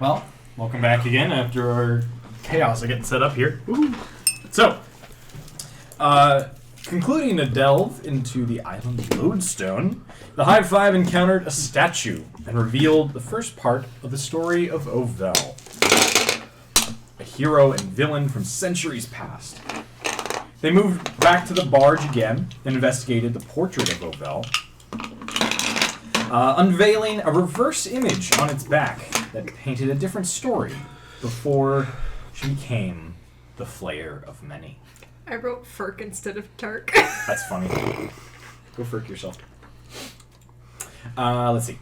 Well, welcome back again after our chaos of getting set up here. Woo-hoo. So, concluding a delve into the island Lodestone, the Hive Five encountered a statue and revealed the first part of the story of Ovel, a hero and villain from centuries past. They moved back to the barge again and investigated the portrait of Ovel, unveiling a reverse image on its back that painted a different story before she became the Flayer of Many. I wrote Furk instead of Turk. That's funny. Go Furk yourself. Let's see.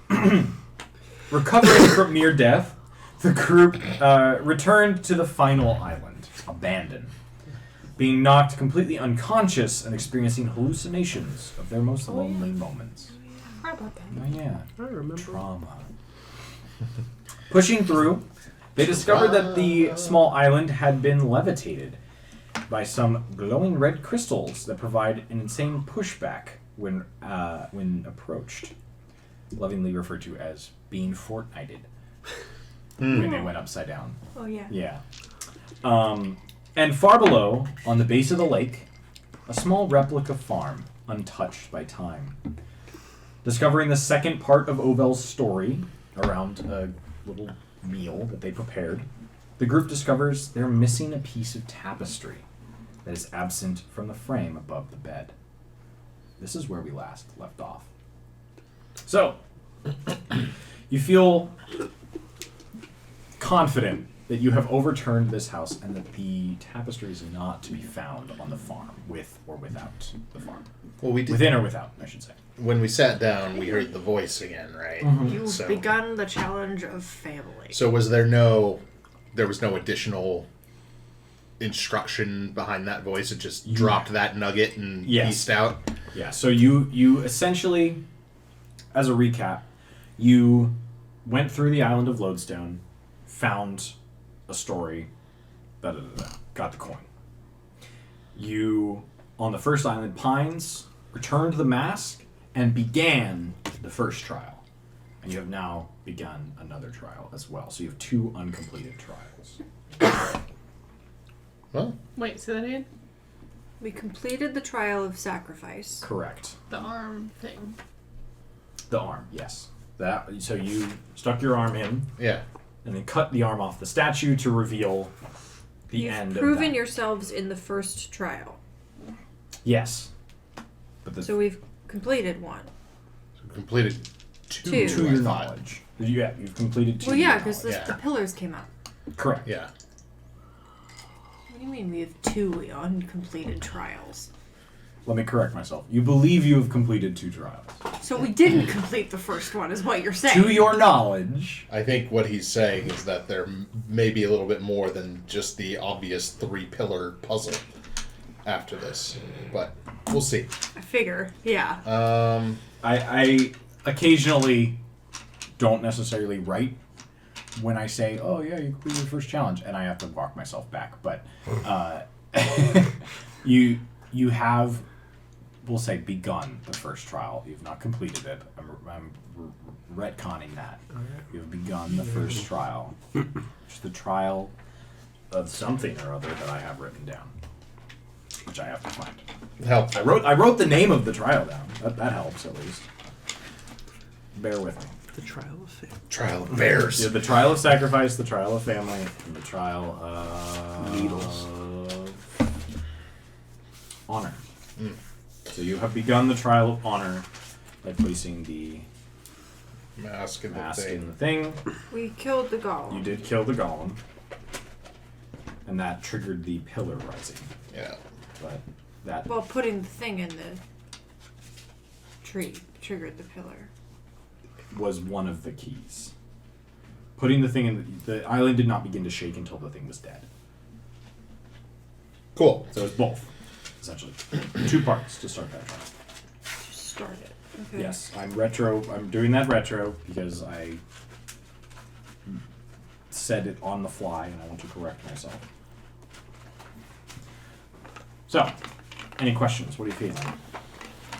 Recovering from near death, the group returned to the final island, Abandon, being knocked completely unconscious and experiencing hallucinations of their most lonely moments. How about that? Oh yeah. I remember. Trauma. Pushing through, they discovered that the small island had been levitated by some glowing red crystals that provide an insane pushback when approached. Lovingly referred to as being Fortnighted when they went upside down. Oh, yeah. Yeah. And far below, on the base of the lake, a small replica farm, untouched by time. Discovering the second part of Ovel's story around a little meal that they prepared, the group discovers they're missing a piece of tapestry that is absent from the frame above the bed. This is where we last left off. So, you feel confident that you have overturned this house and that the tapestry is not to be found on the farm, with or without the farm. Well, we did. Within or without, I should say. When we sat down, we heard the voice again, right? You've begun the challenge of family. So was there was no additional instruction behind that voice? It just dropped that nugget and pieced out? Yeah, so you essentially, as a recap, you went through the island of Lodestone, found a story, got the coin. You, on the first island, Pines, returned the mask and began the first trial. And you have now begun another trial as well. So you have 2 uncompleted trials. Well, Wait, say that again? We completed the trial of sacrifice. Correct. The arm thing. The arm, yes. So you stuck your arm in, yeah. and then cut the arm off the statue to reveal the end of that. You've proven yourselves in the first trial. Yes. But So we've completed one. So completed 2. Two. to I your thought. knowledge. Yeah, you've completed 2. Well, yeah, because Yeah. the pillars came out. Correct. Yeah. What do you mean we have 2 uncompleted trials? Let me correct myself. You believe you have completed 2 trials. So we didn't complete the first one, is what you're saying. To your knowledge. I think what he's saying is that there may be a little bit more than just the obvious 3-pillar puzzle after this. But we'll see. I figure, yeah. I occasionally don't necessarily write when I say, oh yeah, you completed the first challenge, and I have to walk myself back. But you have, we'll say, begun the first trial. You've not completed it. I'm retconning that. You have begun the first trial. It's the trial of something or other that I have written down, which I have to find. Help. I wrote the name of the trial down. That helps at least. Bear with me. The trial of fame. Trial of bears. Yeah, the trial of sacrifice, the trial of family, and the trial of Needles. Honor. So you have begun the trial of honor by placing the Mask in the mask thing. in the thing. We killed the golem. You did kill the golem, and that triggered the pillar rising. Yeah. But that Well, putting the thing in the tree triggered the pillar. was one of the keys. Putting the thing in the island did not begin to shake until the thing was dead. Cool. So it's both, essentially. 2 parts to start that trial. Just start it. Okay. Yes, I'm doing that retro because I said it on the fly and I want to correct myself. So, any questions? What are you feeling?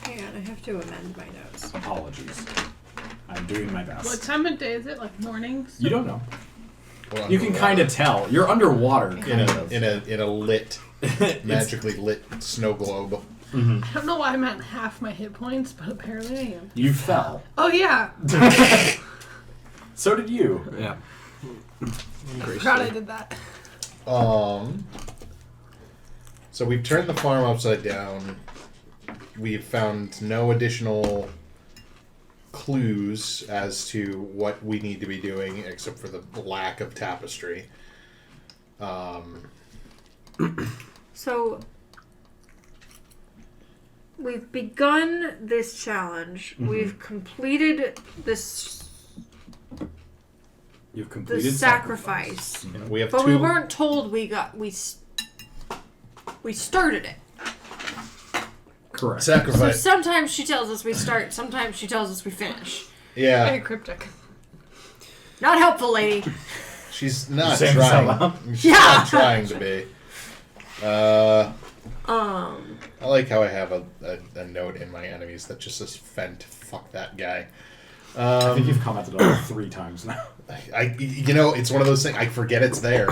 Hang on, I have to amend my notes. Apologies. I'm doing my best. What time of day is it? Like mornings? You don't know. Or You can kind of tell. You're underwater. in a lit, magically lit snow globe. I don't know why I'm at half my hit points, but apparently I am. You fell. Oh yeah. So did you. Yeah. I'm proud I did that. So we've turned the farm upside down. We've found no additional clues as to what we need to be doing, except for the lack of tapestry. So we've begun this challenge. Mhm. We've completed this You've the completed sacrifice. We have But two. we weren't told we started it. Correct. So Sacrifice. sometimes she tells us we start, sometimes she tells us we finish. Yeah, Very cryptic. Not helpful, lady. she's not saying this out trying. loud? She's Yeah. not trying to be. I like how I have a note in my enemies that just says "Fent, fuck that guy." I think you've commented on it 3 times now. It's one of those things. I forget it's there.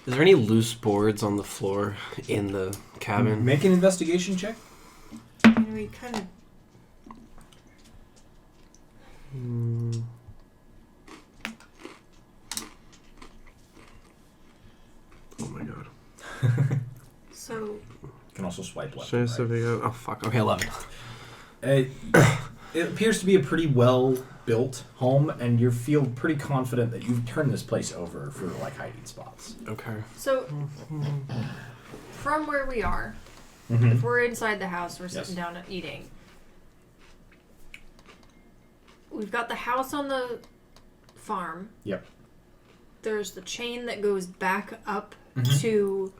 Is there any loose boards on the floor in the cabin? Make an investigation check. And we kind of Oh my god. so You can also swipe left. Should I and still right. figure out? Oh fuck. Okay, 11. It appears to be a pretty well-built home, and you feel pretty confident that you've turned this place over for like hiding spots. Okay. So, from where we are, Mm-hmm. if we're inside the house, we're Yes. sitting down and eating. We've got the house on the farm. Yep. There's the chain that goes back up Mhm. to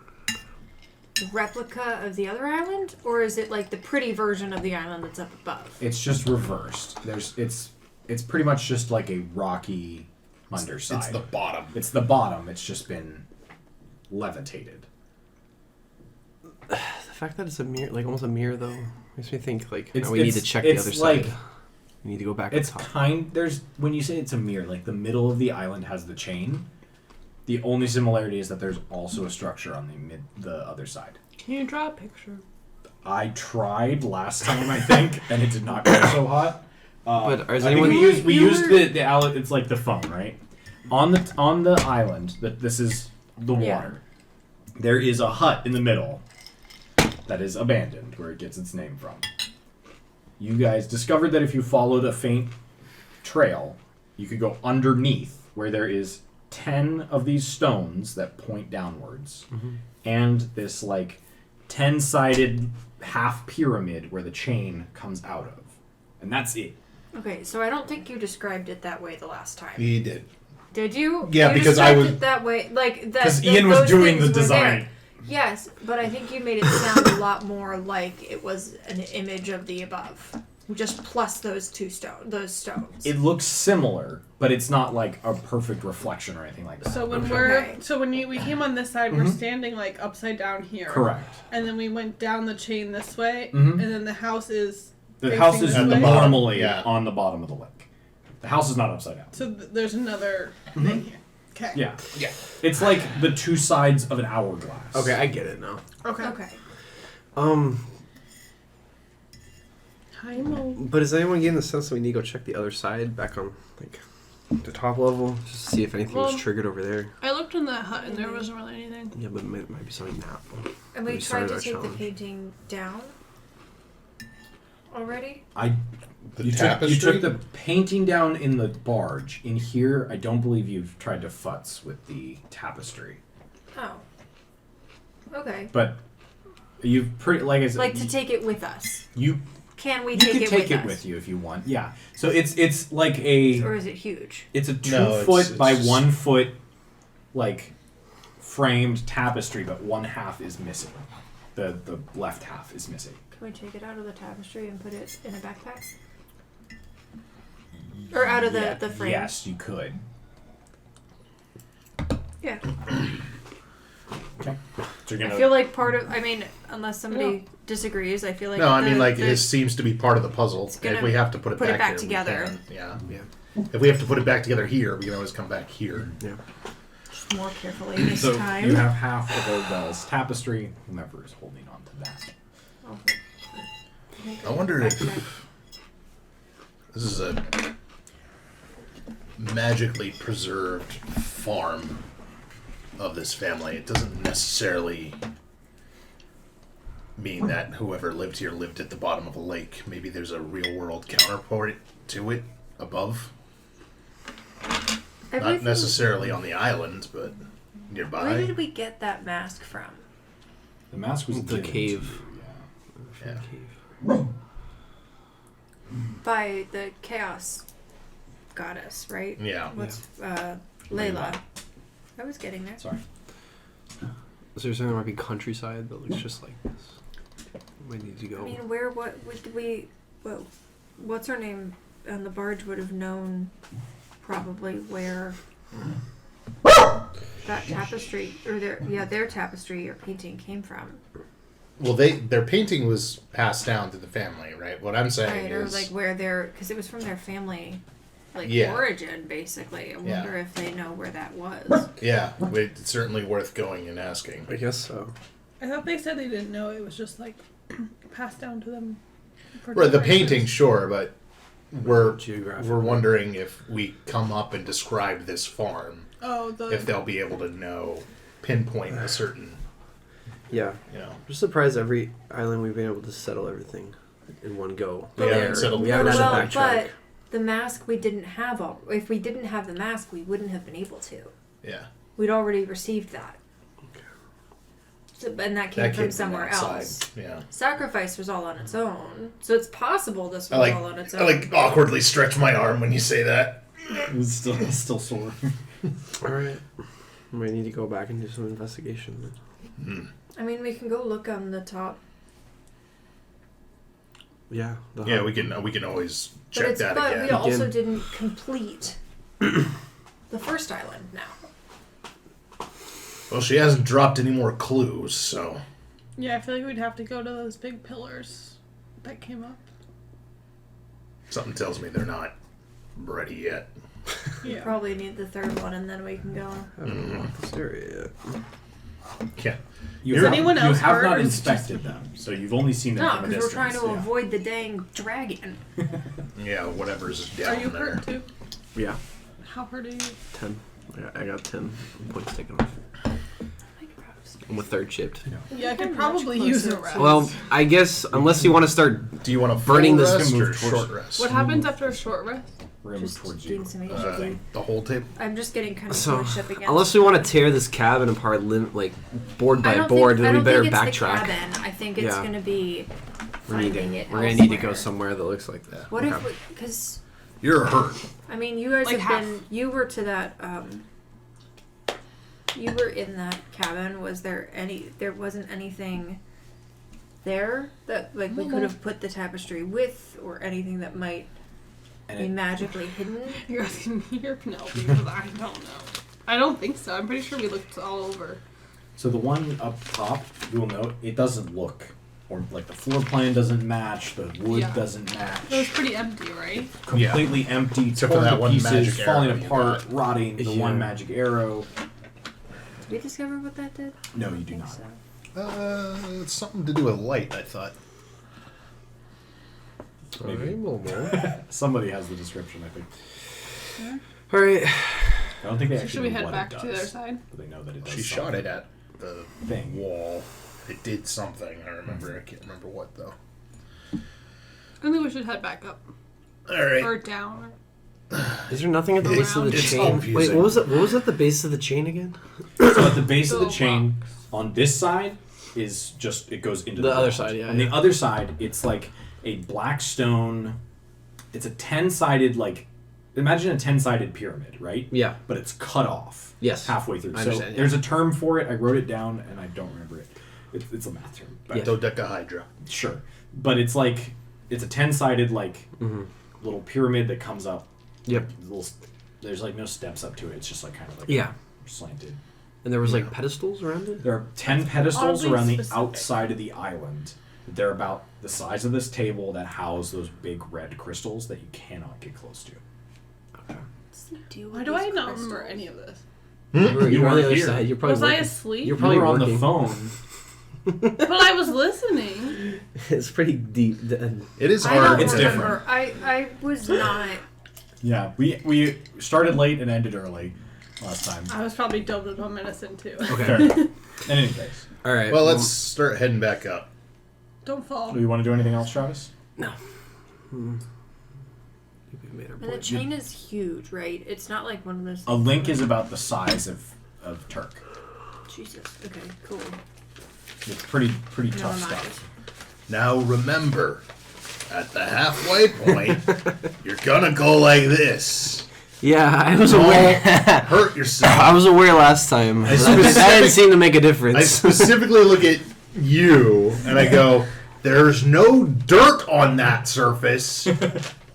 the replica of the other island, or is it like the pretty version of the island that's up above? It's just reversed. It's pretty much just like a rocky underside. It's the bottom. It's the bottom. It's just been levitated. The fact that it's a mirror, like almost a mirror, though, makes me think like It's- we need to it's- check the it's other like- side. We need to go back. It's up top. when you say it's a mirror, like the middle of the island has the chain. The only similarity is that there's also a structure on the other side. Can you draw a picture? I tried last time, I think, and it did not go so hot. But is I think anyone? we used the island. It's like the phone, right? On the island that this is the water. Yeah. There is a hut in the middle that is abandoned, where it gets its name from. You guys discovered that if you followed a faint trail, you could go underneath, where there is 10 of these stones that point downwards, and this like 10-sided half pyramid where the chain comes out of, and that's it. Okay, so I don't think you described it that way the last time. He did. Did you? Yeah, You because I described was- it that way, like that. Because Ian was those doing things the were there. design. Yes, but I think you made it sound a lot more like it was an image of the above, just plus those stones. It looks similar, but it's not like a perfect reflection or anything like that. So when Okay. we came on this side, we're standing like upside down here. Correct. And then we went down the chain this way, Mhm. and then the house is. The facing house is this At the way. bottom. normally Yeah. on the bottom of the lake. The house is not upside down. So there's another thing here. Okay. Yeah. It's like the two sides of an hourglass. Okay, I get it now. Okay. Hi, Mo. But is anyone getting the sense that we need to go check the other side back on like the top level, just to see if anything was Well- triggered over there? I looked in that hut and there wasn't really anything. Yeah, but it might be something now. And we We tried started to our take the challenge. painting down already. The You tapestry. took the painting down in the barge. In here, I don't believe you've tried to futz with the tapestry. Oh. Okay. But you've pretty like I said. Like to take it with us. you Can we you take could it take with it us? with you if you want. Yeah. So it's like a Or is it huge? it's a 2 No, foot it's by just- 1 foot like framed tapestry, but one half is missing. The left half is missing. Can we take it out of the tapestry and put it in a backpack? Or out of Yeah, the frame? Yes, you could. Yeah. Okay. So you're I gonna feel like I mean, unless somebody No. disagrees, I feel like No, I mean, like, the- this seems to be part of the puzzle. gonna If we have to put it put it back back here, we together. can. Yeah. Yeah. if we have to put it back together here, we can always come back here. Yeah. Just more carefully this So time. you have half of Obel's tapestry. Whomever is holding on to that. I wonder if this is a magically preserved farm of this family. It doesn't necessarily mean that whoever lived here lived at the bottom of a lake. Maybe there's a real world counterpart to it above. Not necessarily on the island, but nearby. Where did we get that mask from? The mask was The given cave. to you, Yeah. Cave. By the chaos goddess, right? Yeah. What's Layla? I was getting there. yeah. Sorry. Is there something that might be countryside that looks just like this? We need to go. I mean, what's her name on the barge would have known probably where that tapestry or their tapestry or painting came from. Well, their painting was passed down to the family, right? What I'm saying Right, or is, like where because it was from their family, like Yeah. origin, basically. I Yeah. wonder if they know where that was. yeah, it's certainly worth going and asking. I guess so. I thought they said they didn't know. It was just like passed down to them. For Right, the generations. painting, sure, but we're Geographic. wondering if we come up and describe this farm, Oh, if they'll be able to pinpoint a certain, Yeah. you know. I'm just surprised every island we've been able to settle everything in one go. We haven't settled We haven't had well, to backtrack. but the mask we didn't have. If we didn't have the mask, we wouldn't have been able to. Yeah. We'd already received that. So, and that came That from came somewhere outside. else. Yeah. Sacrifice was all on its own, so it's possible this I was all on its own. awkwardly stretch my arm when you say that. It's still sore. Alright. We might need to go back and do some investigation. I mean, we can go look on the top, Yeah. Yeah, we can always check that but again. we also Again. didn't complete the first island. Now, Well, she hasn't dropped any more clues, so Yeah, I feel like we'd have to go to those big pillars that came up. something tells me they're not ready yet. we Yeah. probably need the third one, and then we can go. I haven't walked this area yet. Yeah. You Is have, anyone you else have hurt, not or is it just- inspected them, so you've only seen them No, from a because we're distance. trying to yeah. avoid the dang dragon. Yeah, whatever's Are down you there. hurt too? Yeah. How hurt are you? 10. I got 10 points taken off. I'm a third chipped. Yeah, I could Much probably use a closer rest. to- Well, I guess unless you want to start. Do you want to Burning this rest can or move towards- short rest? What happens after a short rest? We're gonna move Just towards doing you. some HG. The whole table? I'm just getting kind of So, pushed up against. unless we want to tear this cabin apart, like board I by don't board, think, then I we don't better think it's backtrack. The cabin. I think it's Yeah. going to be finding it. We're gonna need to go elsewhere. somewhere that looks like that. What Okay. if? Because You're hurt. I mean, you guys Like have half. been. You were to that. You were in that cabin. Was there any? There wasn't anything there that like we could have put the tapestry with, or anything that might And be it- magically hidden. You're asking me or Penelope because I don't know. I don't think so. I'm pretty sure we looked all over. So the one up top, you'll note, it doesn't look, or like the floor plan doesn't match, the wood Yeah. doesn't match. It was pretty empty, right? Completely empty, Except for torn that to one pieces, magic falling arrow you apart, got. rotting. The Yeah. one magic arrow. Did we discover what that did? No, you I do think not. so. It's something to do with light, I thought. Maybe. Alright. Somebody has the description, I think. Alright. I don't think they So actually should we know head what back it to the does, other side? but they know that it does She shot something. it at the Thing. wall. It did something. I remember. I can't remember what, though. I think we should head back up Alright. or down. Is there nothing at the base of the It's chain? confusing. Wait, what was it? What was at the base of the chain again? So at the base of the The chain, on this side, is just, it goes into The other ground. side, yeah, On yeah. the other side, it's like a black stone. It's a 10-sided, like, imagine a 10-sided pyramid, right? Yeah. But it's cut off. Yes. Halfway through. I So understand, yeah. there's a term for it. I wrote it down and I don't remember it. It's a math term. But Yeah. Dodecahydra. Sure. But it's like, it's a 10-sided, like, Mm-hmm. little pyramid that comes up. Yep. There's like no steps up to it. It's just like kind of like Yeah. slanted. And there was like pedestals around it. There are 10 pedestals oddly around the specific. outside of the island. They're about the size of this table that house those big red crystals that you cannot get close to. Why do I not remember any of this? You were on the weren't other here. side. You're probably Was I working. asleep? You're You probably were on working. the phone. But I was listening. It's pretty deep. It is I hard. don't It's to- remember. I was not. Yeah, we started late and ended early last time. I was probably doped with medicine too. Fair enough. In any case, All right. Well, let's start heading back up. Don't fall. do you want to do anything else, Travis? No. We made our And the point. chain is huge, right? It's not like one of those. A link is about the size of Turk. Jesus. Okay. Cool. It's pretty Never tough mind. stuff. Now remember, at the halfway point, you're gonna go like this. Yeah, I was aware. Hurt yourself. I was aware last time. That didn't seem to make a I difference. specifically look at you and I go, there's no dirt on that surface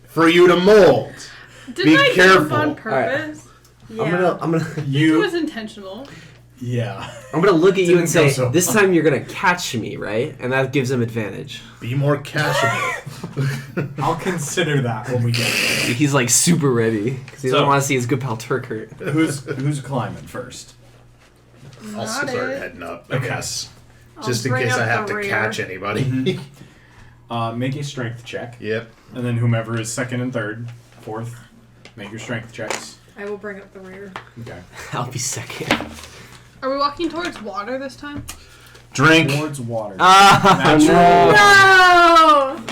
for you to mold. Didn't Be I careful. jump on purpose? Yeah. I'm gonna It was intentional. Yeah. look at you and Didn't go say, so this time you're gonna catch me, right? And that gives him advantage. Be more casual. I'll consider that when we get there. He's like super ready because he So- doesn't want to see his good pal Turk hurt. Who's climbing first? I'll Not start it. heading up, I Okay. guess. I'll Just in bring case up I have the to rear. catch anybody. Make a strength check, Yep. and then whomever is second and third, fourth, make your strength checks. I will bring up the rear. Okay. I'll be second. Are we walking towards water this time? Drink. Towards water. Ah, Natural.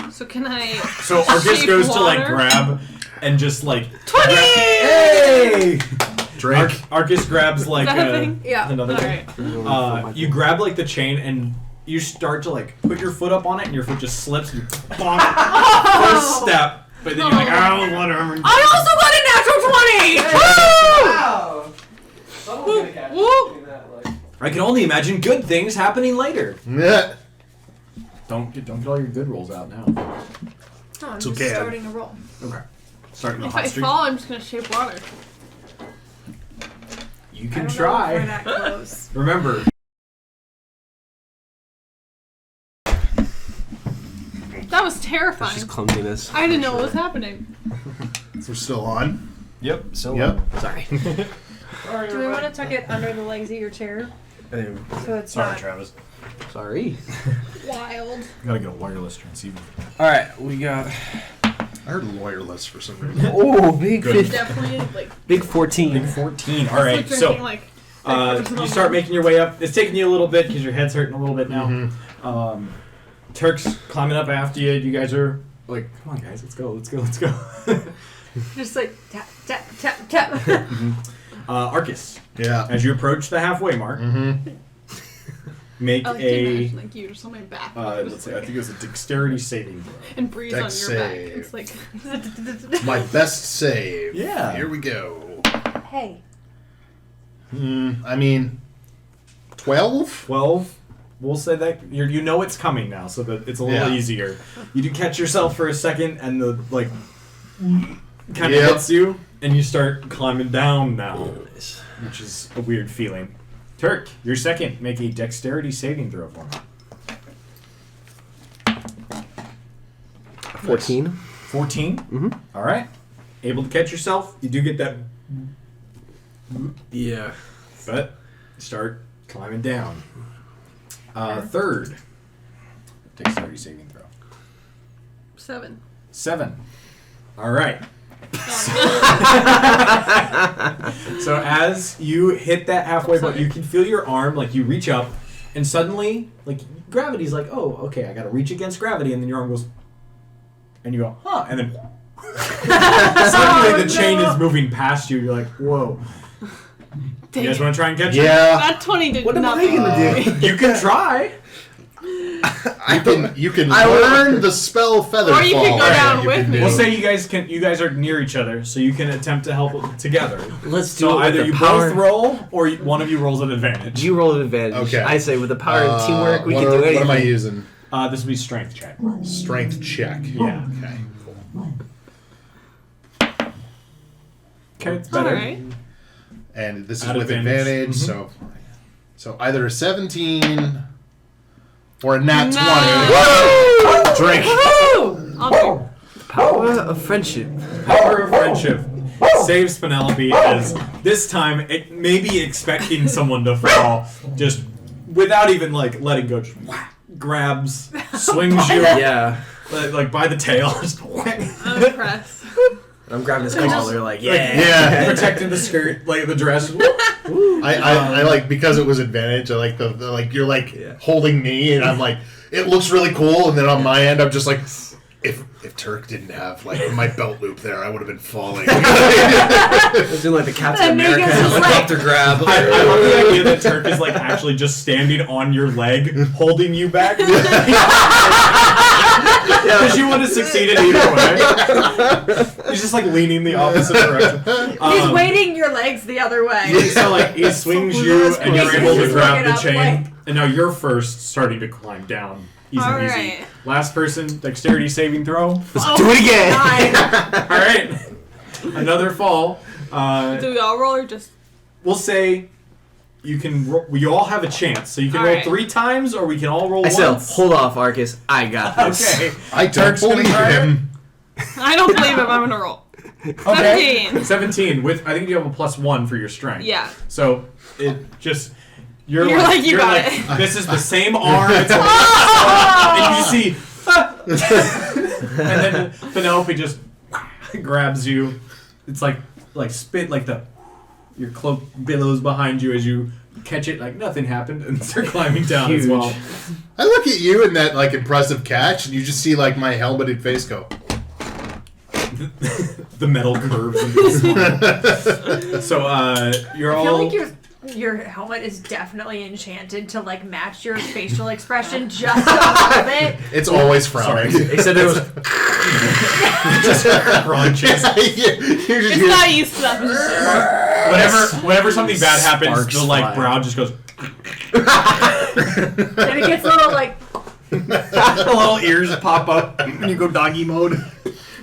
No. So can I? So Argus shape goes to like water? grab and just like 20! Hey! Drink. Argus grabs like Is that a thing? Yeah. another All thing. right. You grab like the chain and you start to like put your foot up on it and your foot just slips and you bonk first step, but then you're like, oh, whatever. I also got a natural 20. Wow. Whoop. I can only imagine good things happening later. Yeah. Don't get all your good rolls out now. No, I'm It's just okay. starting to roll. Okay. Starting the If hot I streak. fall, I'm just gonna shape water. You I can don't know if we're try. that close. Remember, That was That's terrifying. just clumsiness. I didn't know what was happening. So we're still on? Yep. So Yep. Sorry. Do we want to tuck it under the legs of your chair so it's Sorry, not? Travis. Sorry. Wild. Gotta get a wireless transceiver. All right, we got. I heard wireless for some reason. Oh, big Good. 50, Definitely like. big 14. Big 14. All right. drinking, So like, you start making your way up. It's taking you a little bit because your head's hurting a little bit now. Mhm. Turk's climbing up after you. You guys are like, come on, guys, let's go, let's go, let's go. Just like tap tap tap tap. Arcus, Yeah. as you approach the halfway mark, Mm-hmm. make I like to a. imagine like you just on my back. Let's see. I think it was a dexterity saving throw. and breeze on your Dex back. save. It's like My best save. Yeah. Here we go. Hey. I mean, 12? 12. We'll say that you know it's coming now, so that it's a little Yeah. easier. You do catch yourself for a second, and the like kind of Yep. hits you, and you start climbing down now, Nice. which is a weird feeling. Turk, you're second. Make a dexterity saving throw for me. 14. 14. Mhm. All right. Able to catch yourself. You do get that, Yeah. but start climbing down. Third. Dexterity saving throw. 7. 7. All right. So as you hit that halfway point, you can feel your arm, like you reach up, and suddenly, like gravity's like, oh, okay, I gotta reach against gravity, and then your arm goes, and you go, huh, and then suddenly the chain is moving past you. You're like, whoa. Dang You guys it. want to try and catch it? Yeah. That 20 did What am I nothing. gonna do? You can try. You can learn the spell Feather Or you could Fall. go down You with can me. do. We'll say you guys are near each other, so you can attempt to help together. Let's do So it with either the you power. both roll, or one of you rolls at advantage. You roll an advantage. Okay. I say with the power of teamwork, we what can are- do anything. What am I using? This would be strength check. Strength check. Yeah. Okay, cool. Okay, it's better. Alright. And this is At with advantage. advantage, so either a 17 or a nat 20. Drink. I'll Power of friendship. Power of friendship. saves Penelope as this time it maybe expecting someone to fall, just without even like letting go, just whack, grabs, swings you Yeah. like by the tail, just whack. I'm impressed. I'm grabbing his collar, like, yeah. Yeah. Protecting the skirt, like the dress. I like, because it was advantage. I like the like you're like holding me, and I'm like, it looks really cool. And then on my end, I'm just like, if Turk didn't have like my belt loop there, I would have been falling. I was doing like the Captain And America Meeka's just helicopter grab. I love the idea that Turk is like actually just standing on your leg, holding you back. Because you would have succeeded either way. He's just like leaning the opposite direction. He's weighting your legs the other way. So like he swings you, and you're He's able to just grab the looking up, chain, like- and now you're first, starting to climb down. Easy All peasy. right. Last person, dexterity saving throw. Let's do it again. Nine. All right, another fall. Do we all roll or just? We'll say you can. We all have a chance, so you can All roll right. 3 times, or we can all roll I said, once. hold off, Arcus. I got this. Okay. I don't Turk's gonna believe try it. him. I don't believe him. I'm gonna roll. Okay. 17. 17 with I think you have a +1 for your strength. Yeah. So it just you're You're like, you you're got like, it. this is the same arm. It's and you see, and then Penelope just grabs you. It's like spit like your cloak billows behind you as you catch it like nothing happened and start climbing down as Huge. well. I look at you in that like impressive catch, and you just see like my helmeted face go. The metal curves into a smile. So you're I all. feel like your helmet is definitely enchanted to like match your facial expression just a little bit. It's always frowning. Except there was just crunches. You're just It's not used to that. Whenever something bad happens, Sparks the like fly. brow just goes. And it gets a little like The little ears pop up when you go doggy mode.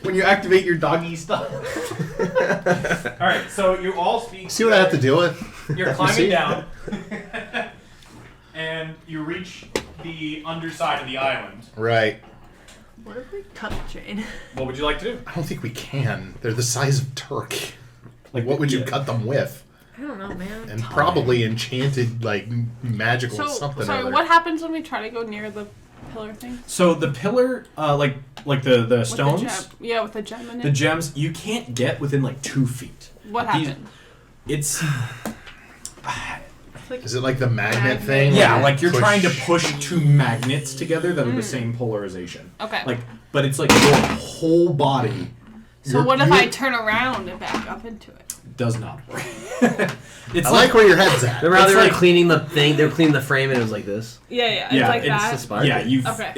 When you activate your doggy stuff. All right, so you all speak. See what I have to deal with? You're climbing down, and you reach the underside of the island. Right. what if we cut the chain? What would you like to do? I don't think we can. They're the size of Turk. Like, what would you Yeah. cut them with? I don't know, man. And probably enchanted, like, magical So, something. sorry, or other. what happens when we try to go near the pillar thing? So the pillar, like the With the stones, gem. Yeah, with the gem in it. the gems, you can't get within like 2 feet. What These- happened? It's Is it like the magnet Magnet. thing? yeah, where like you're push- trying to push 2 magnets together that are the same polarization. Okay. Like, but it's like your whole body. So what if I turn around and back up into it? Does not work. It's I like where your head's at. Remember how It's they were like- cleaning the thing? They were cleaning the frame and it was like this. Yeah, Yeah, it's like it's that. the spark. yeah, you. Okay.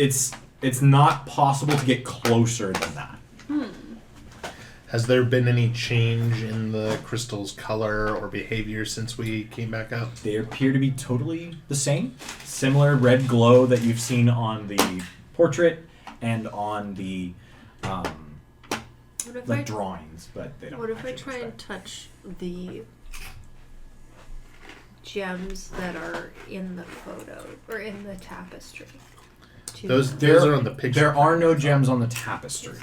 It's not possible to get closer than that. Has there been any change in the crystal's color or behavior since we came back up? They appear to be totally the same. Similar red glow that you've seen on the portrait and on the What if like I drawings, but they don't. What if I actually try match and touch the gems that are in the photo or in the tapestry? Those that. are on the picture. There are no gems on the tapestry.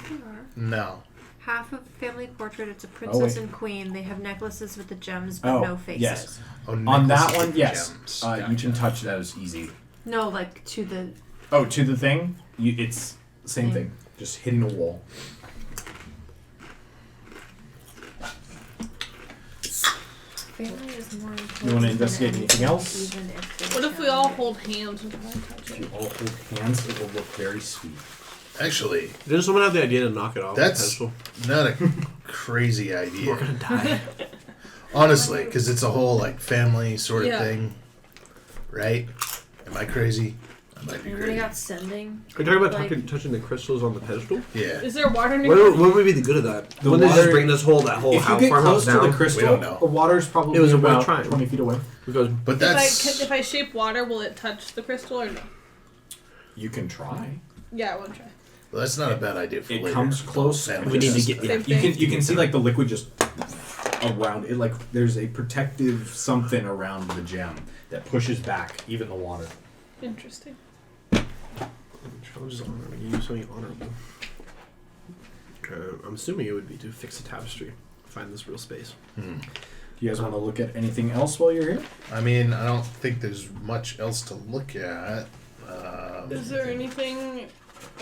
No. Half of family portrait. It's a wait. princess and queen. They have necklaces with the gems, but Oh, no faces. yes. Oh, On necklaces that one, with yes. gems. You Gotcha. can touch that as easy. No, like to the. Oh, to the thing? It's the same Same. thing. Just hitting a wall. Family is more important. You wanna than investigate anything else? Even if they What if we have all it. hold hands and try and touch If you it? all hold hands, it will look very sweet. Actually, Didn't someone have the idea to knock it off? that's with not a crazy a pencil? We're idea. gonna die. Honestly, because it's a whole like family sort of Yeah. thing, right? Am I crazy? I might be Anybody crazy. got sending? Are you talking about Like- touching the crystals on the pedestal? Yeah. Is there water near? What would be the good of that? The Wouldn't they water- just bring this whole that whole If you house get farmhouse close to down? the crystal, We don't know. the water's probably It was a weird about triangle. 20 feet away. Because But that's If I shape water, will it touch the crystal or no? You can try. Yeah, I want to try. well, that's not a bad idea for It later. comes close. Family we need to just- get Same You thing. can see like the liquid just around it. Like there's a protective something around the gem that pushes back even the water. Interesting. challenges honorable. You do something honorable. I'm assuming it would be to fix the tapestry. find this real space. Do you guys want to look at anything else while you're here? I mean, I don't think there's much else to look at. Is there anything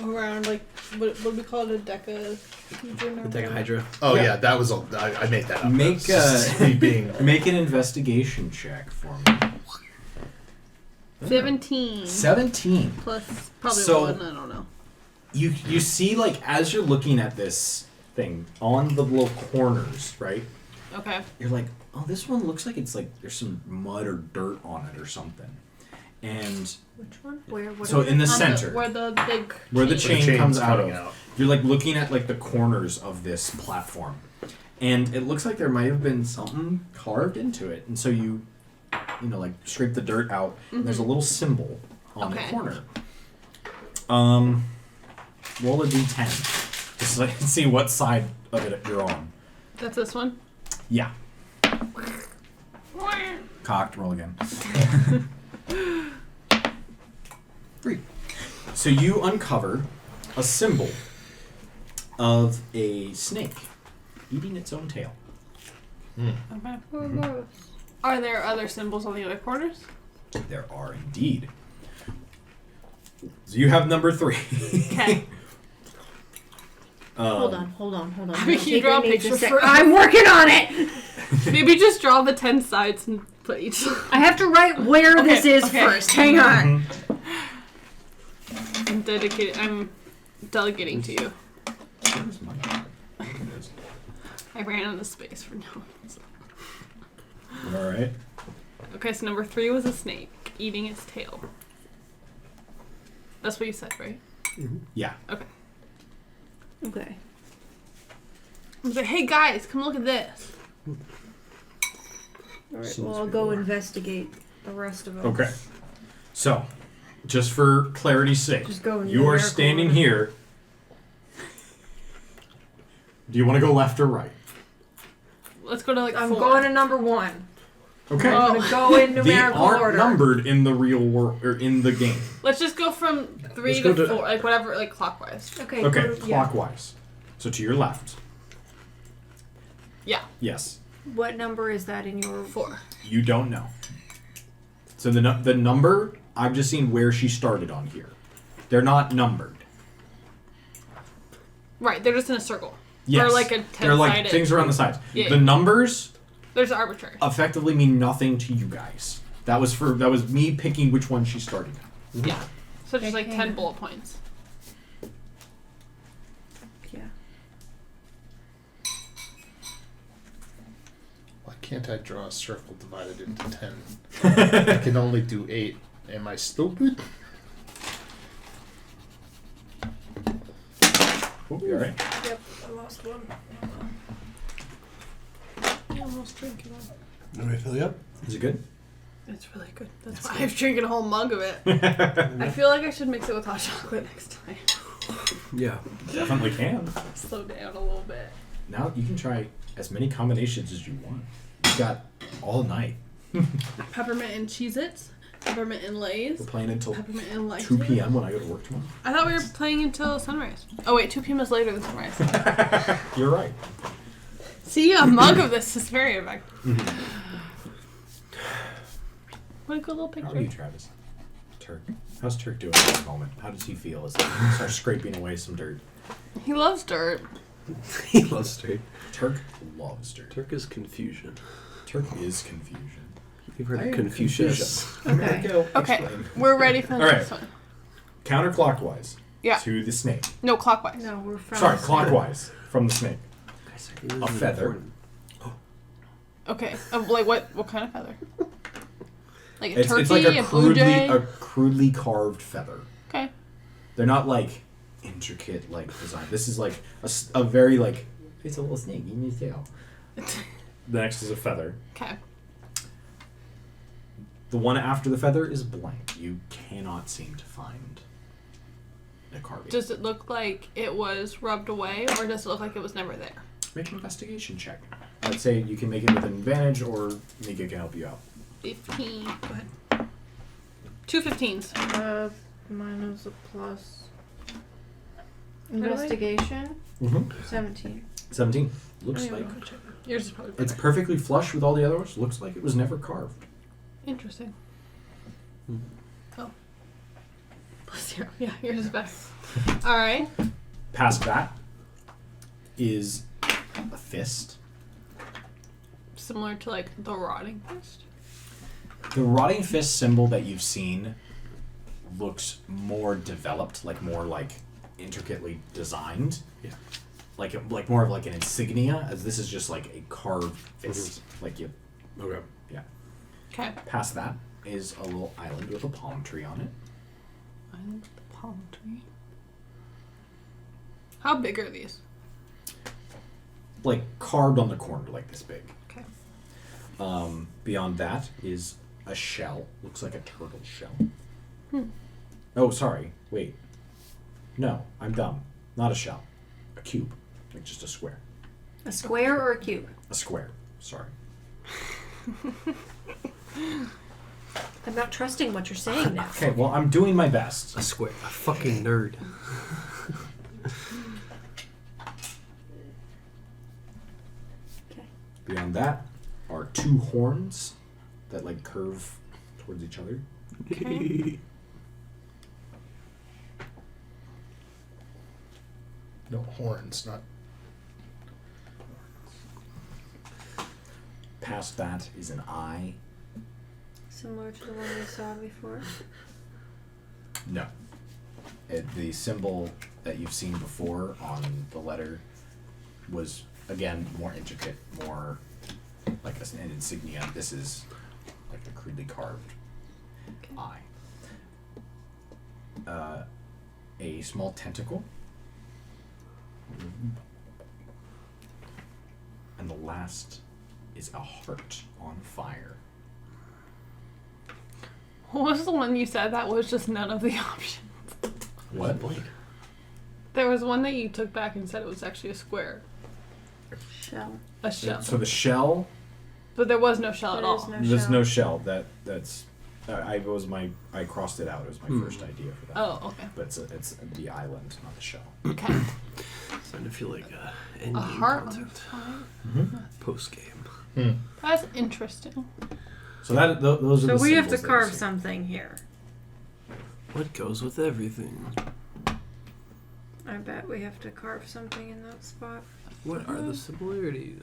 around, like, what we call it, a deca? The Decahydra. Oh Yeah. yeah, that was I made that up. Make That's just me being. make an investigation check for me. 17. 17. Plus probably So- 1, I don't know. You see, like, as you're looking at this thing on the little corners, right? Okay. You're like, oh, this one looks like it's like there's some mud or dirt on it or something. And Which one? Where? What so is in the it? center, Where the big... where the chain- chain comes chain's out coming of, out. you're like looking at like the corners of this platform, and it looks like there might have been something carved into it. And so you know, like scrape the dirt out. And there's a little symbol on the Okay. corner. Roll a d10, just so I can see what side of it you're on. That's this one? Yeah. Cocked. Roll again. 3. So you uncover a symbol of a snake eating its own tail. Okay. Are there other symbols on the other corners? There are indeed. So you have number 3. Okay. Hold on. I mean, you draw a picture for I'm working on it. Maybe just draw the 10 sides and put each... I have to write where Okay, this is okay. first. Hang on. I'm delegating to you. Where's my card? There it is. I ran out of space for no reason. All right. Okay, so number 3 was a snake eating its tail. That's what you said, right? Yeah. Okay. Okay. I was like, hey guys, come look at this. All right. Seems Well, I'll to be go more. investigate the rest of it. Okay. So, just for clarity's sake, Just go in you are numerical standing order. here. Do you want to go left or right? Let's go to like I'm 4. going to number 1. Okay. Oh. I'm gonna go in They numerical aren't order. numbered in the real world or in the game. Let's just go from 3 Let's to go to- 4, like whatever, like clockwise. Okay. Okay, go to- yeah. clockwise. So to your left. Yeah, Yes. What number is that in your? 4. You don't know. So the number, I've just seen where she started on here. They're not numbered. Right, they're just in a circle. Yes. Or like a 10-sided. They're like things around the sides. Yeah. The numbers There's arbitrary. effectively mean nothing to you guys. That was me picking which one she started at. Yeah. So just like Okay. 10 bullet points. Yeah. Why can't I draw a circle divided into 10? I can only do 8. Am I stupid? Oh, you alright? Yep. I lost one. I almost drink it all. Let me fill you up. Is it good? It's really good. That's why I'm drinking a whole mug of it. I feel like I should mix it with hot chocolate next time. Yeah. Definitely can. Slow down a little bit. Now you can try as many combinations as you want. You've got all night. Peppermint and Cheez-Its. Peppermint and Lay's. We're playing until Peppermint and Light. 2 p.m. when I go to work tomorrow. I thought we were playing until sunrise. Oh wait, 2 p.m. is later than sunrise. You're right. See, a mug of this is very effective. What a good little How are you, picture. Travis? Turk. How's Turk doing at the moment? How does he feel as he starts scraping away some dirt? He loves dirt. He loves dirt. Turk loves dirt. Turk is confusion. Turk is confusion. You've heard I of am Confucius. Okay. Okay, we're ready for the All next right. one. Counterclockwise. Yeah. To the snake. No, clockwise. No, we're from. Sorry, clockwise from the snake. This A is feather. important. Okay, like what kind of feather? Like a It's turkey, like a blue jay? crudely carved feather. Okay. They're not like intricate like design. This is like a very like it's a little snake eating his tail. The next is a feather. Okay. The one after the feather is blank. You cannot seem to find a carving. Does it look like it was rubbed away, or does it look like it was never there? Make an investigation check. I'd say you can make it with an advantage, or Meeka can help you out. 15. Go ahead. 2 15s. Minus a plus. Investigation. Mm-hmm. 17. 17. Looks Oh, yeah, like we'll check. Yours is probably it's better. perfectly flush with all the other ones. Looks like it was never carved. Interesting. Oh. Plus 0. Yeah, yours is better. All right. Past that is a fist. Similar to like the rotting fist. The rotting fist symbol that you've seen looks more developed, like more like intricately designed. Yeah. Like more of like an insignia, as this is just like a carved fist. Like you. Okay. Yeah. Okay. Past that is a little island with a palm tree on it. Island with the palm tree. How big are these? Like carved on the corner, like this big. Okay. Beyond that is a shell. Looks like a turtle shell. Hmm. Oh, sorry. Wait. No, I'm dumb. Not a shell. A cube. Like just a square. A square or a cube? A square. Sorry. I'm not trusting what you're saying now. Okay, well, I'm doing my best. A square. A fucking nerd. Okay. Beyond that are 2 horns that like curve towards each other. Okay. No horns, not. Past that is an eye. Similar to the one we saw before. No. The symbol that you've seen before on the letter was, again, more intricate, more like an insignia. This is like a crudely carved eye. A small tentacle. And the last is a heart on fire. What was the one you said that was just none of the options? What? There was one that you took back and said it was actually a square. Shell. A shell. So the shell. But there was no shell at There is all. no There's shell. no shell. That's. I crossed it out. It was my first idea for that. Oh, okay. But it's the island, not the shell. Okay. Starting to feel like end A game heart on content. fire. Post game. That's interesting. So those are So the we have to symbols that carve you see. something here. What goes with everything? I bet we have to carve something in that spot. What are the similarities?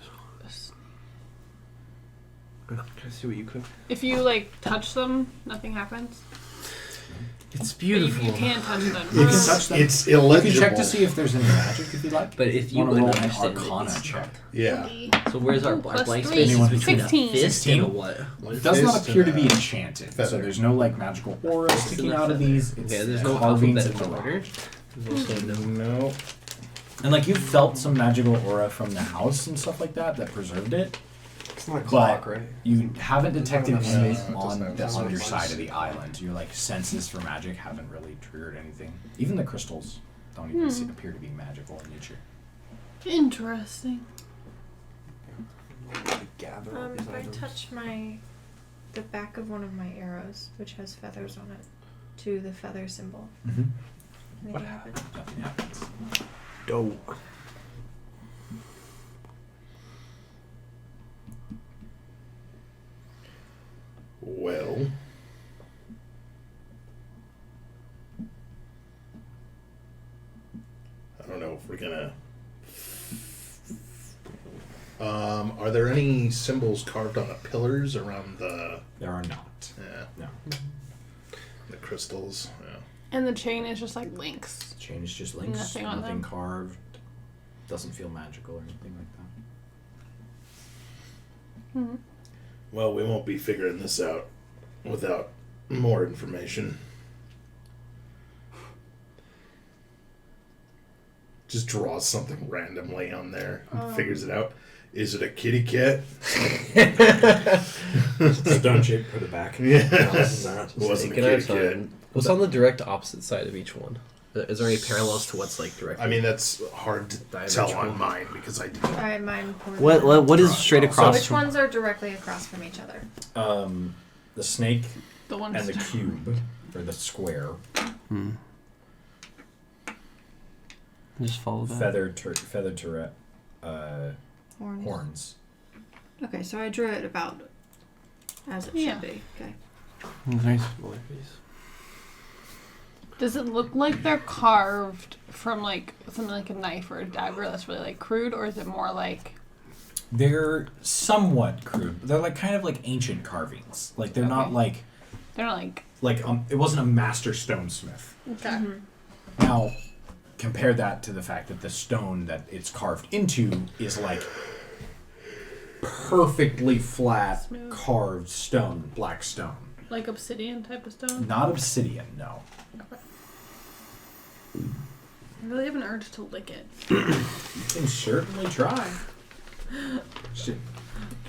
Can I see what you cook? If you like touch them, nothing happens. It's But you can't touch them. You can touch them. It's You illegible. can check to see if there's any magic if you like. But if you Wanna wouldn't roll an understand Arcana it, check. Yeah. so where's our Ooh, plus blank 3. spaces Anyone between 16. a fist and a what? It does not Fist appear to and be a enchanted, so feather. there's no like magical aura sticking a out of feather. these. It's Okay, there's no carvings in the alphabetical rock. order. There's also no. No. And like you felt some magical aura from the house and stuff like that preserved it, It's not a but clock, right? you haven't detected No, any it doesn't on have the that underside voice. of the island. Your like senses for magic haven't really triggered anything. Even the crystals don't even appear to be magical in nature. Interesting. Gather all these If I items. touch the back of one of my arrows, which has feathers on it, to the feather symbol, Mm-hmm. anything happen? Nothing happens. Dope. Well. I don't know if we're gonna. Are there any symbols carved on the pillars around the There are not. No. the crystals? Yeah. And the chain is just like links. Chain is just links. Nothing on them. carved. Doesn't feel magical or anything like that. Hmm. Well, we won't be figuring this out without more information. Just draws something randomly on there and figures it out. Is it a kitty cat? Stone shape, put it back. Yeah. No, this is not. Wasn't a Can I kitty cat. find what's on the direct opposite side of each one? Is there any parallels to what's like directly? I mean, that's hard to tell Diametrical. on mine because I didn't. Alright, mine. What is straight So across? Which ones are directly across from each other? The snake The one. and the cube, or the square, Just follow that. feather turret, horns. Okay, so I drew it about as it Yeah. should be. Okay. Nice. Does it look like they're carved from like something like a knife or a dagger that's really like crude, or is it more like? They're somewhat crude. They're like kind of like ancient carvings. Like they're not Okay. like They're not like. it wasn't a master stonesmith. Okay. Mm-hmm. Now, compare that to the fact that the stone that it's carved into is like perfectly flat Smooth. carved stone, black stone. Like obsidian type of stone. Not obsidian, no. I really have an urge to lick it. You can certainly try. Shit.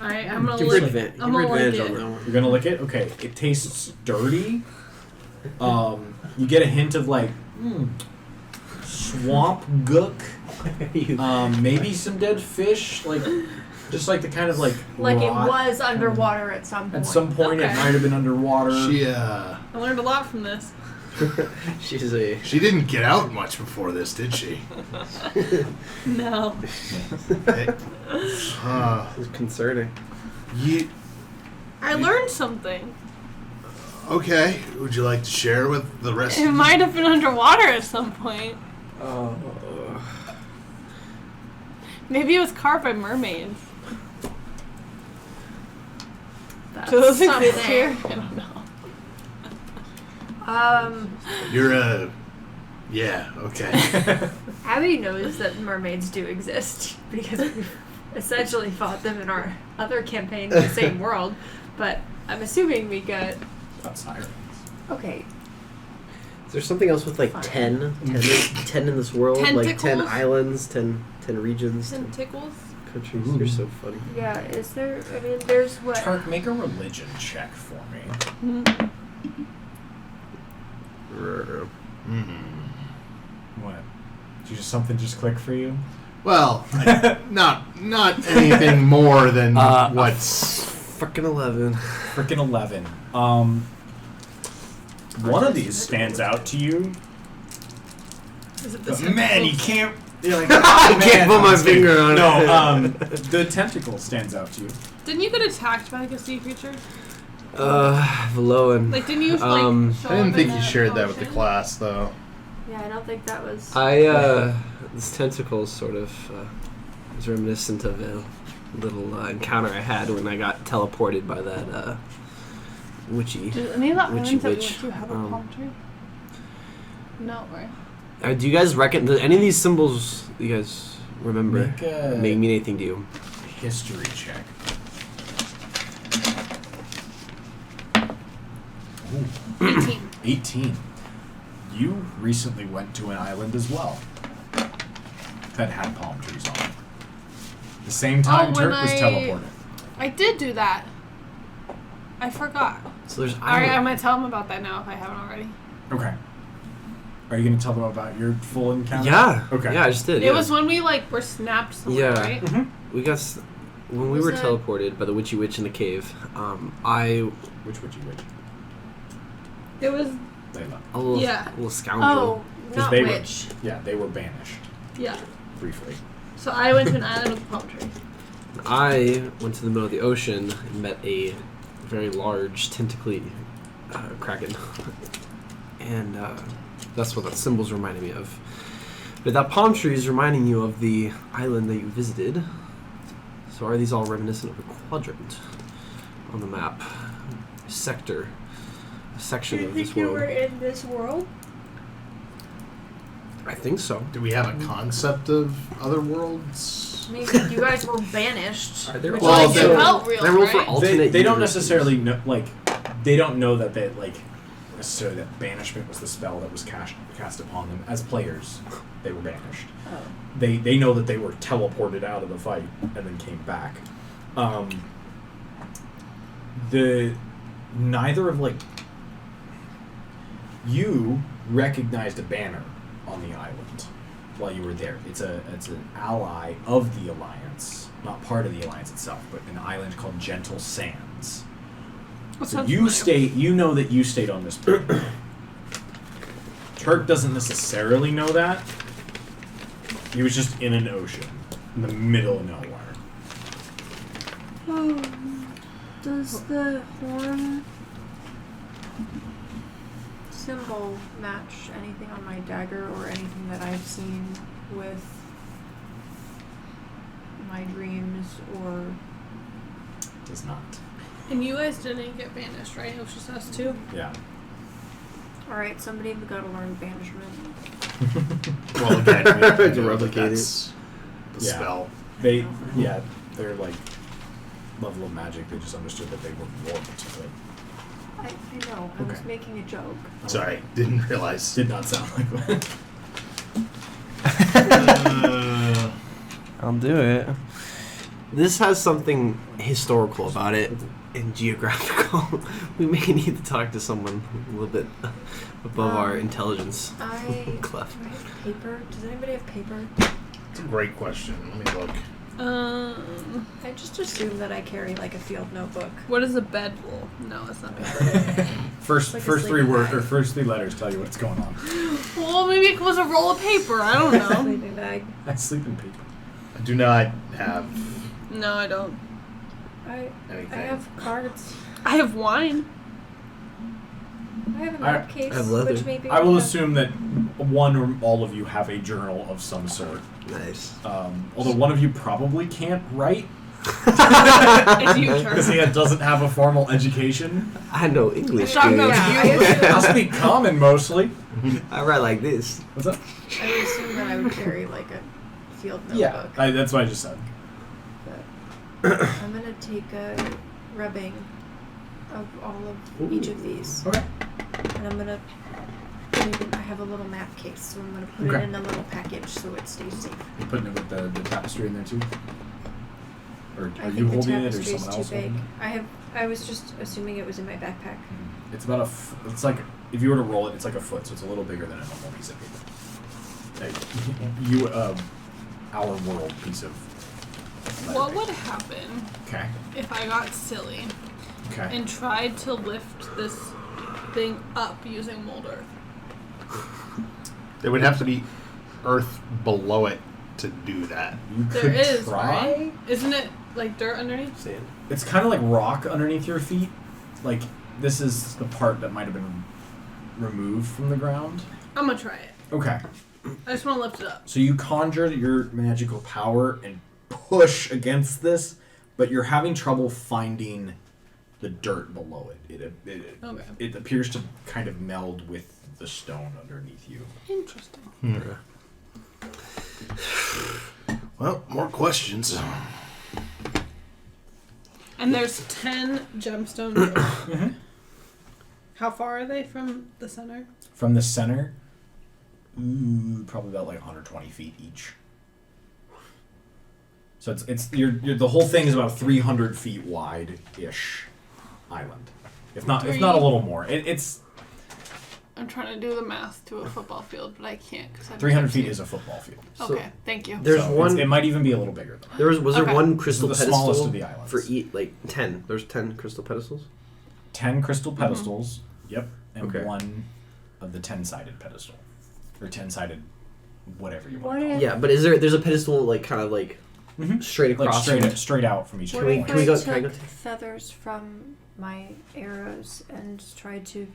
Alright, I'm gonna Give her lick. advantage. I'm Give her gonna lick advantage on it. that one. You're gonna lick it? Okay. It tastes dirty. You get a hint of like swamp gook. Maybe some dead fish, like just like the kind of like Like it rot. was underwater at some point. At some point, it Okay. might have been underwater. I learned a lot from this. She didn't get out much before this, did she? No. It's concerning. I learned something. Okay. Would you like to share with the rest It might have been underwater at some point. Oh. Maybe it was carved by mermaids. That's Do those something. exist here? I don't know. You're a... Yeah, okay. Abby knows that mermaids do exist because we've essentially fought them in our other campaign in the same world. But I'm assuming we got. That's sirens. Okay. Is there something else with like Fine. 10 in this world? Like 10 Tentacles? islands, 10 regions, 10 Tickles? countries? Ooh. You're so funny. Yeah, is there. I mean, there's what. Turk, make a religion check for me. What? Did something just click for you? Well, not anything more than what's... Frickin' 11. Frickin' 11. One of these stands out to you. Is it the But man, you tentacles? can't. You're like, I can't put my finger on it. No, the tentacle stands out to you. Didn't you get attacked by like a sea creature? Valoan. Like, didn't you like? show I didn't up think in you the shared that with the ocean? class, though. Yeah, I don't think that was. This tentacle sort of is reminiscent of a little encounter I had when I got teleported by that witchy. Do any of the Witchy islands that we witch, went to have a palm tree? No, right? Do you guys reckon do any of these symbols you guys remember Make a mean anything to you? history check. Ooh, 18. 18. You recently went to an island as well that had palm trees on it. The same time when Turk was I- teleported. I did do that. I forgot. So there's Alright, I'm gonna tell them about that now if I haven't already. Okay. Are you going to tell them about your full encounter? Yeah. Okay. Yeah, I just did. It yeah. was when we like were snapped somewhere, Yeah. right? Mm-hmm. We got when we Was were that- teleported by the witchy witch in the cave. I Which would you witch? It was Layla. a little Yeah. little scoundrel. Oh, not they witch. were, yeah, they were banished yeah. briefly. So I went to an island with a palm tree. I went to the middle of the ocean and met a very large tentacly kraken, and that's what that symbol's reminding me of. But that palm tree is reminding you of the island that you visited. So are these all reminiscent of a quadrant on the map? Sector. A section Do you of think this you world. were in this world? I think so. Do we have a concept of other worlds? I mean, you guys were banished. Are there which Well, is Like, they- it felt real, they roll for right? all- They Alternate don't universes. necessarily know, like, they don't know that they, like, necessarily that banishment was the spell that was cast upon them. As players, they were banished. Oh. They know that they were teleported out of the fight and then came back. Neither of, like, you recognized a banner on the island while you were there. It's an ally of the Alliance, not part of the Alliance itself, but an island called Gentle Sands. That So sounds you familiar. you know that you stayed on this planet. Turk doesn't necessarily know that. He was just in an ocean. in the middle of nowhere. Oh, does the horn symbol match anything on my dagger or anything that I've seen with my dreams or... Does not. And you guys didn't get banished, right? It was just us two. Yeah. Alright, somebody gotta learn banishment. Well, again, To replicate that's the Yeah. spell. They're like level of magic. They just understood that they were warped. But I know, I was Okay. making a joke. Sorry, didn't realize. did not sound like that. I'll do it. This has something historical about it and geographical. We may need to talk to someone a little bit above our intelligence. Clef. Do I have paper? Does anybody have paper? It's a great question. Let me look. I just assume that I carry like a field notebook. What is a bed roll? No, it's not paper. First Like a three sleeping words bag. or first 3 letters tell you what's going on. Well, maybe it was a roll of paper. I don't know. Sleeping bag. I sleep in paper. I do not have No, I don't. I anything. have cards. I have wine. I have a map case, I have leather. which maybe I will we have- assume that one or all of you have a journal of some sort. Nice. Although one of you probably can't write It's you, because he Turk. doesn't have a formal education. I know English. Talk dude. about Yeah, I speak common mostly. I write like this. What's that? I would assume that I would carry like a field notebook. Yeah, that's what I just said. But I'm gonna take a rubbing of all of each of these, Okay. and I'm gonna. I have a little map case, so I'm gonna put Okay. it in a little package so it stays safe. You putting it with the tapestry in there too? Or I are think you the holding it or tapestry's someone too else big. holding it? I was just assuming it was in my backpack. It's about it's like, if you were to roll it, it's like a foot, so it's a little bigger than a normal piece of paper. Our world piece of letter What paper. would happen Okay. if I got silly Okay. and tried to lift this thing up using mold earth? There would have to be earth below it to do that. You There could is, try. right? Isn't it like dirt underneath? Sand. It's kind of like rock underneath your feet. Like, this is the part that might have been removed from the ground. I'm gonna try it. Okay. I just want to lift it up. So you conjure your magical power and push against this, but you're having trouble finding the dirt below it. Okay. It appears to kind of meld with the stone underneath you. Interesting. Well, more questions. And there's 10 gemstones. there. Mm-hmm. How far are they from the center? From the center, probably about like 120 feet each. So it's you're the whole thing is about 300 feet wide ish island, if not a little more. It's I'm trying to do the math to a football field, but I can't because 300 feet is a football field. Okay, thank you. There's So one. it might even be a little bigger than that. Was there Okay. one crystal This is the pedestal smallest of the islands. for like 10? There's 10 crystal pedestals. 10 crystal pedestals. Yep, and Okay. one of the 10-sided pedestal, or 10-sided, whatever you What want to call if- it. Yeah, but there's a pedestal like kind of like straight Like across? straight out from each What point. if Can we I go- took can I go feathers from my arrows and tried to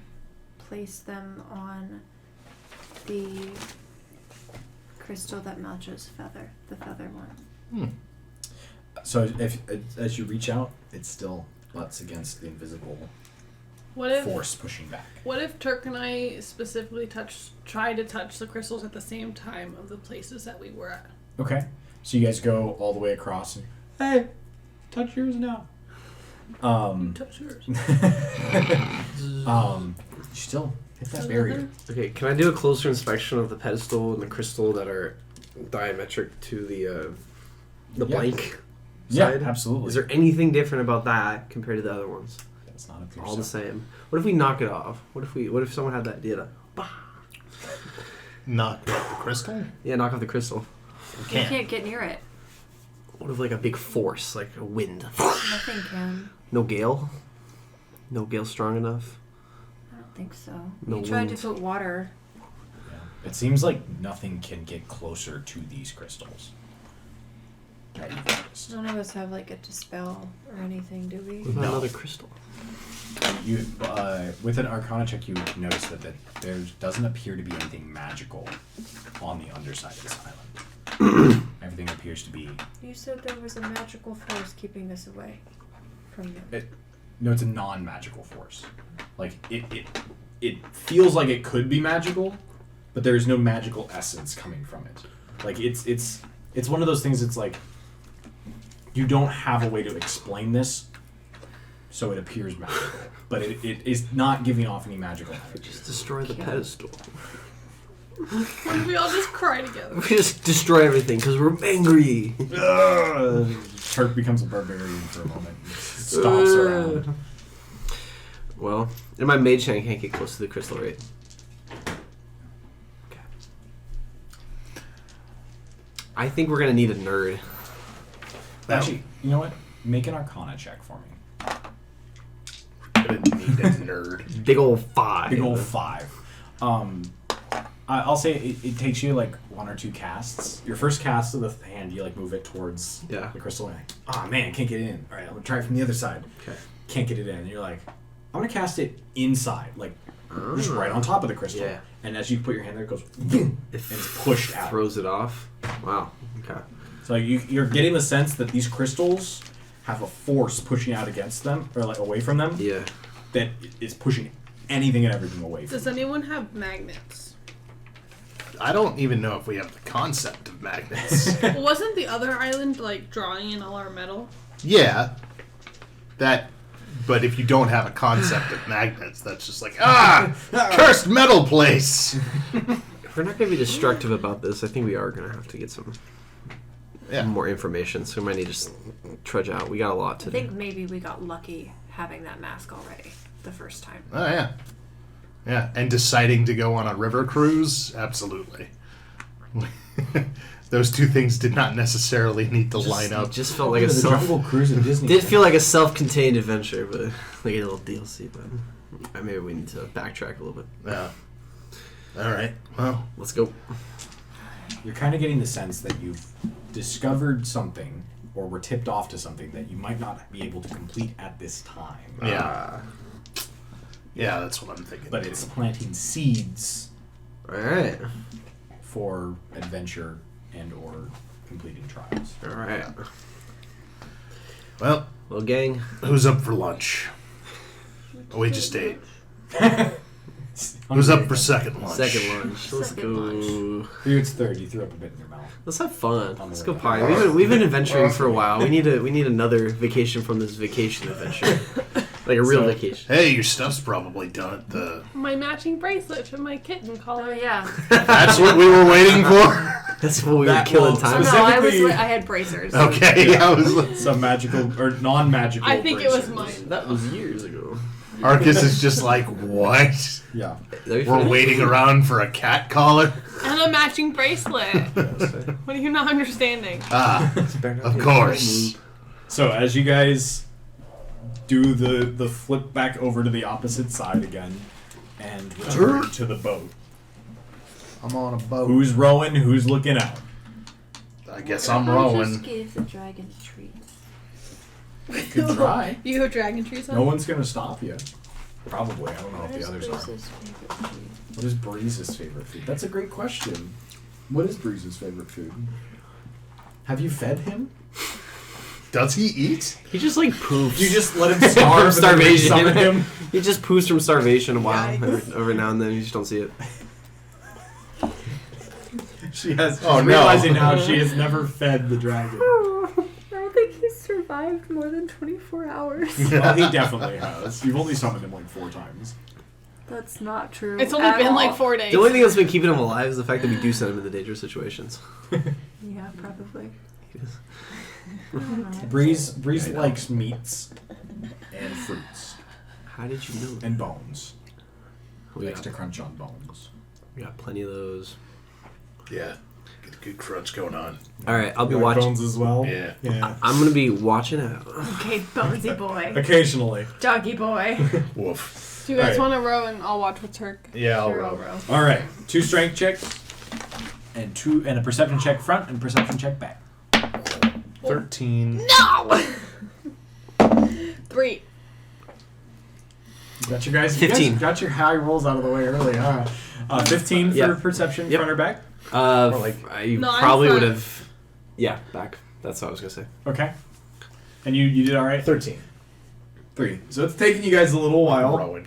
place them on the crystal that matches the feather one? So if as you reach out, it still butts against the invisible What if force pushing back. What if Turk and I specifically try to touch the crystals at the same time of the places that we were at? Okay, so you guys go all the way across. And, hey, touch yours now. Touch yours. You still hit that barrier. Okay, can I do a closer inspection of the pedestal and the crystal that are diametric to the blank Yeah, side? absolutely. Is there anything different about that compared to the other ones? That's not a All the same. What if we knock it off? What if someone had that idea to Not the crystal? knock off the crystal? You can't get near it. What if like a big force, like a wind? Nothing can. No gale? No gale strong enough? I don't think so. No You tried wind. to put water. It seems like nothing can get closer to these crystals. that you've noticed. None of us have like a dispel or anything, do we? What about No. another crystal? You, with an Arcana check, you notice that there doesn't appear to be anything magical on the underside of this island. Everything appears to be. You said there was a magical force keeping this away from them. No, it's a non-magical force. Like it feels like it could be magical, but there is no magical essence coming from it. Like it's one of those things. It's like you don't have a way to explain this, so it appears magical, but it is not giving off any magical energy. Just destroy the pedestal. We all just cry together. We just destroy everything because we're angry. Turk becomes a barbarian for a moment. Stomps around. Well, in my mage hand, I can't get close to the crystal, right? Okay. I think we're gonna need a nerd. Actually, you know what? Make an Arcana check for me. Gonna need a nerd. Big old 5. Big old 5. I'll say it takes you like 1 or 2 casts. Your first cast of the hand, you like move it towards Yeah. the crystal. And like, oh man, can't get it in. All right, I'm gonna try it from the other side. Okay. Can't get it in. And you're like, I'm gonna cast it inside, like just right on top of the crystal. Yeah. And as you put your hand there, it goes boom, and it's pushed out. Throws it off. Wow. Okay. So you're getting the sense that these crystals have a force pushing out against them, or like away from them, Yeah. that is pushing anything and everything away from Does them. anyone have magnets? I don't even know if we have the concept of magnets. Well, wasn't the other island like drawing in all our metal? Yeah. But if you don't have a concept of magnets, that's just like, cursed metal place. If we're not going to be destructive about this, I think we are going to have to get some more information. So we might need to just trudge out. We got a lot to I do. think maybe we got lucky having that mask already the first time. Oh, yeah. Yeah, and deciding to go on a river cruise? Absolutely. Those two things did not necessarily need to line up. It just felt like a the Jungle Cruise in Disney. Did feel like a self-contained adventure, but like a little DLC. But maybe we need to backtrack a little bit. Yeah. All right. Well, Let's go. You're kind of getting the sense that you've discovered something, or were tipped off to something that you might not be able to complete at this time. yeah. Yeah, that's what I'm thinking. But it's planting seeds All right. for adventure and or completing trials. All right. Well, Little gang. who's up for lunch? Oh, we just ate. Who's up for second lunch? Second lunch. Let's Second go. lunch. For you, it's third. You threw up a bit in your mouth. Let's have fun. On the Let's way go back. party. We've been adventuring for a while. We need another vacation from this vacation adventure, like a real vacation. Hey, your stuff's probably done at the... My matching bracelet to my kitten Oh collar. yeah. That's what we were waiting for? That's what we were That killing will- time. No, Specifically- I had bracers. Okay, I was like... Some magical or non-magical. I think it was bracers. mine. That was years ago. Arcus is just like, what? Yeah. We're waiting around for a cat collar? And a matching bracelet. What are you not understanding? Of course. So as you guys do the flip back over to the opposite side again and return to the boat. I'm on a boat. Who's rowing? Who's looking out? I guess I'm Just rowing. gave the dragon treats. Good try. You have dragon trees on? No one's gonna stop you. Probably. I don't know What if is the others are. Bruce's favorite food? What is Breeze's favorite food? That's a great question. What is Breeze's favorite food? Have you fed him? Does he eat? He just like poofs. You just let him starve and then starvation. summon him? He just poofs from starvation a while. Yikes. Every now and then, you just don't see it. She has. Oh, she's no. realizing now she has never fed the dragon. I don't think he's survived more than 24 hours. Well, he definitely has. You've only summoned him like 4 times. That's not true. It's only at been all. like 4 days. The only thing that's been keeping him alive is the fact that we do send him into dangerous situations. Yeah, probably. Breeze likes meats and fruits How did you know? and bones. He We likes to got, crunch on bones. we got plenty of those. Yeah. Get a good crunch going on. All right, I'll be You like watching. bones as well. Yeah. Yeah. I'm gonna be watching out. Okay, Bonesy boy. Occasionally. Doggy boy. Woof. Do you guys Alright. want to row and I'll watch with Turk? Yeah, I'll Sure, I'll row. row. All right. 2 strength checks and a perception check front and a perception check back. 13. No! 3. Got you guys. 15. You guys got your high rolls out of the way early, huh? 15 for Yep. perception, Yep. front or back. I No, I'm probably front. would have. Yeah, back. That's what I was gonna say. Okay. And you did all right. 13. 3. So it's taking you guys a little while. Rowan.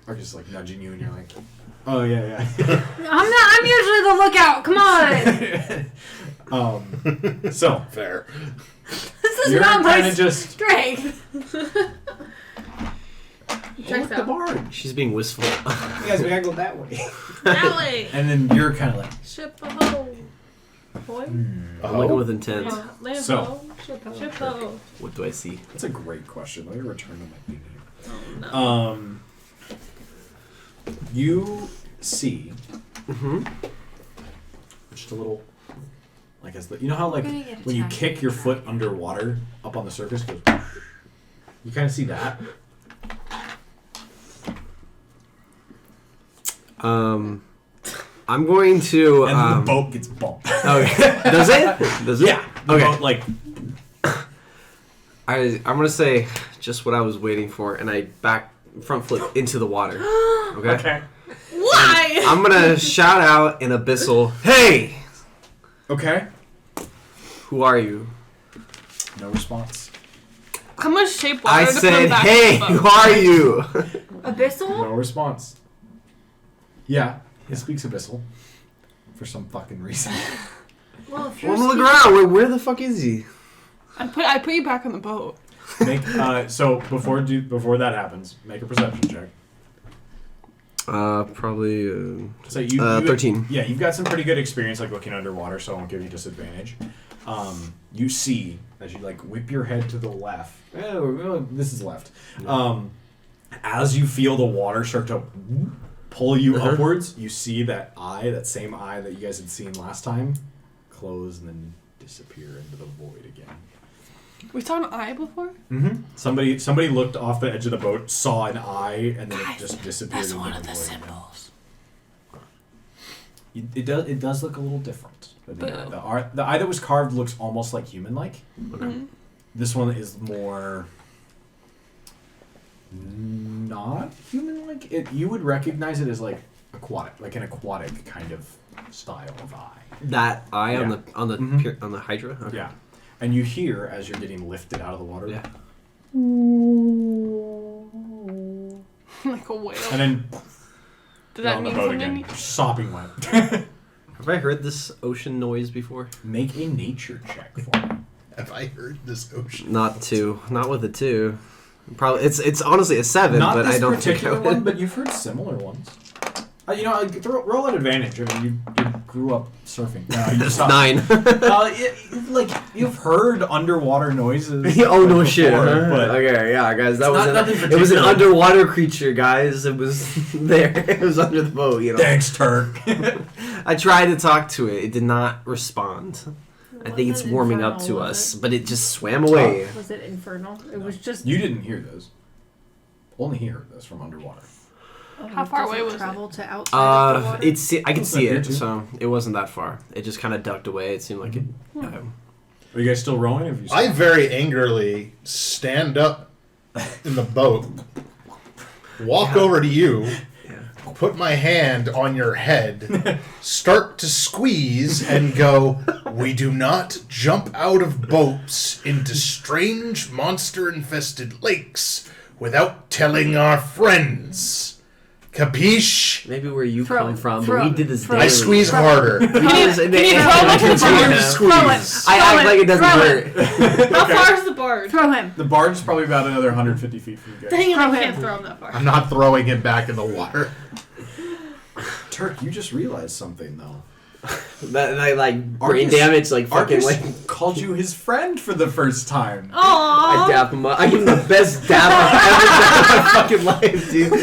Or just like nudging you, and you're like, oh yeah. I'm usually the lookout. Come on. So Fair. This is you're not my kind of just. strength. Checks the out. bard. She's being wistful. You guys, we gotta go that way. That way. And then you're kind of like, Ship a ho. Boy. I'm looking with intent. Lamp So. ho. Ship ho. What do I see? that's a great question. Let me return to my thing here. Oh, no. You see Mm-hmm. just a little, like as the, you know how like We're gonna get when you attacked. kick your foot underwater up on the surface, goes, you kind of see that. I'm going to. And the boat gets bumped. Okay. Does it? Does it? Yeah. The Okay. boat, like, I'm gonna say just what I was waiting for, and I front flip into the water. Okay. okay. Why? I'm gonna shout out in abyssal. Hey, Okay. who are you? No response. How much shape water I to put said, back hey, in the who boat? are you? Abyssal? No response. Yeah. He speaks abyssal. For some fucking reason. Well, if Well, you're look around. Where the fuck is he? I put you back on the boat. Make so before that happens, make a perception check. Probably. So you 13. Yeah, you've got some pretty good experience like looking underwater, so I won't give you disadvantage. You see as you like whip your head to the left. This is left. As you feel the water start to pull you upwards, you see that same eye that you guys had seen last time, close and then disappear into the void again. We saw an eye before? Mm-hmm. Somebody looked off the edge of the boat, saw an eye, and then it just disappeared. That's into one the of the void again. symbols. It does look a little different. The eye that was carved looks almost like human-like. Mm-hmm. This one is more not human-like. You would recognize it as like an aquatic kind of style of eye. That eye Yeah. on the Mhm. on the Hydra. Okay. Yeah, and you hear as you're getting lifted out of the water. Yeah. Like a whale. And then Does you're that on the mean boat something? again, sopping wet. Have I heard this ocean noise before? Make a nature check for me. Have I heard this ocean? Not 2. Not with a 2. Probably it's honestly a 7, Not but this I don't think I particular would. one, but you've heard similar ones. Roll at advantage. I mean, you grew up surfing. No, you just 9. You've heard underwater noises. Oh no before, shit! Huh? But Okay, yeah, guys, that It's was not nothing it was an particular. underwater creature, guys. It was there. It was under the boat. You know. thanks, Turk. I tried to talk to it. It did not respond. I think it's Wasn't warming infernal, up to was us, it? but it just swam away. Was it infernal? It was just. You didn't hear those. Only he heard those from underwater. How far away was it? travel to outside of the water? I could see Here it, too. so it wasn't that far. It just kind of ducked away. It seemed like it. Are you guys still rowing? Have you I very angrily stand up in the boat, walk over to you, put my hand on your head, start to squeeze, and go, "We do not jump out of boats into strange monster-infested lakes without telling our friends. Capiche?" Maybe where you Throw come it. from, Throw but we it. did this Throw daily. I squeeze harder. We did this in the Can you air. throw it? I Throw continue it. to Squeeze. I act like it doesn't Throw hurt. How far is the bard? Throw him. The barge's probably about another 150 feet from you guys. Dang it, Throw I him. can't throw him that far. I'm not throwing him back in the water. Turk, you just realized something though. That like brain Arcus- damage, like fucking Arcus like. called you his friend for the first time. I Aww. dap him up. I give him the best dap I've ever done in my fucking life, dude.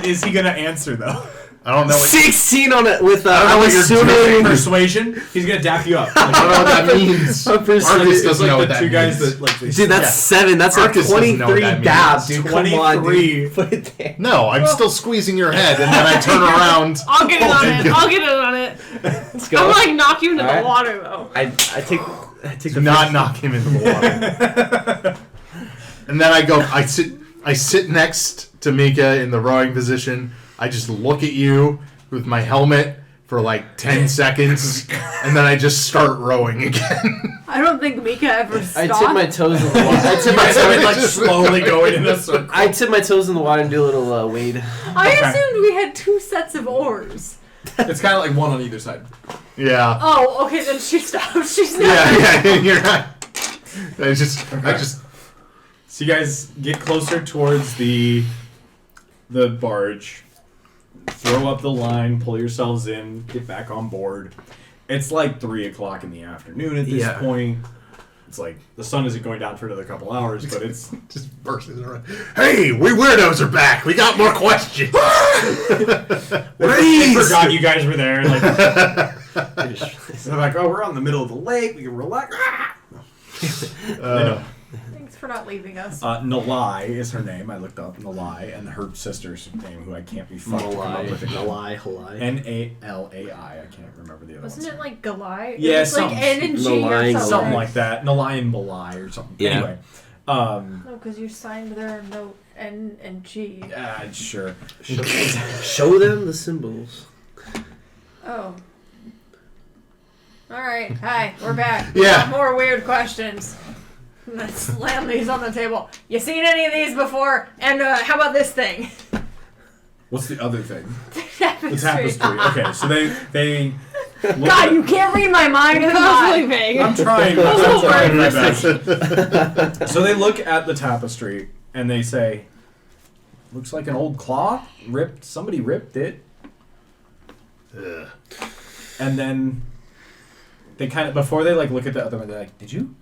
Is he gonna answer though? I don't know. 16 on it with I don't know I'm what you're assuming- Persuasion. He's gonna dap you up. I don't know what that means. I'm persuaded. Arcus It's doesn't like know the what that two guys means. that like. They Dude, that's 7. That's Arcus a doesn't know what 23 that dab, means. dude. Come on, 23. dude. Put it there. No, I'm still squeezing your head, and then I turn around. I'll get it on it. I'll get it on it. Let's go. I'm like knock you into Alright. the water though. I take Do the not first- knock him into the water. And then I sit next to Meeka in the rowing position. I just look at you with my helmet for like 10 seconds, and then I just start rowing again. I don't think Meeka ever I stopped. tip my toes in the water. I tip my Started like toes. slowly going in a circle. I tip my toes in the water and do a little wade. I Okay. assumed we had 2 sets of oars. It's kind of like one on either side. Yeah. Oh, okay, then she stopped. She's not. Yeah, you're not. I just. So you guys get closer towards the barge, throw up the line, pull yourselves in, get back on board. It's like 3 o'clock in the afternoon at this point. It's like the sun isn't going down for another couple hours, but it's Just bursting around. Hey, we weirdos are back. We got more questions. they forgot you guys were there. Like they're like, oh, we're out in the middle of the lake. We can relax. Thanks for not leaving us. Nalai is her name. I looked up Nalai, and her sister's name, who I can't be fucked to come up with again. Halai. Nalai. I can't remember the other Wasn't one. it like Galai? Yeah, it was like something. N and G or Malign, something. Something like that. Nalai and Malai or something. Yeah. Anyway. No, because you signed their note N and G. Sure. Show them the symbols. Oh. Alright, hi, we're back. Yeah. More weird questions. Let's slam these on the table. You seen any of these before? And how about this thing? What's the other thing? Tapestry. The tapestry. Okay, so they look God, at- you can't read my mind. Come That was really on. vague. I'm trying. I'm trying my best. So they look at the tapestry and they say, "Looks like an old cloth. Ripped. Somebody ripped it." Ugh. And then they kind of before they like look at the other one, they're like, "Did you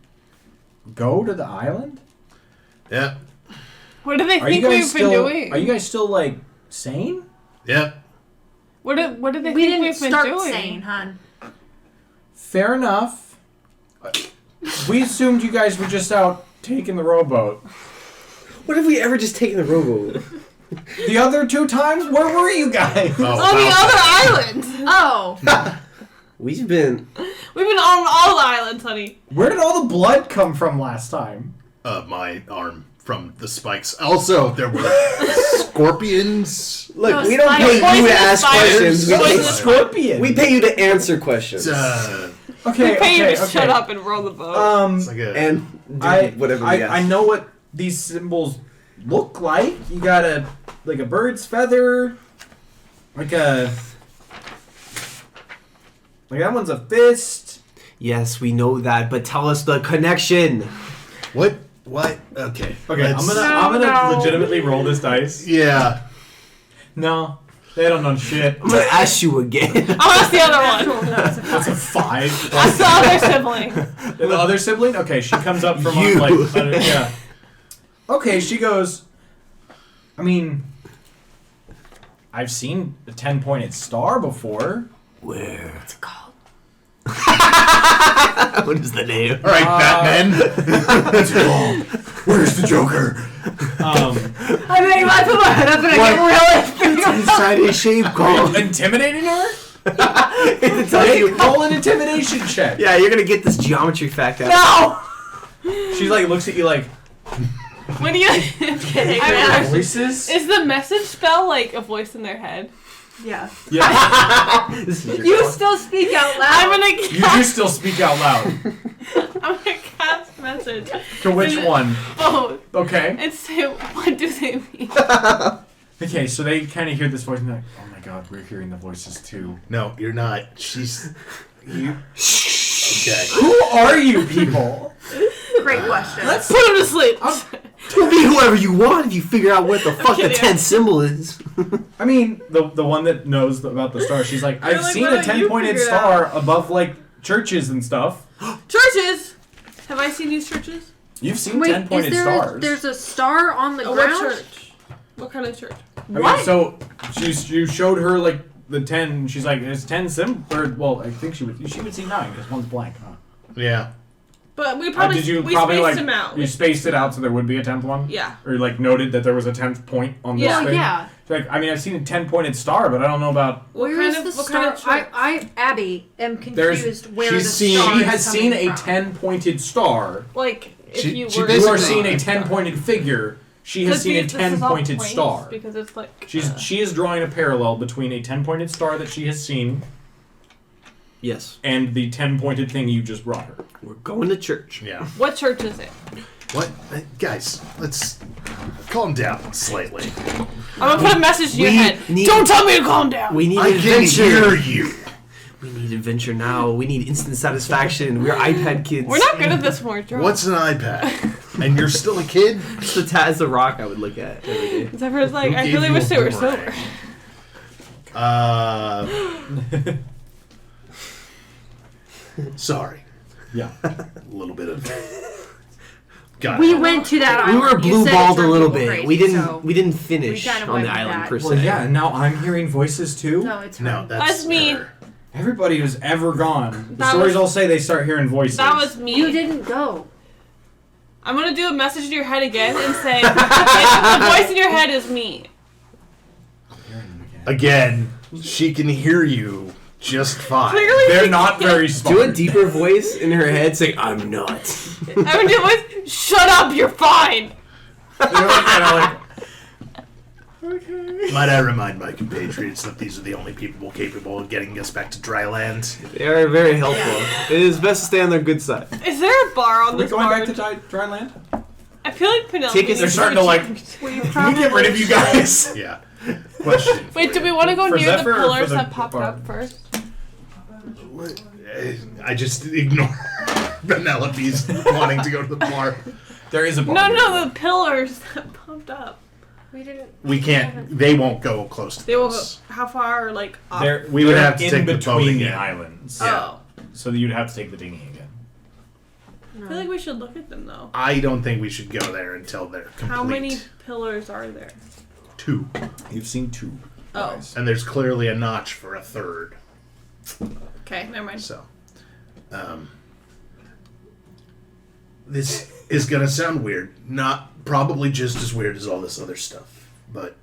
go to the island? Yeah. What do they Are you think guys we've still? been doing? Are you guys still like sane?" Yeah. What did they We think didn't we've been start doing? sane, hon. Fair enough. We assumed you guys were just out taking the rowboat. What have we ever just taken the rowboat? The other 2 times, where were you guys? On the other island. Oh. We've been. We've been on all the islands, honey. Where did all the blood come from last time? My arm from the spikes. Also, there were scorpions. Look, No, we don't spiders. pay you to Poisonous ask spiders. questions. We What's a pay, scorpion? we pay you to answer questions. Okay, We pay you okay, to okay. shut up and row the boat. It's like a, And do whatever we ask. I know what these symbols look like. You got a bird's feather, like that one's a fist. Yes, we know that, but tell us the connection. what? Okay. Okay, let's- I'm gonna No. legitimately roll this dice. Yeah. No, they don't know shit. I'm gonna ask you again. I'll ask the other one. That's a 5. Ask the other sibling. The other sibling? Okay, she comes up from You. yeah. Okay, she goes, I mean, I've seen a 10-pointed star before. Where? What's it called? What is the name? All right, Batman. What's it called? Where's the Joker? I mean, I put my head up and I get really Inside a shape called. Intimidating her? It's like you- Roll an intimidation check. Yeah, you're gonna get this geometry fact out. No! She looks at you like, When you kidding. I mean, voices? is the message spell like a voice in their head? Yeah. Yeah. This is your You call. still speak out loud. I'm gonna You do cast. still speak out loud. I'm gonna cast message. To which one? Both. Okay. And say what do they mean? Okay, so they kind of hear this voice and they're like, oh my god, we're hearing the voices too. No, you're not. She's. You. Okay. Who are you people? Great question. Let's put him to sleep. To be whoever you want if you figure out what the fuck the kidding. 10th symbol is. I mean, the one that knows about the star, she's like, I've like, seen why a don't you 10-pointed figure it star above, like, churches and stuff. Churches. Have I seen these churches? You've seen Wait, 10-pointed is there stars. there's a star on the Oh, ground? what church? What kind of church? I mean, What? so you showed her, like, the 10. She's like, "It's 10 well, I think she would see 9 because one's blank, huh?" Yeah. But we probably Did you we probably spaced like them out. you spaced it out so there would be a 10th one? Yeah. Or like noted that there was a 10th point on this Yeah. thing? Yeah. Like, I mean, I've seen a 10-pointed star, but I don't know about. Where kind is of- the what star? kind of chart? Abby, am There's- confused where the she's seen- star She is has seen coming a from. 10-pointed star. Like if She- you she were You are basically- seeing a 10-pointed figure. She has seen a 10-pointed star. Because it's like She is drawing a parallel between a 10-pointed star that she has seen Yes. and the 10-pointed thing you just brought her. We're going to church. Yeah. what church is it? What? Guys, let's calm down slightly. I'm gonna put a message in your We head. need- Don't tell me to calm down. We need I can adventure. hear you. We need adventure now. We need instant satisfaction. We're iPad kids. We're not good at this more, Joe. What's an iPad? And you're still a kid? It's the Taz the Rock I would look at every day. Zephyr's like, Who I gave really you wish a they were boomerang? sober. Sorry. Yeah. A little bit of. Got We it. went to that We island. were You blue said balled it a drove little people bit. crazy, we didn't so we didn't finish we kinda on went the with island that. per se. Well, yeah, and now I'm hearing voices too. No, it's No, fine. that's me. her. Everybody who's ever gone. The That stories was- all say they start hearing voices. That was me. You didn't go. I'm gonna do a message in your head again and say the voice in your head is me. Again, she can hear you just fine. Clearly, They're she not can't. very smart. Do a deeper voice in her head saying, I'm not. I'm gonna do a voice. Shut up, you're fine. They're like, kinda like, Might I remind my compatriots that these are the only people capable of getting us back to dry land? They are very helpful. It is best to stay on their good side. Is there a bar on Are we this going back barge? to dry land? I feel like Penelope. Tickets- They're needs starting to like. Can we get rid of you guys? Yeah. Question. Wait, for do we you. want to go For near Zephyr the or for pillars the that popped bar? up first? What? I just ignore Penelope's wanting to go to the bar. There is a bar. No, the pillars that popped up. We didn't. We can't. They won't go close to They will. us. How far? Like up? We would they're have to in take the boat between the again. islands. Oh, So you'd have to take the dinghy again. I feel like we should look at them though. I don't think we should go there until they're complete. How many pillars are there? 2. You've seen 2. Oh. guys. And there's clearly a notch for a third. Okay, never mind. So, this is gonna sound weird. Not probably just as weird as all this other stuff, but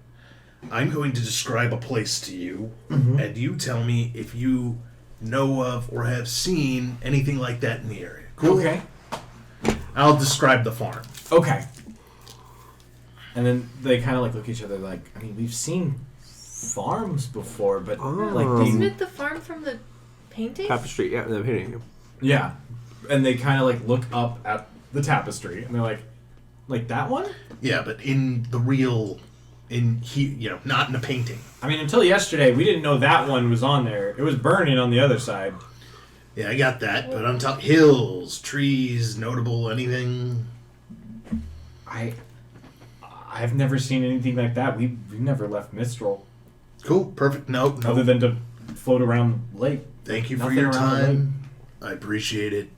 I'm going to describe a place to you, and you tell me if you know of or have seen anything like that in the area. Cool. Okay. I'll describe the farm. Okay. And then they kind of like look at each other like, I mean, we've seen farms before, but like Isn't they, it the farm from the painting? Tapestry, yeah, I'm hearing you. yeah, and they kind of like look up at the tapestry and they're like that one? Yeah, but in the real, not in a painting. I mean, until yesterday, we didn't know that one was on there. It was burning on the other side. Yeah, I got that, but I'm talking hills, trees, notable, anything. I've never seen anything like that. We've never left Mystral Cool, perfect. No, other than to float around the lake. Thank you for Nothing your around the lake. time. I appreciate it.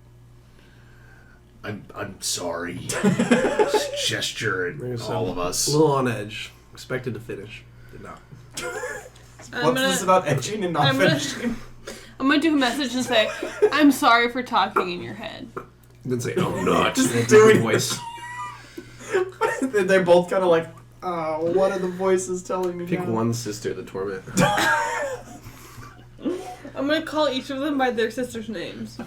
I'm sorry. Gesture and all of us. A little on edge. Expected to finish. Did not. What's this about edging and not I'm gonna- finishing? I'm gonna do a message and say, I'm sorry for talking in your head. Then say, I'm not. Just do it. Voice. They're both kind of like, oh, what are the voices telling me Pick now? one sister to torment. I'm gonna call each of them by their sisters' names.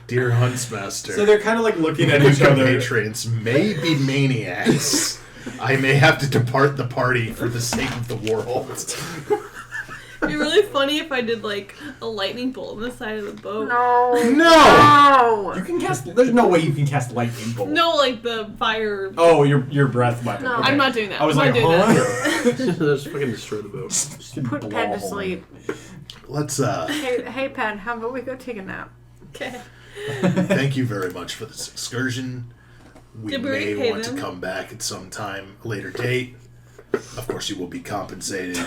Dear Huntsmaster, So they're kind of like looking at my each other. compatriots may be maniacs. I may have to depart the party for the sake of the world. It'd be really funny if I did like a lightning bolt on the side of the boat. No. No! You can cast. There's no way you can cast lightning bolt. No, like the fire. Oh, your breath weapon. No. Okay. I'm not doing that. I was I'm like, not doing huh? Just fucking destroy the boat. Put Pen to sleep. Let's, Hey, Pen, how about we go take a nap? Okay. thank you very much for this excursion. We Did we may repay want them? to come back at some time, later date. Of course, you will be compensated.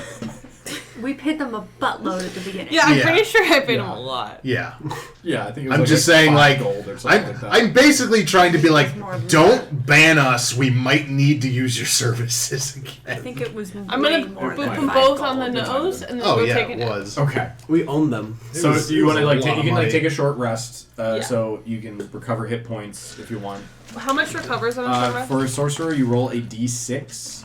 We paid them a buttload at the beginning. Yeah, I'm Yeah. pretty sure I paid him Yeah. a lot. Yeah. Yeah, I think it was I'm like just 5 saying, like, gold or something like that. I'm basically trying to be like, More than don't ban us. We might need to use your services again. I think it was I'm way gonna more boop than them 5 both gold. on the That's nose fine. and then Oh go yeah, take it it was. Okay. We own them. So was- you it want was to a like lot take, of you can like money. take a short rest, Yeah. so you can recover hit points if you want. How much recovers on a short rest? For a sorcerer, you roll a d6,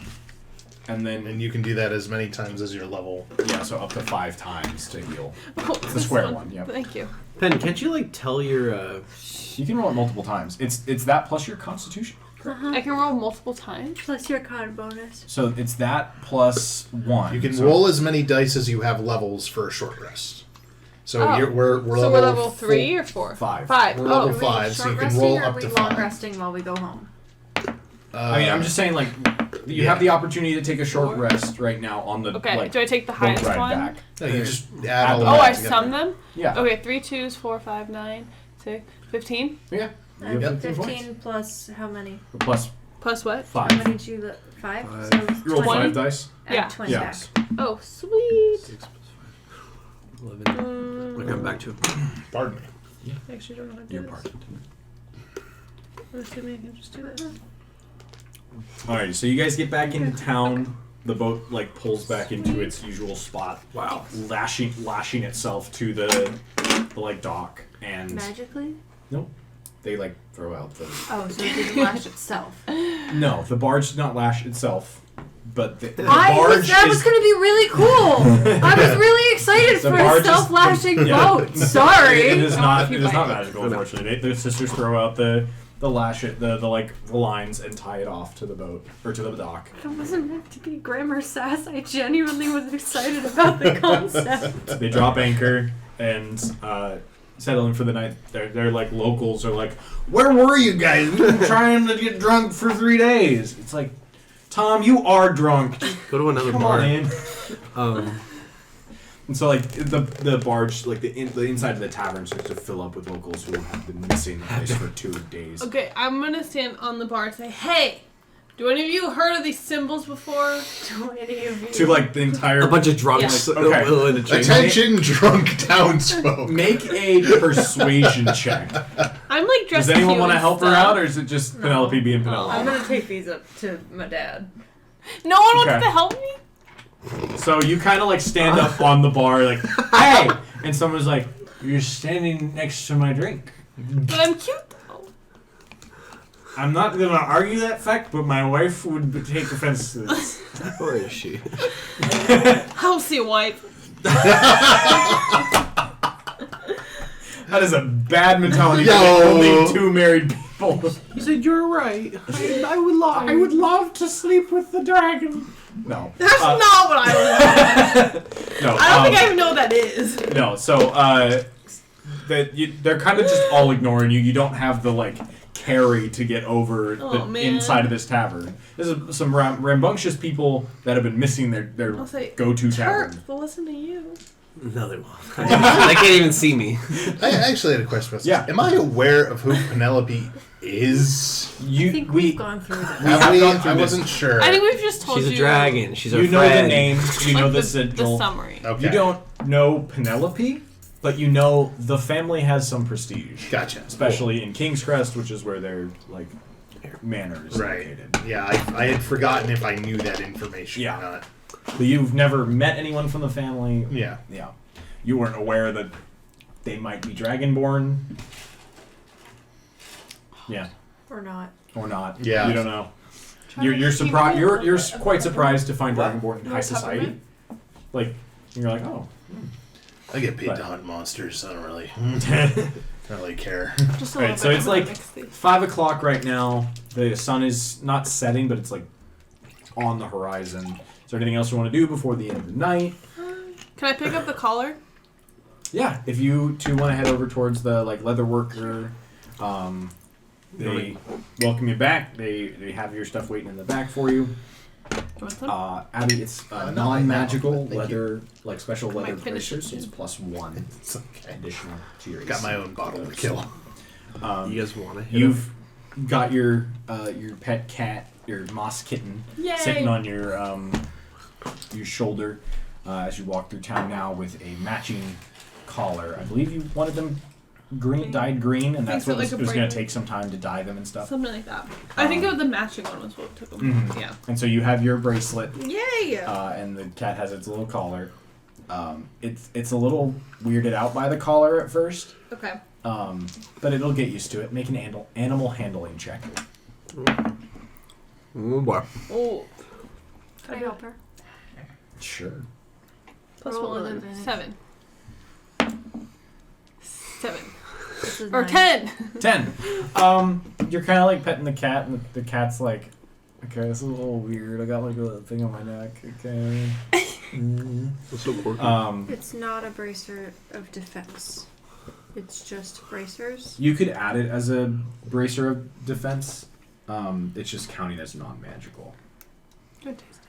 and then And you can do that as many times as your level. yeah, so up to 5 times to heal. Oh, It's the this square one. Yep. Thank you. Pen, can't you like tell your? You can roll it multiple times. It's that plus your Constitution. I can roll multiple times. Plus your con bonus. So it's that plus 1. You can So- roll as many dice as you have levels for a short rest. So Oh. we're So we're level 3 full- or 4? 5. 5. We're Oh, level 5, so you Short can resting roll or up are to we long 5. resting while we go home? I mean, I'm just saying, like, you Yeah. have the opportunity to take a short 4. rest right now on the Okay, like, do I take the boat highest ride one? back. No, you just add Add all them of Oh, that I together. sum them? Yeah. Okay, 3 2s, 4, 5, 9, 6, 15? Yeah. You have 15 points. 15 plus how many? Plus Plus what? 5. How many did you 5? Five. So You roll 20? 5 dice. Add Yeah. 20 Yeah. back. Oh, sweet. 6 plus 5. 11. Look, I'm back to it. Pardon me. I actually don't know how to do Your this. part. I'm assuming I can just do that. Alright, so you guys get back into town. The boat like pulls back into its usual spot. Wow. Lashing itself to the like dock, and Magically? they like throw out the. Oh, so it didn't lash itself. No, the barge did not lash itself, but the That barge was is. going to be really cool. I was really excited The for barge a is- self-lashing yeah. boat. Sorry. It is I not. want It you is not bite it. magical, unfortunately. The sisters throw out the lash it the like the lines and tie it off to the boat or to the dock. It wasn't meant to be grammar sass. I genuinely was excited about the concept. They drop anchor and settle in for the night. They're like locals are like, where were you guys? We've been trying to get drunk for 3 days. It's like, Tom, you are drunk. Just Go to another come bar. on in. Um, And so like the barge, like the inside of the tavern starts to fill up with locals who have been missing the place for 2 days. Okay, I'm gonna stand on the bar and say, hey, do any of you heard of these symbols before? Do any of you? To like the entire a bunch of drunks Yeah. Okay. in a chain. Attention, drunk townsfolk. Make a persuasion check. I'm like dressed Does anyone cute want to and help her stuff. out, or is it just Penelope being Penelope? I'm going to take these up to my dad. No one Okay. wants to help me? So you kind of like stand up on the bar, like, hey! And someone's like, you're standing next to my drink. But I'm cute though. I'm not going to argue that fact, but my wife would take offense to this. Where is she? I'll see wife. That is a bad mentality for Yo. only 2 married people. He said, "You're right. I would lie." I would love to sleep with the dragon. No. That's not what I was. No. I don't think I even know what that is. No, so they're kind of just all ignoring you. You don't have the like carry to get over Oh, the man. inside of this tavern. There's some rambunctious people that have been missing their I'll say, go-to tavern. Turk, they'll listen to you. No, they won't. They can't even see me. I actually had a question about this. Yeah. Am I aware of who Penelope is? I think we've gone through that. Have we? gone through I this. wasn't sure. I think we've just told She's you. a dragon. She's our You know friend. the name. You know Like the the sigil. summary. Okay. You don't know Penelope, but you know the family has some prestige. Gotcha. Especially in King's Crest, which is where their like manor is Right. located. Yeah, I had forgotten if I knew that information Yeah. or not. But you've never met anyone from the family. Yeah. Yeah. You weren't aware that they might be dragonborn. Yeah. Or not. Or not. Yeah. You don't know. Try You're to surprised. keep You're it a quite little surprised to find What? dragonborn in You high want society. peppermint? Like you're like, oh. I get paid Right. to hunt monsters. I don't really care. Just a Right, little so bit. it's I'm gonna like mix these. 5:00 right now. The sun is not setting, but it's like on the horizon. Is there anything else you want to do before the end of the night? Can I pick up the collar? Yeah, if you two want to head over towards the like leather worker, they welcome you back. They have your stuff waiting in the back for you. Do you want some? Abby, it's not non-magical right now, but thank leather, like special Might leather finish bracers. it It's soon. +1 It's okay. additional to your. Got my AC. own bottle to kill. You guys want to hit You've got your pet cat, your moss kitten, Yay! sitting on your shoulder. as you walk through town now with a matching collar. I believe you wanted them dyed green, and that's so, what like it a was going bright to take some time to dye them and stuff. Something like that. I think the matching one was what took them. Mhm. Yeah. And so you have your bracelet, Yay! and the cat has its little collar. It's a little weirded out by the collar at first, Okay. but it'll get used to it. Make an animal handling check. Oh boy. Oh. Can I help her? Sure. Plus Roll one. with advantage. 7. 7. This is Or 9. 10. 10. You're kind of like petting the cat, and the cat's like, okay, this is a little weird. I got like a thing on my neck. Okay. That's so quirky. It's not a bracer of defense. It's just bracers. You could add it as a bracer of defense. It's just counting as non-magical. Good taste.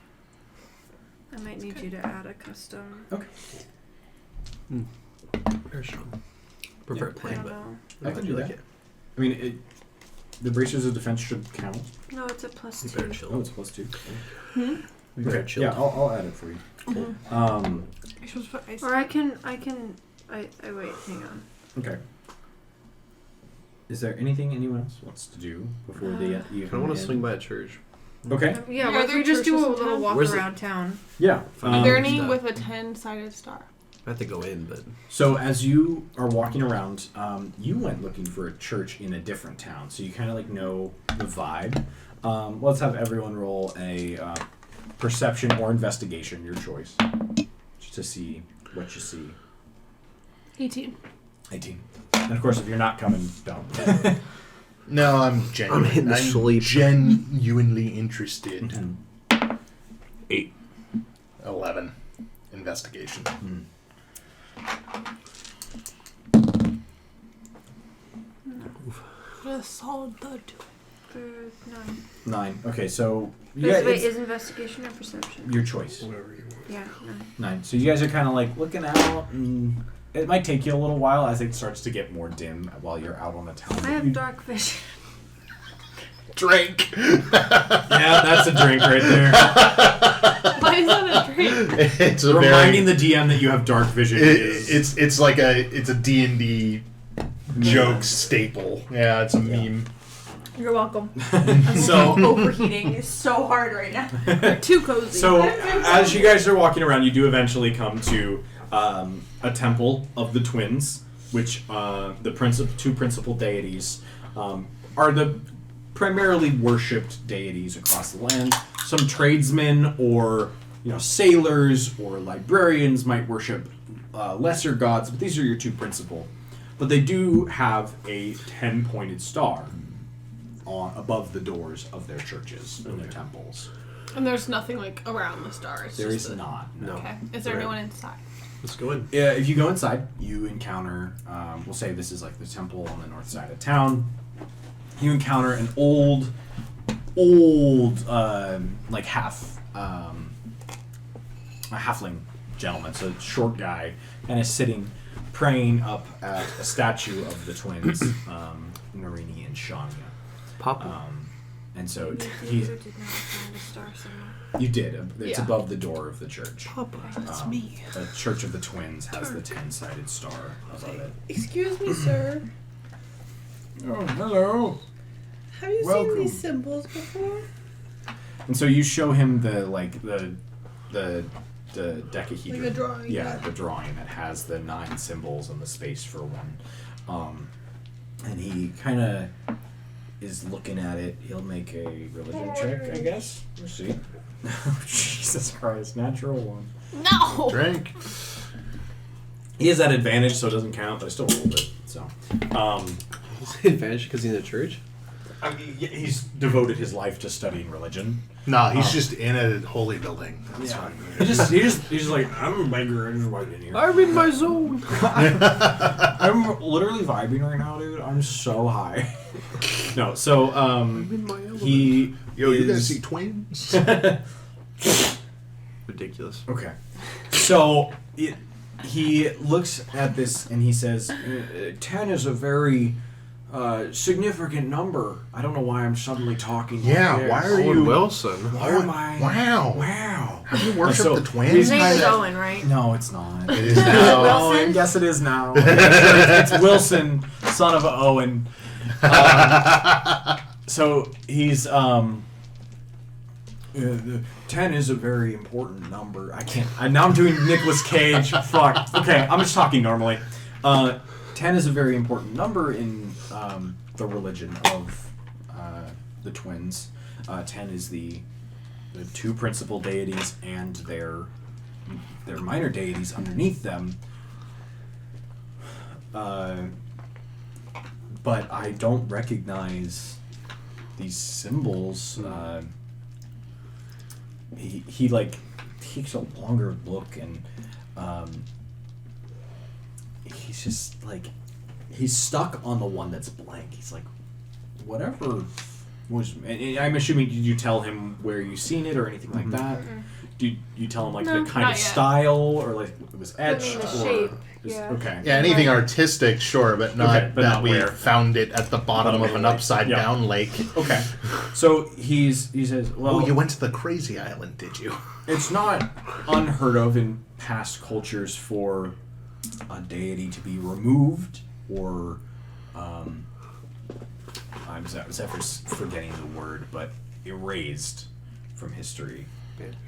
I might need you to add a custom. Very strong. Prefer Yeah. I plain, don't but know. I can do like that. it. I mean, the bracers of defense should count. No, it's a plus You 2. better chill. Oh, it's +2. Hmm? You better Okay. chill. Yeah, I'll add it for you. Cool. Um, You're supposed to put ice. Or I can. I wait. Hang on. okay. Is there anything anyone else wants to do before the I want to swing by a church. Okay. Yeah, Are what if there we just do a churches in little town? walk Where's it? around town? Yeah. Is Is there Um, any that- with a 10-sided star? I have to go in, but So as you are walking around, you went looking for a church in a different town, so you kind of like know the vibe. Let's have everyone roll a perception or investigation, your choice, just to see what you see. 18. 18. And of course, if you're not coming, don't. No, I'm genuine. I'm in the sleep. Genuinely interested. Mhm. 8. 11. Investigation. What a solid thud to it. 9. 9. Okay, so Wait, it's is investigation or perception? your choice. Whatever you want. Yeah, 9. So you guys are kind of like looking out, and it might take you a little while as it starts to get more dim while you're out on the town. I have dark vision. Drink. Yeah, that's a drink right there. Why is that a drink? It's a Reminding very. the DM that you have dark vision. It's like a D&D joke staple. Yeah, it's a meme. You're welcome. So Overheating is so hard right now. You're too cozy. So, as you guys are walking around, you do eventually come to a temple of the twins, which the two principal deities are the primarily worshipped deities across the land. Some tradesmen or sailors or librarians might worship lesser gods, but these are your two principal. But they do have a 10-pointed star above the doors of their churches and their temples. And there's nothing like around the star. It's There just is the- not. No. Okay. Is there Right. anyone inside? Let's go in. Yeah, if you go inside, you encounter, we'll say this is like the temple on the north side of town. You encounter an old, like a halfling gentleman, so a short guy, and is sitting praying up at a statue of the twins, Narini and Shania. Papa. And so You did not find a star somewhere. you did. It's Yeah. above the door of the church. Papa, that's Um, me. The Church of the Twins has the 10-sided star above it. Excuse me, sir. Oh, hello. Have you Welcome. seen these symbols before? And so you show him the decahedron. Like a drawing, Yeah, yeah. the drawing that has the 9 symbols and the space for one. And he kind of is looking at it. He'll make a religion check, I guess. Let's see. Jesus Christ, natural 1. No! Drink. He has that advantage, so it doesn't count, but I still rolled it. So, Is it advantage because he's in a church? I mean, he's devoted his life to studying religion. Nah, he's just in a holy building. That's Yeah. fine. He's just like, I'm a beggar, I just wait in here. I'm in my zone. I'm literally vibing right now, dude. I'm so high. No, so I'm in my element. he Yo, you guys is- see twins? Ridiculous. Okay. So he looks at this and he says, 10 is a very significant number. I don't know why I'm suddenly talking. Yeah, like this. why are Owen you- Wilson. Why am I? Wow. Wow. Have you worshipped So, the twins? His name is kinda- Owen, right? No, it's not. It is now. Oh, Wilson? yes, it is now. It's Wilson, son of Owen. So he's 10 is a very important number. I can't. Now I'm doing Nicolas Cage. Fuck. Okay, I'm just talking normally. 10 is a very important number in the religion of the twins. 10 is the two principal deities and their minor deities underneath them. But I don't recognize these symbols. He like takes a longer look and he's just like he's stuck on the one that's blank. He's like, whatever was. And I'm assuming, did you tell him where you seen it or anything like that? Did you tell him like No, the kind not of yet. style or like it was I mean, etched the or shape, is- yeah. okay. Yeah, anything artistic, sure, but not Okay, but that not we where. found it at the bottom of an Lake. upside down lake. Okay. So he says, well, Oh, you went to the crazy island, did you? it's not unheard of in past cultures for a deity to be removed or I'm forgetting the word, but erased from history.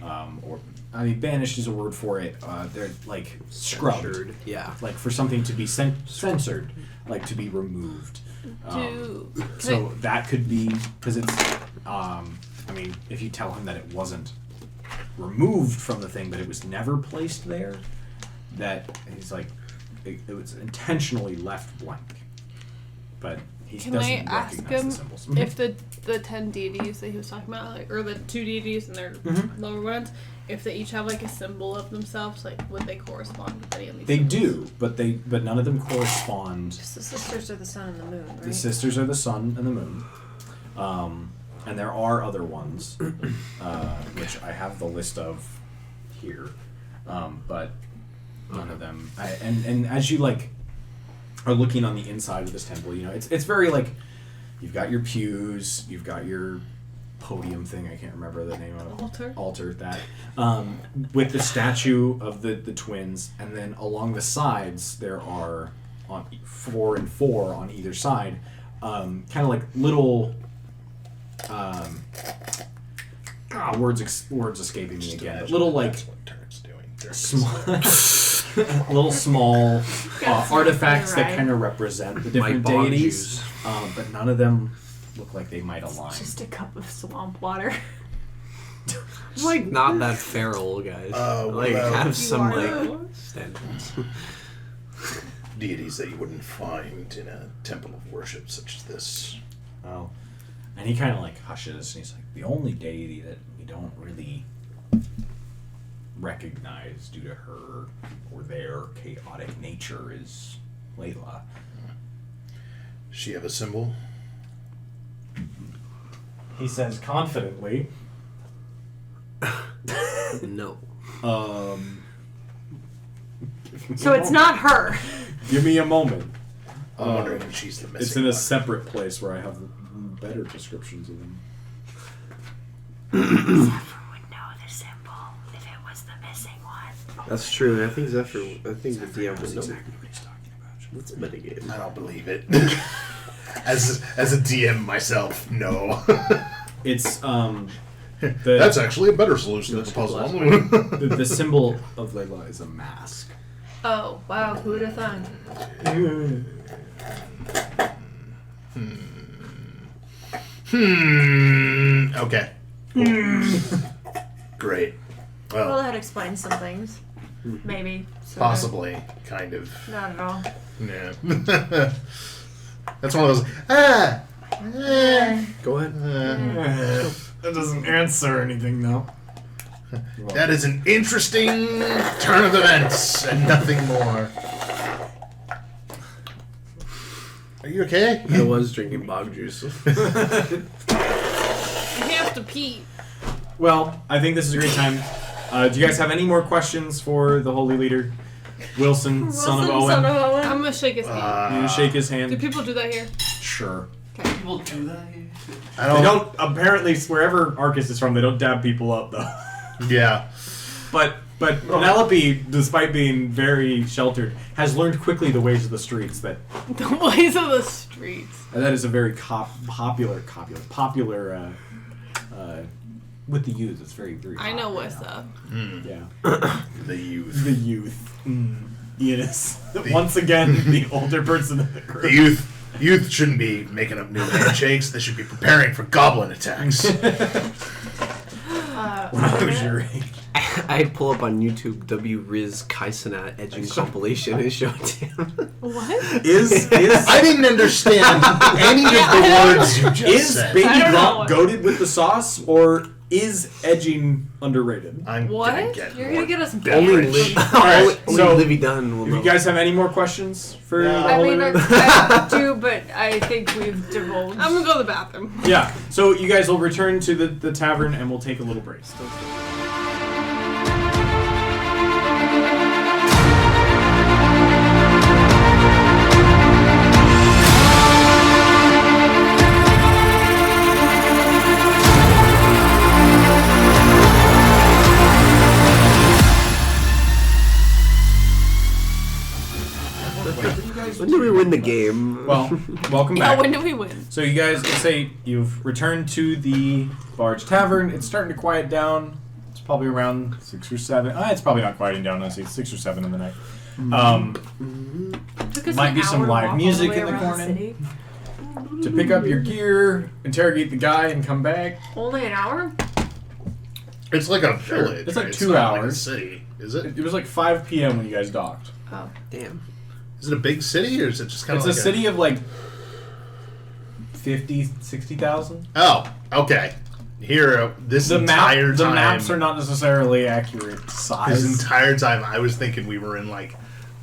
Or I mean, banished is a word for it. They're like scrubbed. Censured. Yeah. Like for something to be censored, like to be removed. So that could be because it's. I mean, if you tell him that it wasn't removed from the thing, but it was never placed there, that he's like, it was intentionally left blank. But he Can doesn't I ask recognize him the symbols. if the 10 deities that he was talking about, like, or the 2 deities and their lower ones, if they each have like a symbol of themselves, like would they correspond with any of these? They symbols? do, but none of them correspond. Just the sisters are the sun and the moon, right? The sisters are the sun and the moon. And there are other ones, which I have the list of here. But none of them. And as you like are looking on the inside of this temple, you know, it's very like you've got your pews, you've got your podium thing. I can't remember the name of it. Altar. That with the statue of the twins, and then along the sides there are on 4 and 4 on either side, kind of like little. Words escaping me again. But little like That's what Turk's doing. Turk is- small, little small artifacts that Right. kind of represent the different bong deities, juice. but none of them look like they might align. Just a cup of swamp water. Like not that feral, guys. what Like about- have some are. like standards. Deities that you wouldn't find in a temple of worship such as this. Oh, and he kind of like hushes, and he's like, the only deity that we don't really recognize due to her or their chaotic nature is Layla. Does she have a symbol? He says confidently, No. So it's not her. give me a moment. I'm wondering if she's the missing It's in a one. separate place where I have better descriptions of them. Would know the symbol if it was the missing one. That's true. I think Zephyr. I think the DM would know. exactly what he's talking about. Let's metagame. I don't believe it. as a DM myself, no. It's That's actually a better solution to the puzzle. the symbol of Layla is a mask. Oh, wow, who would have thought? Okay. Cool. Great. Well, Well, that explains some things. Maybe. Sorta. possibly, kind of. Not at all. Yeah. That's one of those. Ah. Go ahead. That doesn't answer anything, though. That is an interesting turn of events and nothing more. Are you okay? I was drinking bog juice. I have to pee. Well, I think this is a great time. Do you guys have any more questions for the holy leader, Wilson, son of Owen? I'm gonna shake his hand. You gonna shake his Do hand? people do that here? Sure. People do that. I They don't. Apparently, wherever Arcus is from, they don't dab people up though. Yeah. But Penelope, despite being very sheltered, has learned quickly the ways of the streets. The ways of the streets. And that is a very popular with the youth. It's very, very. I know hot what's right now. up. Yeah. The youth. The youth. Yes. Once again, the older person in the group. The youth shouldn't be making up new handshakes. They should be preparing for goblin attacks. When I was your age. I'd pull up on YouTube W.Riz Kaisenat edging compilation and show it to him. What? Is I didn't understand any of the words you just said. Baby I don't know. Grump goated with the sauce, or is edging underrated? I'm What? gonna get You're more gonna get us beverage. banned. Alright, Only so Livy Dunn will if know. you guys have any more questions for No. the I Holy mean, River? I do, but I think we've divulged. I'm gonna go to the bathroom. Yeah, so you guys will return to the tavern and we'll take a little break. When do we win the game? Well, welcome Yeah, back. when do we win? So you guys, let's say you've returned to the Barge Tavern. It's starting to quiet down. It's probably around 6 or 7. It's probably not quieting down, honestly. It's 6 or 7 in the night. Took us might an be some hour live walk all music way in the around corner. city. To pick up your gear, interrogate the guy, and come back. Only an hour? It's like a village. It's like right? 2 not like a hours. city, is it? It was like 5 p.m. when you guys docked. Oh. Damn. Is it a big city or is it just kind It's of a like city of like 50, 60,000. Oh, okay. Here, this entire time, maps are not necessarily accurate This size. entire time, I was thinking we were in like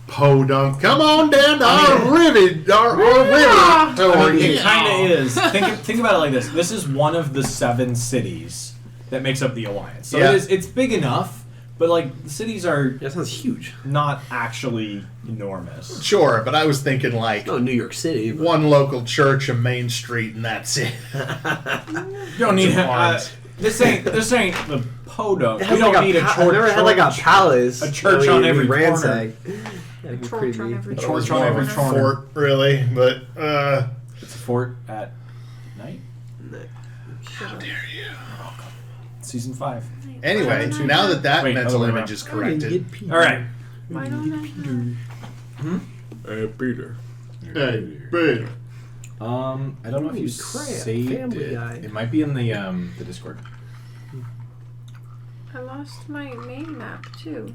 Podunk. Come on down to our river, our river. It kind of is. Think about it like this. This is one of the 7 cities that makes up the alliance. So Yeah. it's big enough, but like the cities are That sounds huge. not actually enormous. Sure, but I was thinking like No, New York City. But one local church, a main street, and that's it. You don't need Aren't. this ain't the Podunk. It We has don't like need a I've church. never had like a palace. a church that on we every ransack. That'd be Church crazy. on every A It church was on more every of a corner. fort, really, but It's a fort at night. how dare you? Season 5. Anyway, now that Wait, mental other way image is corrected. All right. Why don't I know? Hey, Peter. Hey, Peter. I don't know if you Crap, saved Family it. Guy. It might be in the Discord. I lost my main map too.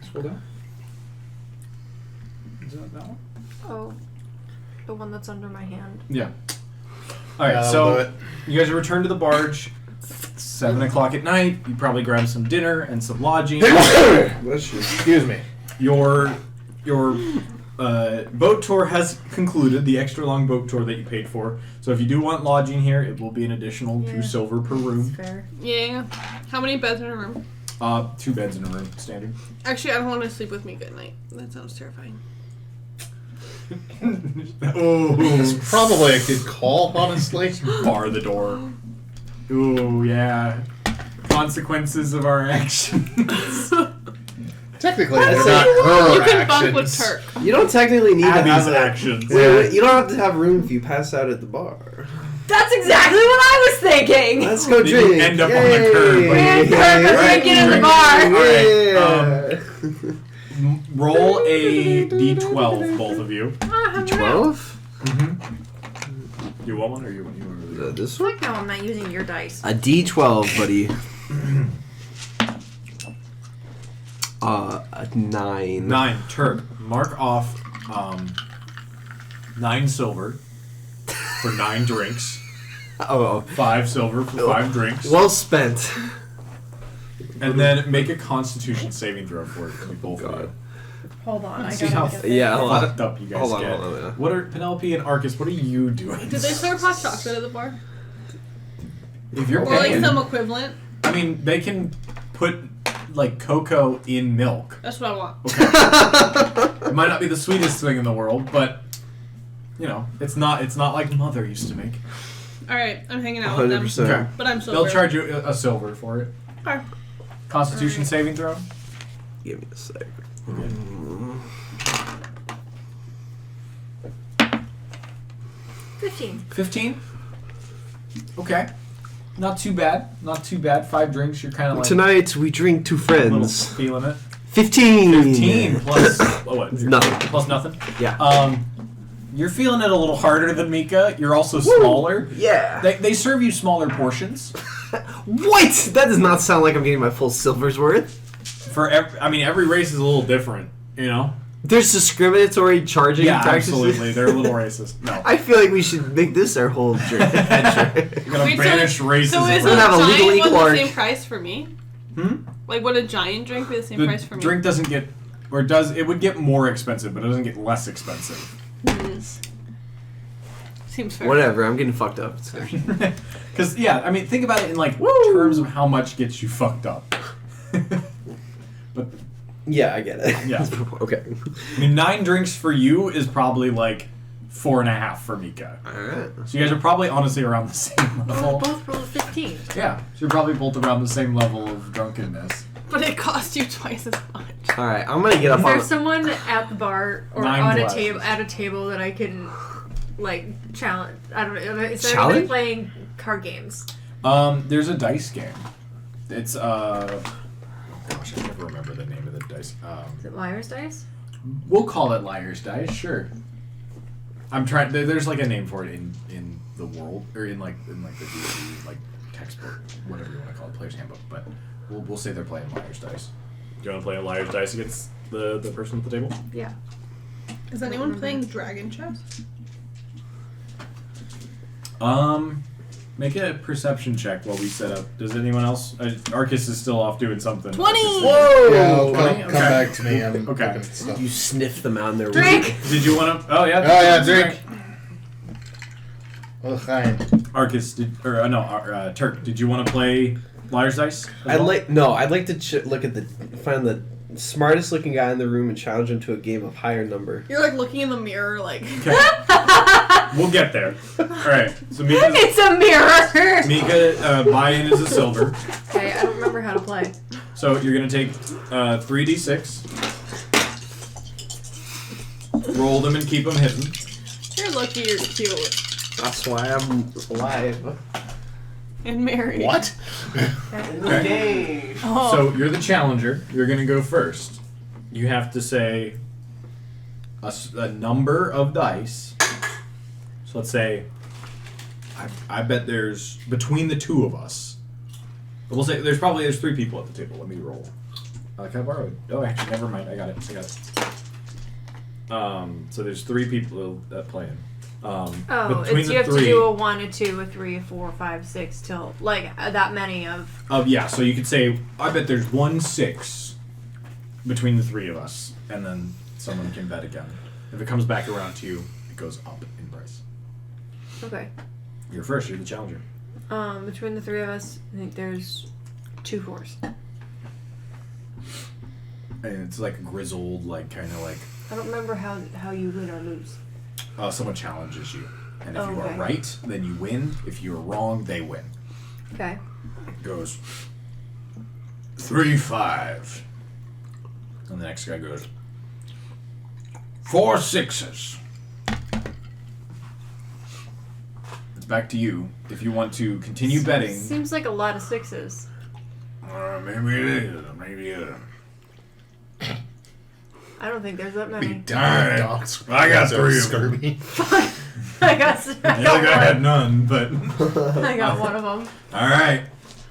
Scroll down. Is that one? Oh, the one that's under my hand. Yeah. All right. That'll do So it. you guys return to the barge. 7 o'clock at night. You probably grab some dinner and some lodging. Excuse me. Your boat tour has concluded. The extra long boat tour that you paid for. So if you do want lodging here, it will be an additional Yeah. 2 silver per That's room. fair. Yeah. How many beds in a room? 2 beds in a room, standard. Actually, I don't want to sleep with Meeka at night. That sounds terrifying. Oh, Probably a good call, honestly. bar the door. Ooh, yeah. Consequences of our actions. Technically, they're not her You can bunk with actions. Turk. You don't technically need to Abby's have that. actions. Wait, you don't have to have room if you pass out at the bar. That's exactly what I was thinking. Let's go Then you drink. end up on the curb. Yay. Man, Turk was drinking in the bar. Yeah. Roll a d12, both of you. 12? You want one or you want This one? Like how I'm not using your dice. A D12, buddy. A 9. 9. Turk. Mark off 9 silver for 9 drinks. Oh, 5 silver for 5 drinks. well spent. And then make a Constitution saving throw for it. You both of you. Hold on, I See gotta how get Yeah, hold on. fucked up you guys Hold on, get. hold on, yeah. What are Penelope and Arcus? What are you doing? Did they serve hot chocolate at the bar? If you're Or like paying, some equivalent? I mean, they can put like cocoa in milk. That's what I want. It might not be the sweetest thing in the world, but you know, it's not like Mother used to make. Alright, I'm hanging out with them. 100%. Okay. But I'm sober. They'll charge you a silver for it. Okay. Constitution saving throw. Give me a sec. 15. Okay. Not too bad. Not too bad. 5 drinks. You're kind of like Tonight we drink to a little friends. feeling it. 15. 15 plus what? Nothing. Plus nothing. Yeah. You're feeling it a little harder than Meeka. You're also smaller. Yeah. They serve you smaller portions. What? That does not sound like I'm getting my full silver's worth. For every race is a little different. You know. There's discriminatory charging Yeah, practices. absolutely. They're a little racist. No. I feel like we should make this our whole adventure. You're gonna Wait, banish racism. So is We're a gonna have a giant legally one the Clark. same price for me? Like, would a giant drink be the same the price for me? drink doesn't get, or does it would get more expensive, but it doesn't get less expensive. Seems fair. Whatever, I'm getting fucked up. It's good. Because think about it in like terms of how much gets you fucked up. But Yeah, I get it. Yeah. Okay. 9 drinks for you is probably like 4.5 for Meeka. Alright. So you guys are probably honestly around the same Well, level. both rolled 15. Yeah, so you're probably both around the same level of drunkenness. But it costs you twice as much. Alright, I'm gonna get up Is on there someone at the bar or 9 on a glasses. table at a table that I can like challenge? I don't know. Is there Challenge? anybody playing card games? There's a dice game. It's gosh, I never remember the name of the dice. Is it Liar's Dice? We'll call it Liar's Dice, sure. I'm trying. There's like a name for it in the world, or in like the D&D like textbook, whatever you want to call it, player's handbook. But we'll say they're playing Liar's Dice. Do you want to play a Liar's Dice against the person at the table? Yeah. Is anyone playing Dragonchess? Make a perception check while we set up. Does anyone else? Arcus is still off doing something. 20! Whoa! Yeah, come 20? Okay. back to me. I'm Okay. looking at stuff. You sniff them out in their Drink! Did you want to? Oh yeah. Oh yeah, drink. Oh, hi. Arcus Turk. Did you want to play Liar's Dice? as well? I'd like to look at find the smartest looking guy in the room and challenge him to a game of higher number. You're like looking in the mirror, like. Okay. We'll get there. All right. So It's a mirror! Meeka, buy-in is a silver. Okay, I don't remember how to play. So you're gonna take 3d6, roll them and keep them hidden. You're lucky you're cute. That's why I'm alive. And married. What? Okay. Oh. So you're the challenger. You're gonna go first. You have to say a number of dice. So let's say I bet there's between the two of us. But we'll say there's 3 people at the table. Let me roll. Can I borrow it? Oh, actually, never mind. I got it. So there's 3 people that playing. Oh, between it's the you have 3, to do a 1, a 2, a 3, a 4, 5, 6 till like that many of. Yeah, so you could say I bet there's 1 6 between the 3 of us, and then someone can bet again. If it comes back around to you, it goes up in price. Okay. You're first. You're the challenger. Between the 3 of us, I think there's 2 4s. And it's like grizzled, like kind of like I don't remember how you win or lose. someone challenges you, and if you are Okay. right, then you win. If you are wrong, they win. Okay. It goes 3 5, and the next guy goes 4 6s. It's back to you. If you want to continue betting, Seems like a lot of 6s. maybe it is. Maybe it is. I don't think there's that Be many. dying dogs. I got 3 of them. Scurvy. I got The other guy had none, but I got one of them. all right,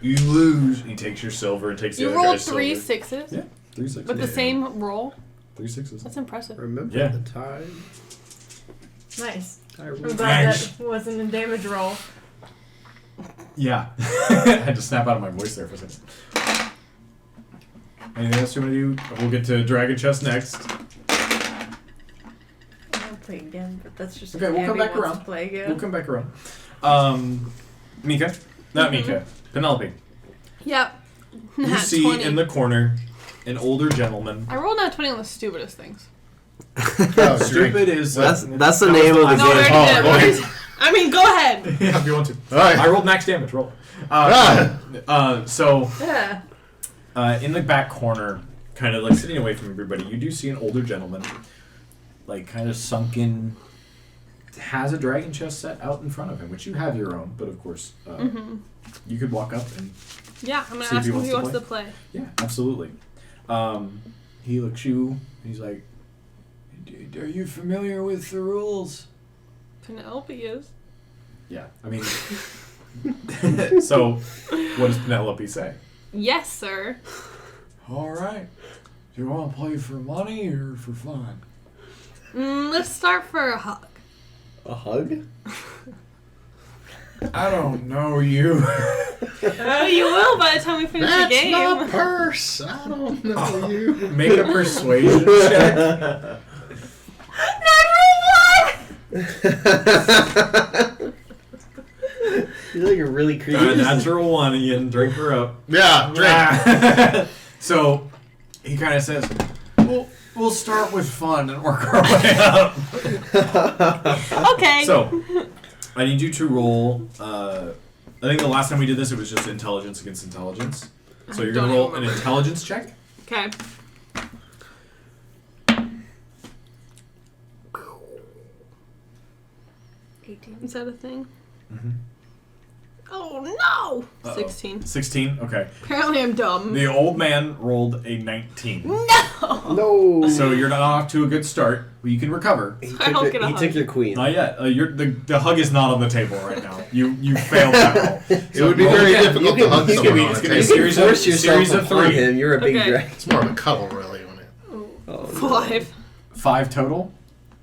you lose. He takes your silver and takes the You other rolled guy's 3 silver. 6s? Yeah, 3 6s. With the same roll? 3 6s. That's impressive. Remember Yeah. the time? Nice. I I'm rolled glad Nice. that wasn't a damage roll. Yeah, I had to snap out of my voice there for a second. Anything else you want to do? We'll get to Dragonchess next. I'll play again, but that's just Okay, we'll come Abby back wants around. to play again. We'll come back around. Meeka, not Meeka, Penelope. Yep. You Nat see 20. in the corner an older gentleman. I rolled nat 20 on the stupidest things. Oh, Stupid is That's the that name was of the No, I game. already Oh, did it. I mean, go ahead. Yeah, if you want to. All right. I rolled max damage. Roll. Ah. So Yeah. In the back corner, kind of like sitting away from everybody, you do see an older gentleman, like kind of sunken, has a Dragonchess set out in front of him, which you have your own, but of course, you could walk up and Yeah, I'm gonna See if ask he him if wants he to wants play. to play. yeah, absolutely. He looks you. He's like, "Are you familiar with the rules?" Penelope is. Yeah, I mean, so what does Penelope say? Yes, sir. All right. Do you want to play for money or for fun? Let's start for a hug. A hug? I don't know you. Oh, you will by the time we finish the game. my purse. I don't know you. Make a persuasion check. You're like a really creepy. Natural one, and you can drink her up. Yeah, drink. So he kind of says, "We'll start with fun and work our way up." Okay. So I need you to roll. I think the last time we did this, it was just intelligence against intelligence. So you're gonna Don't roll even an remember. intelligence check. Okay. Is that a thing? Mm-hmm. Oh no! Uh-oh. 16. 16. Okay. Apparently I'm dumb. The old man rolled a 19. No! No. So you're not off to a good start, but you can recover. He I don't took, get your, a he hug. took your queen. Not yet. The hug is not on the table right now. You failed that roll. It would be very difficult to hug you can someone be- on it's a gonna be You a table. series can of- force yourself series of upon 3. him. You're a big Okay. dragon. It's more of a cuddle, really, when it. Oh, 5. 5 total.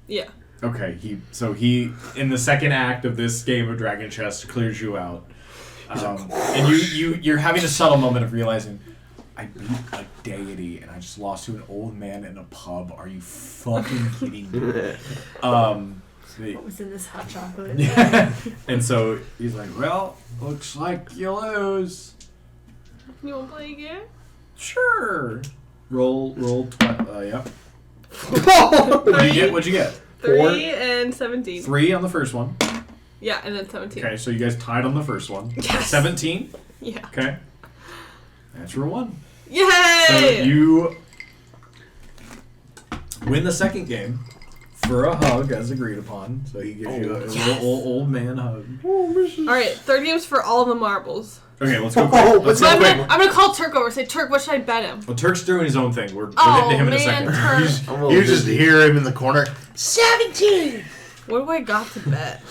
Yeah. Okay. He in the second act of this game of Dragonchess clears you out, and you're having a subtle moment of realizing, I beat a deity and I just lost to an old man in a pub. Are you fucking kidding me? What was in this hot chocolate? Yeah. And so he's like, "Well, looks like you lose." You wanna play again? Sure. Roll. Yep. What'd you get? 3 and 17. 3 on the first one. Yeah, and then 17. Okay, so you guys tied on the first one. Yes. 17. Yeah. Okay. Natural 1. Yay! So you win the second game for a hug, as agreed upon. So he gives you a little old man hug. Alright, third game's for all the marbles. Okay, let's go quick. Let's But go I'm quick. gonna call Turk over and say, Turk, what should I bet him? Well, Turk's doing his own thing. We're Oh, getting to him in a man, second. Turk. You just hear him in the corner. 17! What do I got to bet?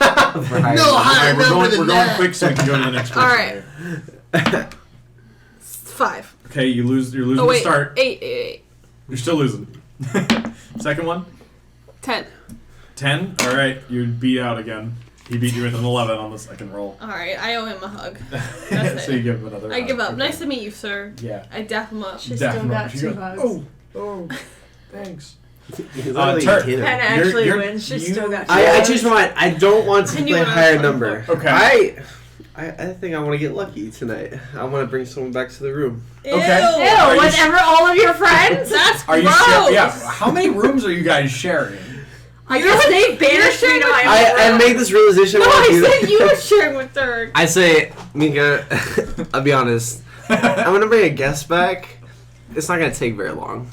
No Alright, higher we're number going than that. quick so we can go to the next person. Alright. 5. Okay, you're losing Oh, the wait. start. 8. You're still losing. Second one? 10. 10? Alright, you beat out again. He beat you with an 11 on the second roll. Alright, I owe him a hug. That's So it. you give him another I hug. give up. Okay. Nice to meet you, sir. Yeah. I dap him up. She's Dap still him up. got She 2 goes, hugs. Oh, thanks. He's literally Turk. a kid. Pen actually you're- wins. She's you- still got 2 I hugs. changed my mind. I don't want to I knew play a what I was higher going number. for. Okay. I think I want to get lucky tonight. I want to bring someone back to the room. Ew. Okay. Ew, Are you whatever, all of your friends? That's Are you gross. sharing? Yeah. How many rooms are you guys sharing? I guess they banished me to my I own made this realization. No, when I do that. said you were sharing with Turk. I say, Meeka, I'll be honest. I'm gonna bring a guest back. It's not gonna take very long,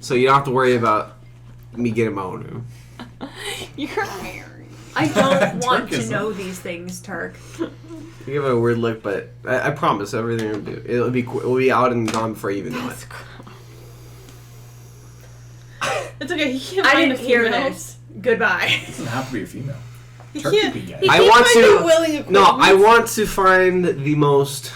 so you don't have to worry about me getting my own room. You're married. I don't want Turk to is- know these things, Turk. You give it a weird look, but I promise everything will do. It'll be out and gone before you even know it. That's gross. It's okay. He can't I find didn't a hear female. this. Goodbye. It doesn't have to be a female. He Turk can't. could be gay. He I can't want find to- a willing No, I acquaintance. want to find the most.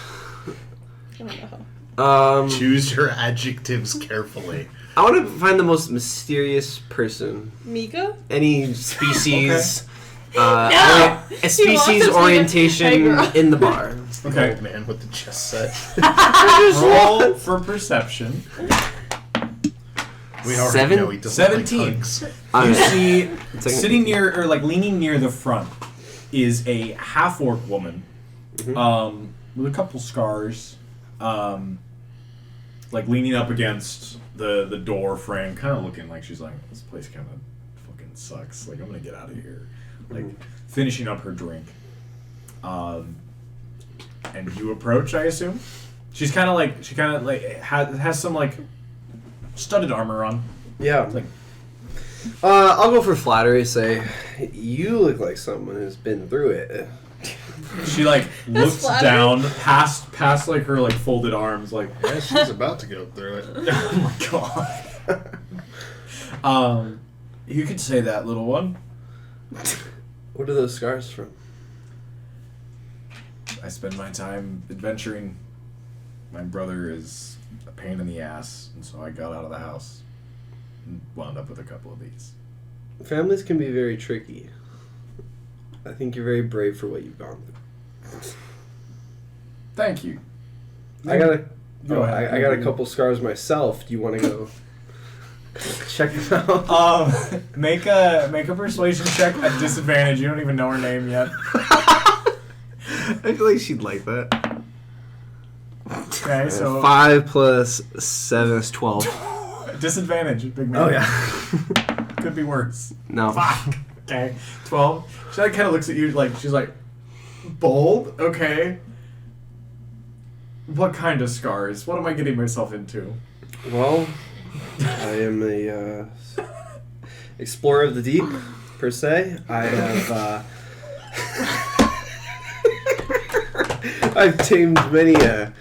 Choose your adjectives carefully. I want to find the most mysterious person. Meeka? Any species. No! A He wants species to see orientation the- Hey, girl. in the bar. Okay. Old man with the chess set. Roll for perception. We already Seven? know he doesn't 17. like hugs. You see, like- sitting near, or like leaning near the front, is a half-orc woman, with a couple scars, like leaning up against the door frame, kind of looking like she's like, this place kind of fucking sucks. Like, I'm gonna get out of here. Like, finishing up her drink. And you approach, I assume? She's kind of like has some like studded armor on. Yeah. Like, I'll go for flattery. Say, you look like someone who's been through it. she like looks flattering. down past like her like folded arms, like Yeah, she's about to go through it. oh my god. You could say that, little one. What are those scars from? I spend my time adventuring. My brother is a pain in the ass, and so I got out of the house and wound up with a couple of these. Families can be very tricky. I think you're very brave for what you've gone through. Thank you. I got Go ahead. I got a couple scars myself. Do you want to go check them out? Make a persuasion check at disadvantage. You don't even know her name yet. I feel like she'd like that. Okay, so 5 plus 7 is 12. disadvantage, big man. Oh yeah. Could be worse. No. Fuck. Okay, 12. She like kind of looks at you like she's like, bold. Okay. What kind of scars? What am I getting myself into? Well, I am a explorer of the deep, per se. I have I've tamed many a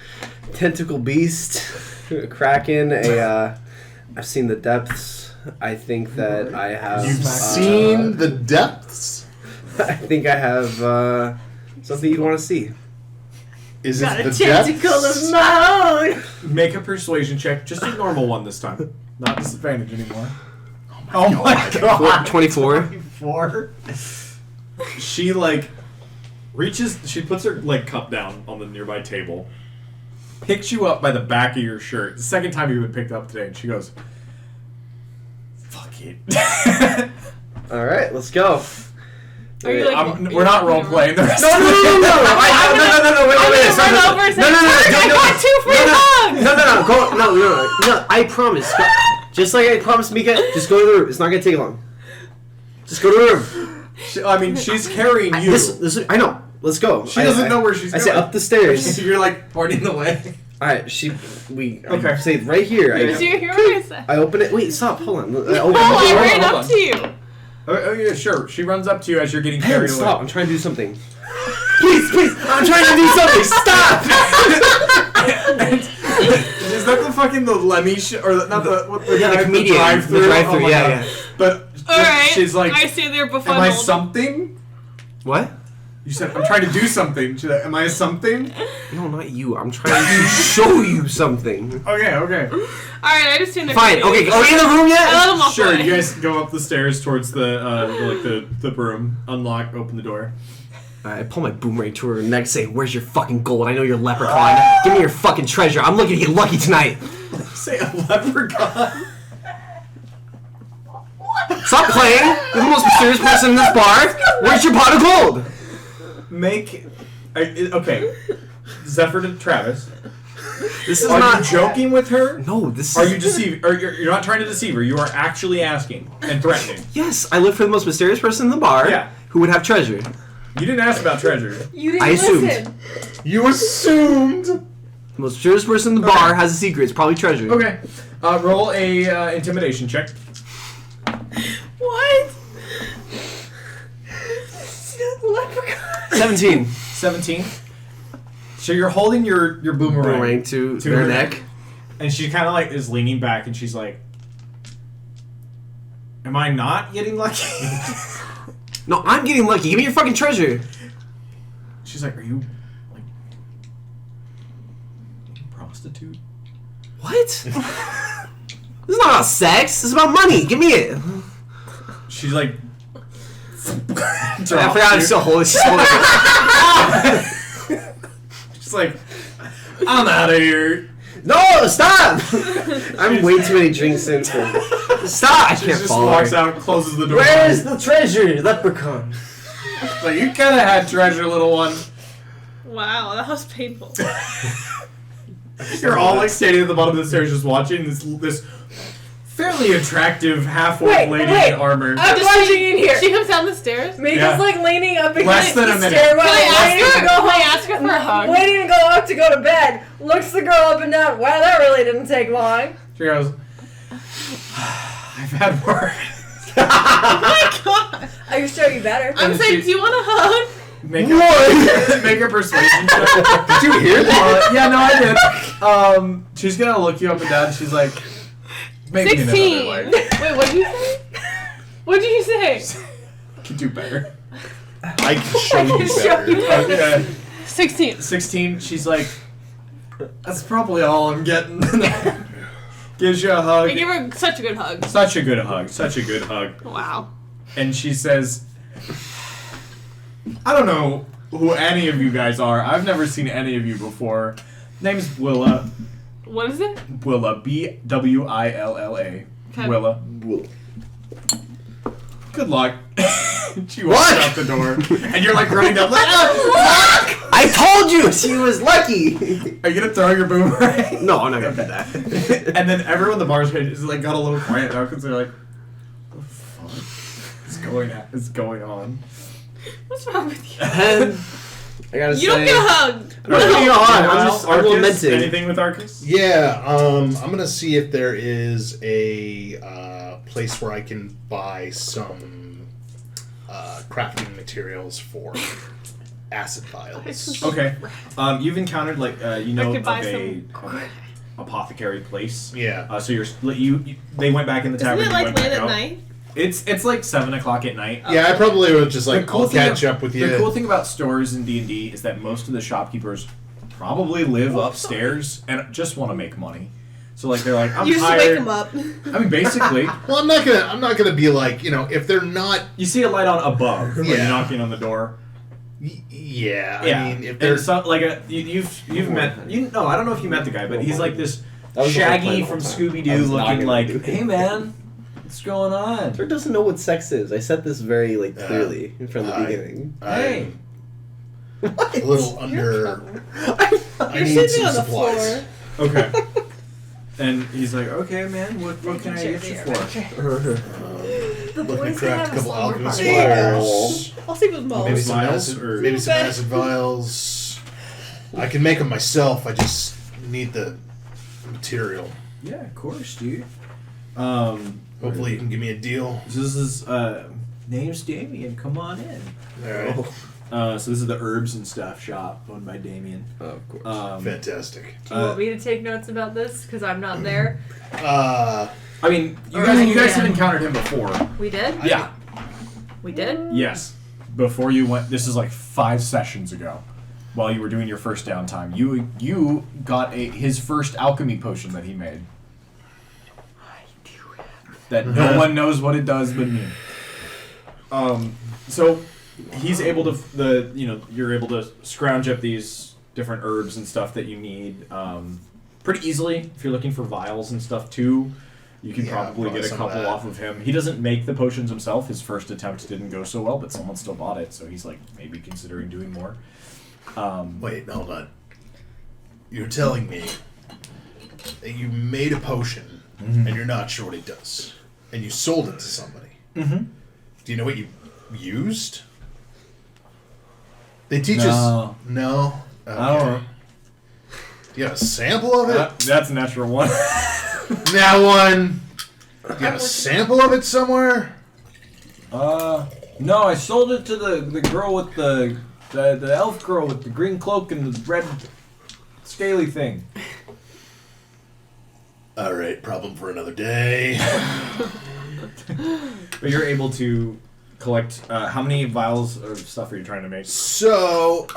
tentacle beast, a kraken. I've seen the depths. I think that I have. You've seen the depths? I think I have something you'd want to see. Is Got it a the tentacle depths? of my own. Make a persuasion check, just a normal one this time, not disadvantage anymore. Oh my God. 24. 24. She like reaches. She puts her like cup down on the nearby table, picks you up by the back of your shirt. It's the second time you've been picked up today, and she goes, "Fuck it." All right, let's go. Are you like, We're not role playing. The rest No, of no, it. no, no, no, wait, I'm wait, gonna stop, run stop. over and say, No, no, no, Turk, I no, got 2 free hugs! No, I promise. Just like I promised Meeka, just go to the room. It's not gonna take long. Just go to the room. I mean, she's carrying you. This, I know. Let's go. She doesn't know where she's I going. say up the stairs. You're like pointing the way. All right, Okay. I say right here. Did you hear what I said? I open it. Wait, stop. Hold on. I open Oh, it. I hold ran on. up to you. Oh yeah, sure. She runs up to you as you're getting Hey, carried stop. away. I'm trying to do something. Please. I'm trying to do something. Stop. Is that the fucking the Lemmy or not the what the, Yeah, the guy- comedian. drive-thru? The drive-thru, Oh my yeah, God. yeah. But Alright. she's like, I stand there am befuddled. I something? What? You said I'm trying to do something. She's like, am I something? No, not you. I'm trying to show you something. Okay. Alright, I just stand there. Fine. confused. Okay. Are we in the room I yet? let him walk Sure. away. You guys go up the stairs towards the broom. Unlock. Open the door. I pull my boomerang to her neck, say, "Where's your fucking gold? I know you're Leprechaun. Give me your fucking treasure. I'm looking to get lucky tonight." Say a leprechaun. Stop playing. You're the most mysterious person in this bar. Where's your pot of gold? Make. Okay. Zephyr to Travis. This is Are not you joking with her? No, this is. Are you deceiving? Or you're not trying to deceive her. You are actually asking and threatening. Yes, I look for the most mysterious person in the bar. Yeah. Who would have treasure? You didn't ask about treasure. You didn't I assumed. listen. You assumed. The most mysterious person in the bar has a secret. It's probably treasure. Okay. Roll a intimidation check. What? Leprechaun. 17. 17. So you're holding your boomerang, Boomerang to To their her neck. neck. and she kind of like is leaning back, and she's like, "Am I not getting lucky?" No, I'm getting lucky. Give me your fucking treasure. She's like, "Are you like a prostitute?" What? This is not about sex. This is about money. Give me it. She's like, I forgot I'm still holding. She's holding it. she's like, "I'm out of here." No, stop! I'm way too many drinks in for. Stop! I She can't just follow. walks out, closes the door. Where's the treasure, Leprechaun? Like, you kind of had treasure, little one. Wow, that was painful. You're all like standing at the bottom of the stairs, just watching this fairly attractive half-orc lady in armor. I'm watching in here. She comes down the stairs. Mika's Yeah. like leaning up Less against than the a minute. stairwell, Can I waiting to go Can I home. ask her for a hug? Waiting to go up to go to bed. Looks the girl up and down. Wow, that really didn't take long. She goes, I've had work. Oh my god! I can show you better. I'm And saying, she- do you want a hug? Make a persuasion check. Did you hear that? Yeah, no, I did. She's gonna look you up and down. She's like, maybe 16. another way. Wait, what did you say? What did you say? Could do better. I can show you better. Yeah. 16. 16. She's like, that's probably all I'm getting. Gives you a hug. I gave her such a good hug. Such a good hug. Such a good hug. Wow. And she says, I don't know who any of you guys are. I've never seen any of you before. Name's Willa. What is it? Willa. B-W-I-L-L-A. Okay. Willa. Good luck. She walks out the door. And you're like running down like, oh, I told you she was lucky. are you gonna throw your boomerang? No, I'm not gonna do that. And then everyone in the bar is like got a little quiet now because they're like, what the fuck is going on? What's wrong with you? And I gotta You say, don't get a hug. I'm not getting a hug. I'm just Arcus, lamenting. anything with Arcus? Yeah, I'm gonna see if there is a place where I can buy some crafting materials for acid vials. Okay. You've encountered like you know could of buy a apothecary place. Yeah. So you they went back in the tavern. Isn't it you like went late back at out. night? It's like 7 o'clock at night. Yeah, I probably would just like I'll thing catch up with you. The cool thing about stores in D&D is that most of the shopkeepers probably live upstairs and just want to make money. So like they're like, I'm You just tired. wake them up. I mean, basically, Well, I'm not gonna be like, if they're not. you see a light on above when you're Yeah. knocking on the door. Yeah, Yeah, I mean, if and they're so, like you've met no, I don't know if you met the guy, but he's like this That was the whole Shaggy plan the from whole time. Scooby I Doo was not looking gonna like, do it. hey man, what's going on? Turk doesn't know what sex is. I said this very clearly from the beginning. Hey, I'm a little under. I You're need sitting some on the supplies. floor. okay. And he's like, okay man, what can I get you for? The Looking to boys can craft have a couple slumber alchemist party. vials. I'll sleep with Mo. Maybe some Vials acid, or- maybe some Okay. acid vials. I can make them myself. I just need the material. Yeah, of course, dude. Hopefully, you can give me a deal. This is name's Damien. Come on in. All right. So this is the herbs and stuff shop owned by Damien. Of course. Fantastic. Do you want me to take notes about this? Because I'm not there. I mean, you Or guys yeah. have encountered him before. We did? Yeah. We did? Yes. Before you went, this is like 5 sessions ago, while you were doing your first downtime. You got his first alchemy potion that he made. That no one knows what it does but me. So he's able to you're able to scrounge up these different herbs and stuff that you need pretty easily. If you're looking for vials and stuff too, you can Yeah, probably probably get a some of couple that. off of him. He doesn't make the potions himself. His first attempt didn't go so well, but someone still bought it, so he's like maybe considering doing more. Wait, hold on. You're telling me that you made a potion and you're not sure what it does, and you sold it to somebody. Mm-hmm. Do you know what you used? They teach No. us. No. Okay. I don't know. Do you have a sample of it? That's a natural one. That one. Do you have a sample of it somewhere? No, I sold it to the girl with the elf girl with the green cloak and the red scaly thing. All right, problem for another day. But you're able to collect how many vials of stuff are you trying to make? So,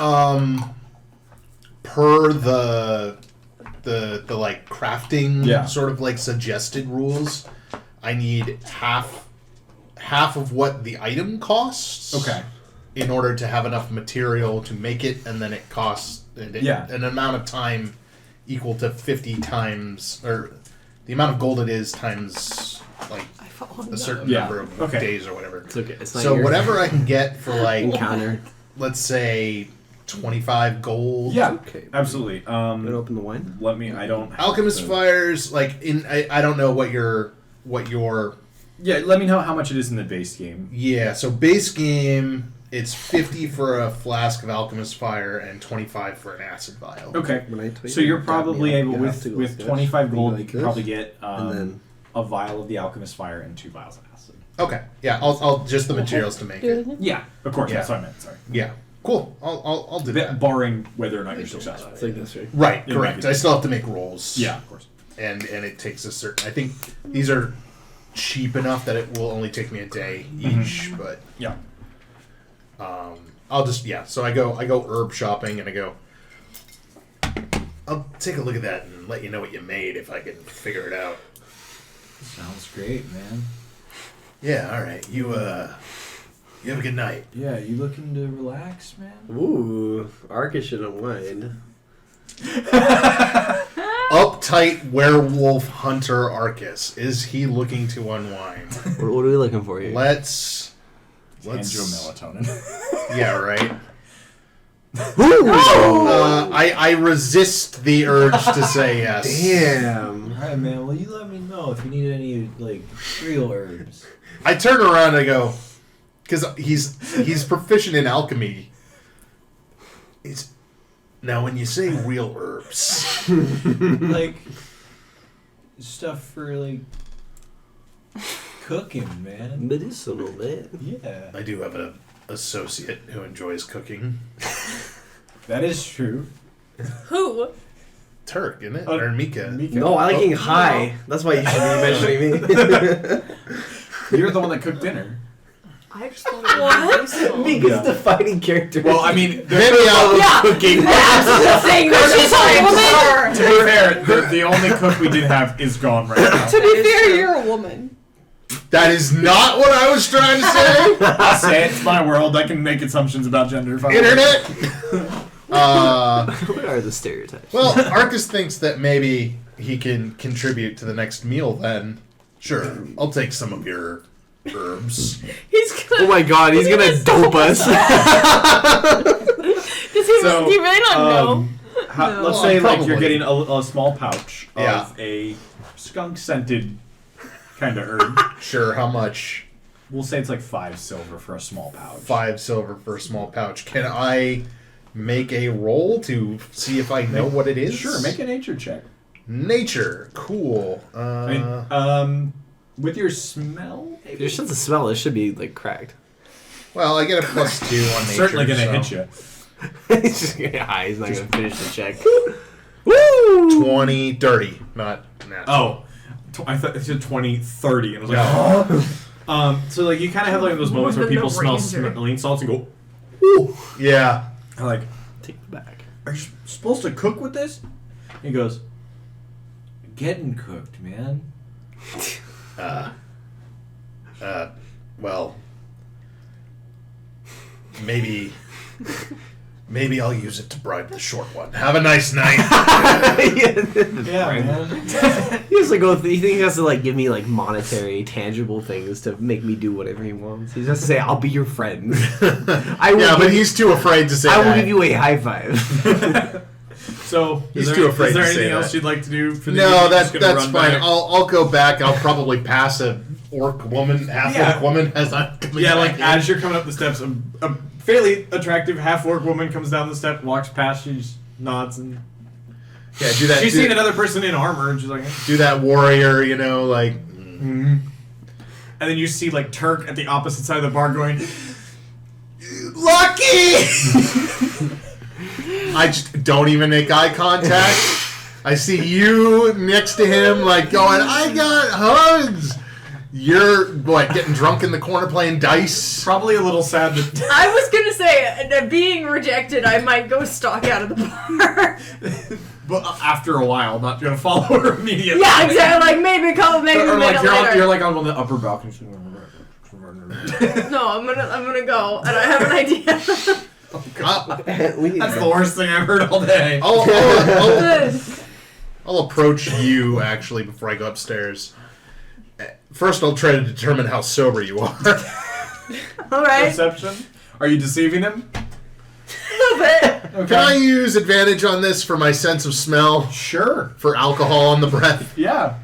per the like crafting Yeah. sort of like suggested rules, I need half of what the item costs. Okay. In order to have enough material to make it, and then it costs an amount of time equal to 50 times, or the amount of gold it is times like a certain number of days or whatever. It's okay. It's not So your whatever I can get for like encounter. let's say 25 gold. Yeah, Okay. absolutely. Gonna open the wine. Let me. I don't. have Alchemist the- fires, like I don't know what your what your... Yeah, let me know how much it is in the base game. Yeah, so base game, it's 50 for a flask of Alchemist Fire and 25 for an Acid Vial. Okay. When I tell you So you're to probably grab me, able, you have to go with like 25 this, gold, like you can this, probably get and then a vial of the Alchemist Fire and 2 vials of acid. Okay, yeah, I'll just the materials to make it. Yeah, of course, Yeah. that's what I meant, sorry. Yeah, cool. I'll do that. Barring whether or not you're successful. it's like this, right? Right, Yeah, correct. maybe. I still have to make rolls. Yeah, of course. And it takes a certain... I think these are cheap enough that it will only take me a day each, but... Yeah. I'll just... Yeah, so I go herb shopping and I go... I'll take a look at that and let you know what you made if I can figure it out. Sounds great, man. Yeah, alright. You have a good night. Yeah, you looking to relax, man? Ooh, Arcus should unwind. Uptight werewolf hunter Arcus. Is he looking to unwind? What are we looking for here? Let's Melatonin. Yeah, right. Ooh! I resist the urge to say yes. Damn. Alright, man, well, you let me know if you need any, like, real herbs. I turn around and I go, because he's proficient in alchemy. Now, when you say real herbs, Like, stuff for, like, cooking, man. Medicinal, man. Yeah. I do have an associate who enjoys cooking. That is true. Who? Turk, isn't it? Oh, Or Meeka. No, I like getting high. That's why you should be mentioning me. You're the one that cooked dinner. I just thought it was useful. Meeka's defining character. Well, I mean, Maybe I'll Yeah. cooking. That's the thing. That's just a woman. to be fair, the only cook we did have is gone right now. To be fair, you're a woman. That is not what I was trying to say. I'll say it, it's my world. I can make assumptions about gender. Internet. What are the stereotypes? Well, Arcus thinks that maybe he can contribute to the next meal. Then, sure, I'll take some of your herbs. He's gonna. Oh my god, he's gonna dope us. Does he? So, do you really not know? No. Let's say like Probably. you're getting a small pouch of Yeah. a skunk-scented kind of herb. Sure, how much? We'll say it's like 5 silver for a small pouch. 5 silver for a small pouch. Can I make a roll to see if I know what it is? Sure, make a nature check. Nature. Cool. I mean, with your smell, maybe? Your sense of smell, it should be like cracked. Well, I get a +2 on nature. Certainly gonna so hit you. He's just gonna get high. He's not gonna finish the check. Woo! 20, dirty, not natural. Oh, I thought it said 20, 30, and I was like, oh. So like you kind of have like those moments More where than people the smell ranger. smelling salts and go, Ooh. Yeah. I'm like, Take it back. are you supposed to cook with this? He goes, Getting cooked, man. Well, maybe I'll use it to bribe the short one. Have a nice night. Yeah, man. He has to go. He thinks he has to like give me like monetary, tangible things to make me do whatever he wants. He has to say, "I'll be your friend." I will. Yeah, give but you- he's too afraid to say I will that. give you a high five. so He's is too there, afraid is there to say anything else that. you'd like to do for the No, evening? that's Just gonna run fine. back? I'll go back. I'll probably pass a orc woman, half Yeah. orc woman as I'm coming Yeah, back like in. as you're coming up the steps, a fairly attractive half-orc woman comes down the step, walks past, she just nods, and Yeah, do that. she's do, seen another person in armor, and she's like, do that warrior, like. and then you see like Turk at the opposite side of the bar going, Lucky! I just don't even make eye contact. I see you next to him, like going, I got hugs. You're what? Getting drunk in the corner playing dice. probably a little sad that. I was gonna say, being rejected, I might go stalk out of the bar. But after a while, not gonna follow her immediately. Yeah, exactly. Like maybe call, maybe Or a like minute you're later. on, you're like on the upper balcony. No, I'm gonna go, and I have an idea. That's the worst thing I've heard all day. I'll approach you actually before I go upstairs. First, I'll try to determine how sober you are. All right, Perception? Are you deceiving him? a little bit. Okay. Can I use advantage on this for my sense of smell? Sure. For alcohol on the breath? Yeah.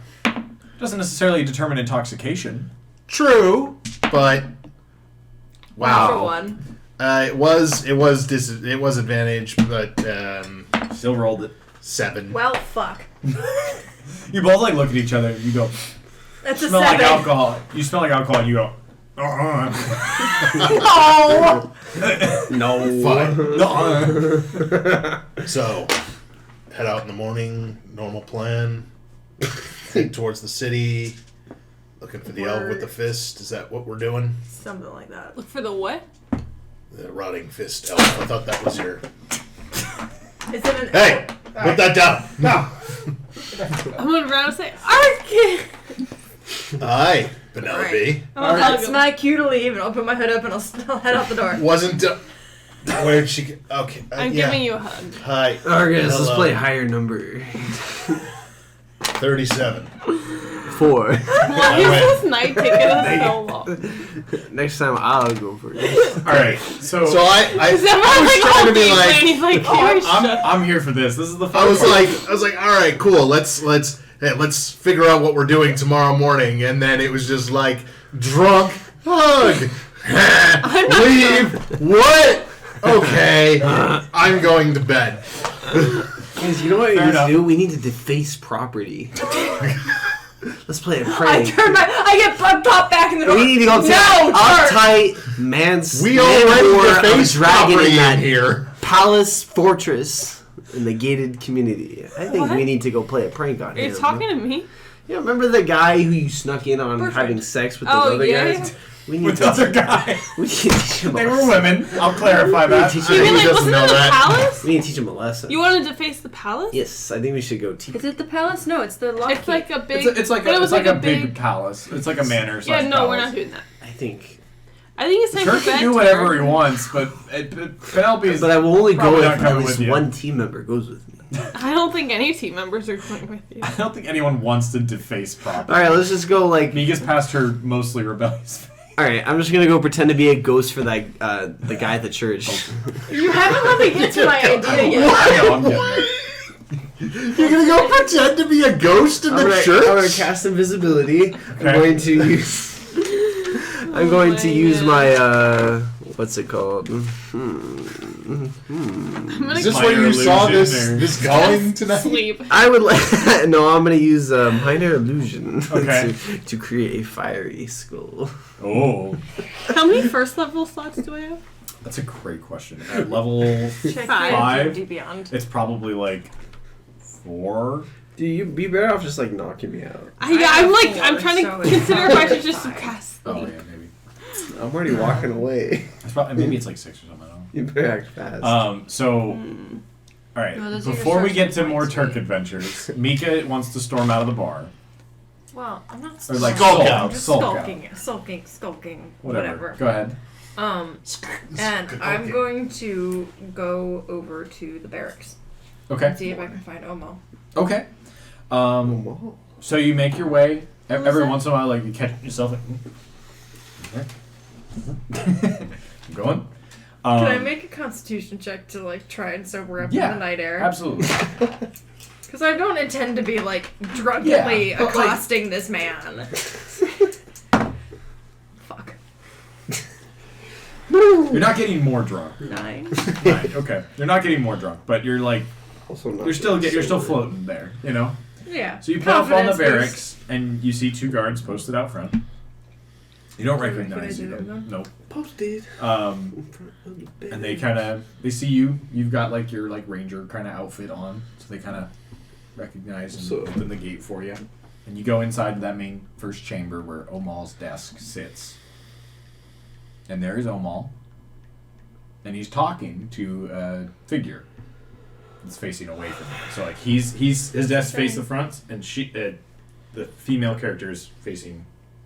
Doesn't necessarily determine intoxication. True, but wow. For one. It was advantage, but Still rolled it. 7. Well, fuck. You both like look at each other. You go. That's a Smell 7. like alcohol. You smell like alcohol. And you go. No. No. Fine. So, head out in the morning. Normal plan. Head towards the city. Looking for the elf with the fist. Is that what we're doing? Something like that. Look for the what? The rotting fist elf. I thought that was your. Is it an Hey, put that down. No. I'm gonna run and say, Ark! Hi, Penelope. That's my cue to leave, and I'll put my hood up and I'll head out the door. Wasn't. Where'd she get? Okay. I'm yeah. giving you a hug. Hi. Argus, let's Hello. play higher number. 37. 4. Why is this night taking us so long? Next time I'll go for it. All right. So So I Is that was trying to be like. he's like, I'm here for this. This is the fun I was part. like, all right, cool. Let's figure out what we're doing tomorrow morning. And then it was just like drunk hug, leave. What? Okay, I'm going to bed. Guys, you know what we Fair need enough. to do? We need to deface property. Let's play a I prank. turn my. I get popped back in the door. We need to go to No, Turk! uptight man's We already man-war defaced of dragon property in that in here. palace fortress in the gated community. I think What? we need to go play a prank on Are you him. talking to me? Yeah, remember the guy who you snuck in on Boyfriend. having sex with those Oh, other yeah. guys? We need with to the other guy. We need to teach him They a were lesson. women. I'll clarify that. You He mean like, doesn't wasn't know it the that. palace? We need to teach him a lesson. You wanted to face the palace? Yes, I think we should go teach. Is it the palace? No, it's the Locke. It's like a big. It's like but it a, was it's like a big. big palace. It's like a manor. Yeah, slash no, we're palace. not doing that. I think. I think it's time Turk for bed. can do whatever Turk. he wants, but Penelope is. But I will only go Probably if not at coming least with you. one team member goes with me. I don't think any team members are going with you. I don't think anyone wants to deface property. All right, let's just go like. Mika's past her mostly rebellious phase. All right, I'm just gonna go pretend to be a ghost for that the guy at the church. You haven't let me get to my idea yet. I know, I'm getting there. You're gonna go pretend to be a ghost in the church? I'm gonna cast invisibility. I'm going to use. I'm going to my use God. my what's it called? I'm gonna Is this Minor where you saw illusion this or- going tonight? sleep. I would like. No, I'm gonna use minor illusion Okay. to create a fiery skull. Oh, How many first level slots do I have? that's a great question. At level, Check Five? D beyond. it's probably like 4. Dude, you'd be better off just like knocking me out. I'm have like, four, I'm trying to so it's consider if I probably should just fine. cast Oh sleep. yeah, maybe. I'm already walking away. It's probably, maybe it's like 6 or something. I don't know. You better act fast. So, all right. No, those are your Before we get to search more points, Turk wait. adventures, Mika wants to storm out of the bar. Well, I'm not. Or like skulking. sulk I'm out, just sulk out. skulking, Whatever. whatever. Go ahead. And I'm going to go over to the barracks and Okay. see if I can find Omo. Okay. So you make your way. Every once in a while, like you catch yourself. Like, I'm going. Can I make a Constitution check to like try and sober up Yeah, in the night air? Absolutely. Because I don't intend to be like drunkenly Yeah, but, like- accosting this man. Fuck. You're not getting more drunk. 9. Right, okay. You're not getting more drunk, but you're like Also not you're still getting sober. floating there. You know. Yeah. So you pull up on the Confidence barracks and you see 2 guards posted out front. You don't recognize recognize them. them? Nope. Posted. And they kind of they see you. You've got like your like ranger kind of outfit on, so they kind of recognize and So- open the gate for you. And you go inside that main first chamber where Omal's desk sits. And there is Omal. And he's talking to a figure that's facing away from him. So like he's his desk face the front, and she the female character is facing.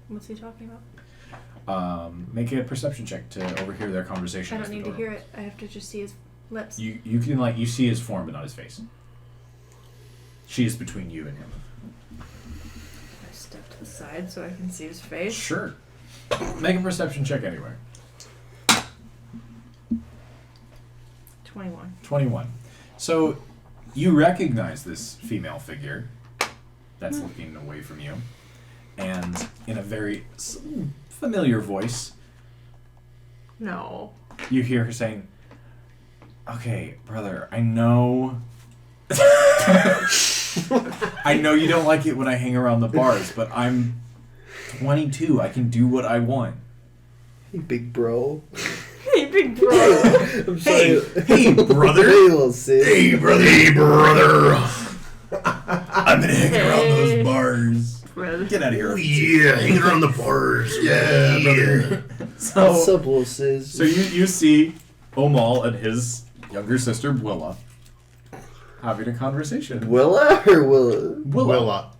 What's he talking about? Make a perception check to overhear their conversation. I as don't the need to door hear it. I have to just see his lips. You can like you see his form but not his face. She is between you and him. I step to the side so I can see his face. Sure. Make a perception check anyway. 21. 21. So you recognize this female figure that's looking away from you. and in a very familiar voice, No. you hear her saying, "Okay, brother, I know I know you don't like it when I hang around the bars, but I'm 22. I can do what I want." Hey, big bro. Hey, big bro. I'm sorry. Hey, brother. Hey, little sis. Hey, brother. I've been hanging around those bars. Brother. Get out of here. Yeah, hanging around the bars. Yeah, brother. What's So up, little sis? you see Omal and his younger sister, Willa, having a conversation. Willa or Willa? Willa. Willa.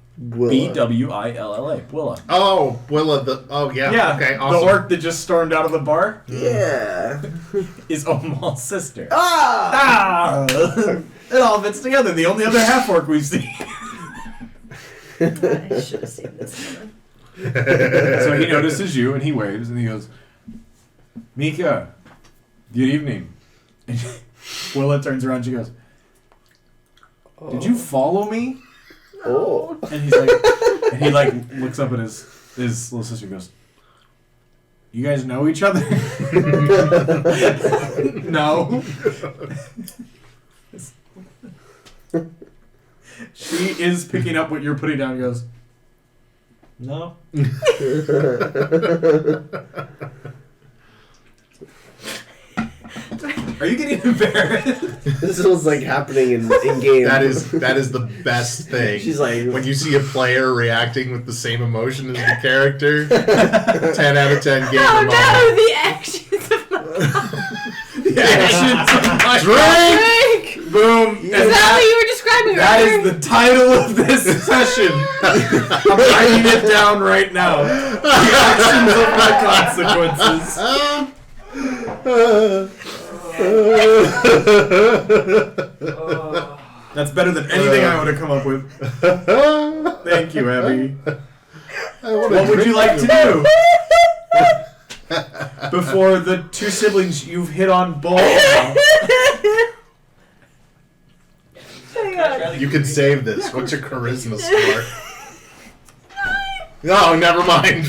B-W-I-L-L-A. Willa. Oh, Willa. Yeah. Okay. Awesome. The orc that just stormed out of the bar Yeah. is Omal's sister. Ah! It all fits together. The only other half orc we've seen. I should have seen this coming. So he notices you and he waves and he goes, "Meeka, good evening." And Willa turns around and she goes, "Did you follow me?" Oh. And he's like, and he like looks up at his little sister and goes, "You guys know each other?" No. She is picking up what you're putting down and goes, "No." Are you getting embarrassed? This was like happening in game. That is the best thing. She's like, when you see a player reacting with the same emotion as the character. 10 out of 10 game. Oh no, the actions of my The actions of my Drink! Boom. Is that what you were describing That earlier? is the title of this session. I'm writing it down right now. The actions of my consequences. That's better than anything I would have come up with. Thank you, Abby. What would you like to do? Before the two siblings you've hit on both. You can save this. What's your charisma score? No, never mind.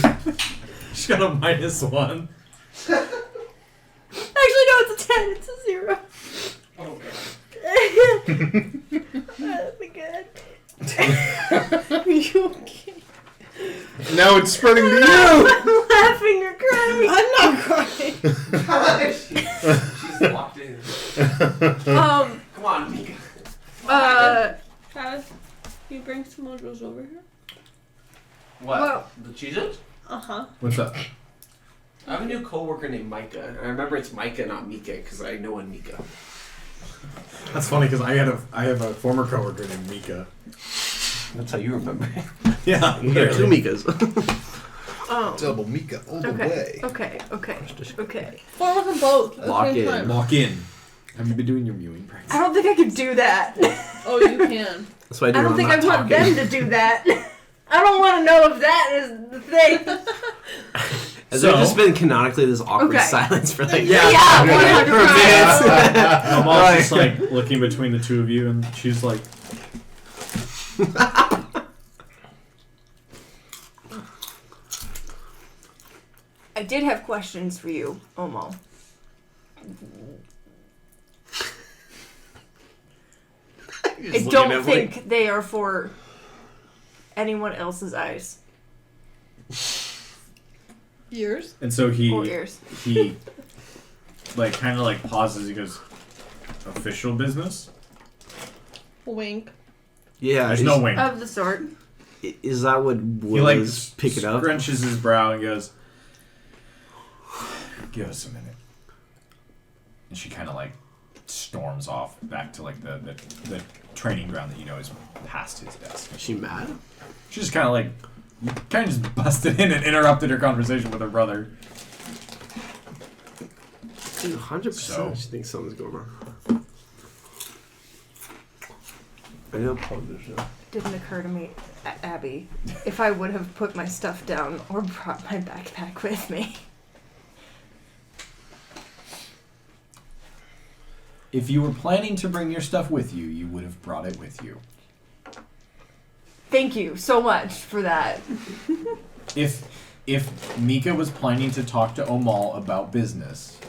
She's got a -1. Actually, no, it's a 10. It's a 0. That'd be good. Are you okay? Now it's spreading to you. I'm laughing or crying. I'm not crying. She's locked in. Come on, Meeka. Travis, you bring some mojos over here? What? Well- The Cheez-Its? Uh-huh. What's up? I have a new coworker named Micah. And I remember it's Micah, not Meeka, because I know one Meeka. That's funny because I have a former coworker named Meeka. That's how you remember it. Yeah, you got two Mikas. Double Meeka all the way. Okay. Or with them both at Lock the same in. time. Lock in. Have you been doing your mewing practice? I don't think I could do that. Oh, you can. That's why I do I don't when think I'm I not want talking. them to do that. I don't want to know if that is the thing. Has So- there just been canonically this awkward Okay. silence for like Yeah, 100%. I'm all just like looking between the two of you, and she's like, I did have questions for you, Omo. I don't think they are for anyone else's eyes Yours? and so or he ears. like kind of like pauses. He goes, "Official business." Wink. Yeah, There's no wing. Of the sort. Is that what He like was pick it up? scrunches his brow and goes, "Give us a minute." And she kind of like storms off back to like the training ground that you know is past his desk. Is she mad? She just kind of like just busted in and interrupted her conversation with her brother. 100%. So- She thinks something's going on. I know apologize. Didn't occur to me, Abby, if I would have put my stuff down or brought my backpack with me. If you were planning to bring your stuff with you, you would have brought it with you. Thank you so much for that. If Meeka was planning to talk to Omal about business,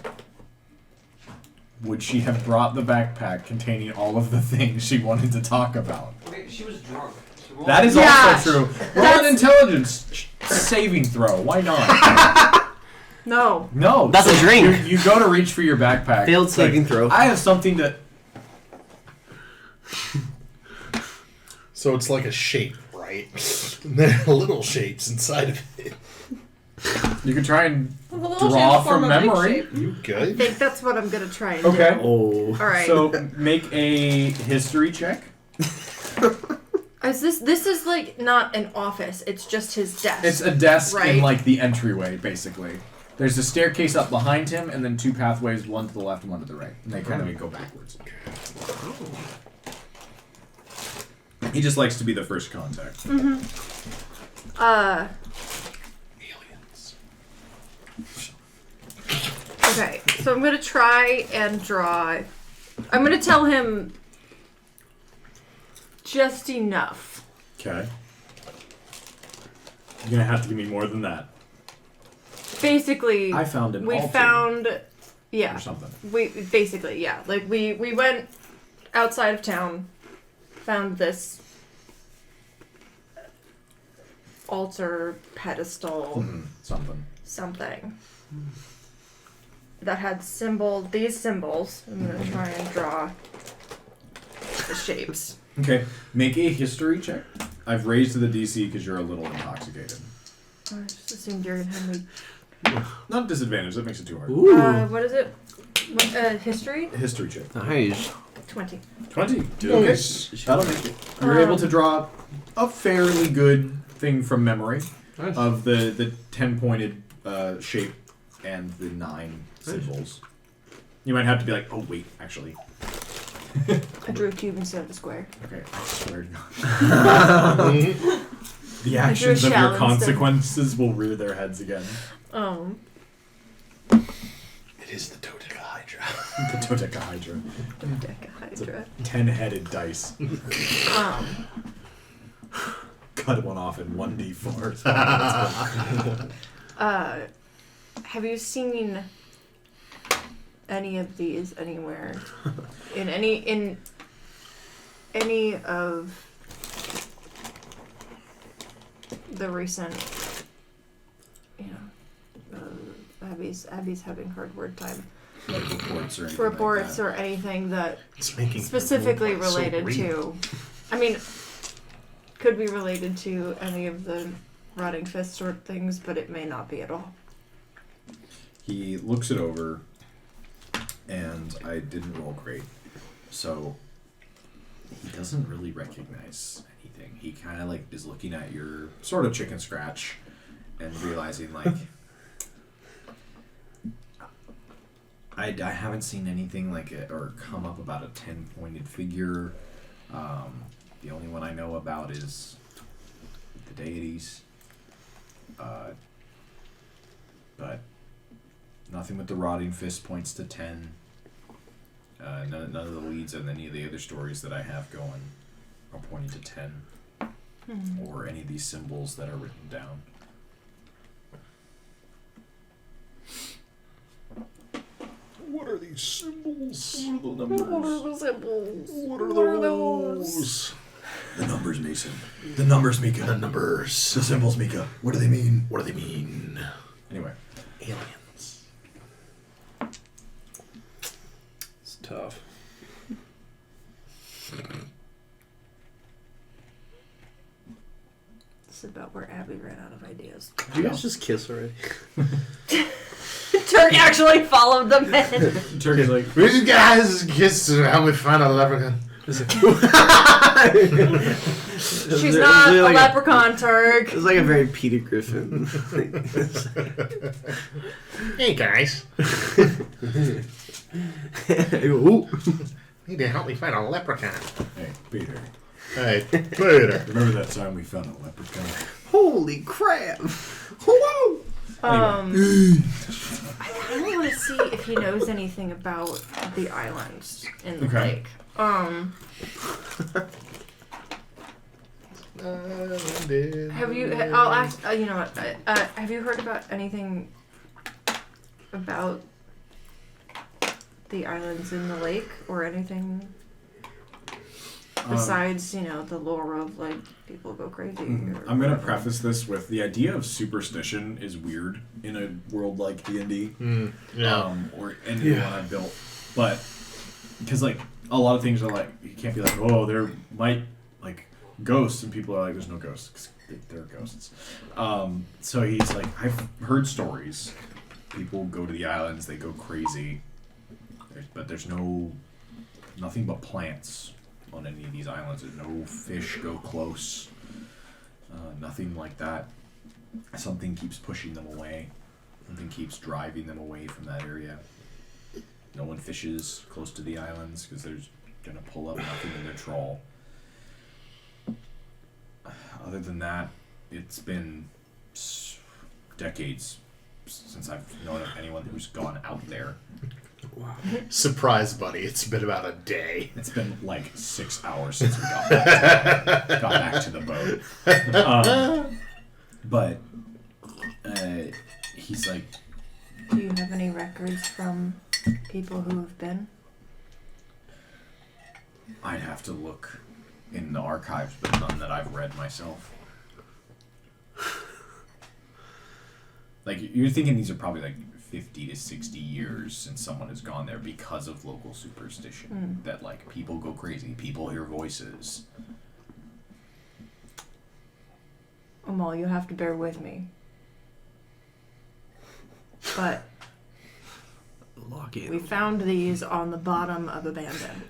would she have brought the backpack containing all of the things she wanted to talk about? Okay, she was drunk. That is also true. Roll an intelligence saving throw. Why not? No. No. That's a drink. You go to reach for your backpack. Failed It's like, saving throw. I have something to... So it's like a shape, right? And there are little shapes inside of it. You can try and Well, the little draw shapes form from a big memory. shape. You I good? think that's what I'm gonna try and Okay. do. Oh. Alright. So make a history check. This is like not an office, it's just his desk. It's a desk in Right. like the entryway, basically. There's a staircase up behind him, and then two pathways, one to the left and one to the right. And they kind of go backwards. He just likes to be the first contact. Aliens. Okay, so I'm gonna try and draw. I'm gonna tell him just enough. Okay. You're gonna have to give me more than that. Basically, I found an we altar found, or yeah, something. like we went outside of town, found this altar pedestal something that had these symbols. I'm gonna try and draw the shapes. Okay, make a history check. I've raised the DC because you're a little intoxicated. I just assumed you're gonna have me. Not disadvantage, that makes it too hard. Ooh. What is it? History? History check. Nice. 20. 20. Nice. Okay. That'll make it. You're able to draw a fairly good thing from memory Nice. of the 10-pointed shape and the 9 symbols. You might have to be like, oh wait, actually. I drew a cube instead of a square. Okay, I swear to God. The actions of shell your instead. consequences will rear their heads again. It is the dodecahedra. The dodecahedra. It's a Dodecahedra. 10-headed dice. Um, Cut one off in 1d4. have you seen any of these anywhere? In any of the recent, Abby's having hard word time. Like reports or anything Reports like that. or anything that It's making specifically the world so related real. to, I mean, could be related to any of the rotting fist sort of things, but it may not be at all. He looks it over, and I didn't roll great. So he doesn't really recognize anything. He kind of like is looking at your sort of chicken scratch and realizing like, I haven't seen anything like it or come up about a 10-pointed figure. The only one I know about is the deities. But nothing with the rotting fist points to 10. None of the leads and any of the other stories that I have going are pointing to 10. Or any of these symbols that are written down. What are these symbols? What are the numbers? the symbols? What are those? The numbers, Mason. The numbers, Meeka. The numbers. The symbols, Meeka. What do they mean? What do they mean? Anyway. Aliens. It's tough. This is about where Abby ran out of ideas. Did you guys just kiss already? Turk actually followed them in. Turk is like, These guys kiss how we find a leprechaun. She's not a like leprechaun, Turk. It's like a very Peter Griffin. Hey guys. Ooh. Need to help me find a leprechaun. hey, Peter. Hey, Peter. Remember that time we found a leprechaun? Holy crap! Whoa! I kind of want to see if he knows anything about the islands in the Okay. lake. Have you? I'll ask. You know what? Have you heard about anything about the islands in the lake, or anything besides the lore of like people go crazy? Or I'm gonna preface this with the idea of superstition is weird in a world like D&D, or any one I've built, but because like a lot of things are like you can't be like, oh, there might like ghosts, and people are like, there's no ghosts 'cause they're ghosts. So he's like, I've heard stories. People go to the islands, they go crazy, but there's nothing but plants on any of these islands. There's no fish go close. Nothing like that. Something keeps pushing them away. Something keeps driving them away from that area. No one fishes close to the islands because they're going to pull up nothing in their trawl. Other than that, it's been decades since I've known of anyone who's gone out there. Wow. Surprise, buddy. It's been about a day. It's been like 6 hours since we got back to the boat. But he's like, do you have any records from people who have been? I'd have to look in the archives, but none that I've read myself. Like, you're thinking these are probably like 50 to 60 years since someone has gone there because of local superstition. That like people go crazy, people hear voices. Amal, you have to bear with me. But we found these on the bottom of abandon.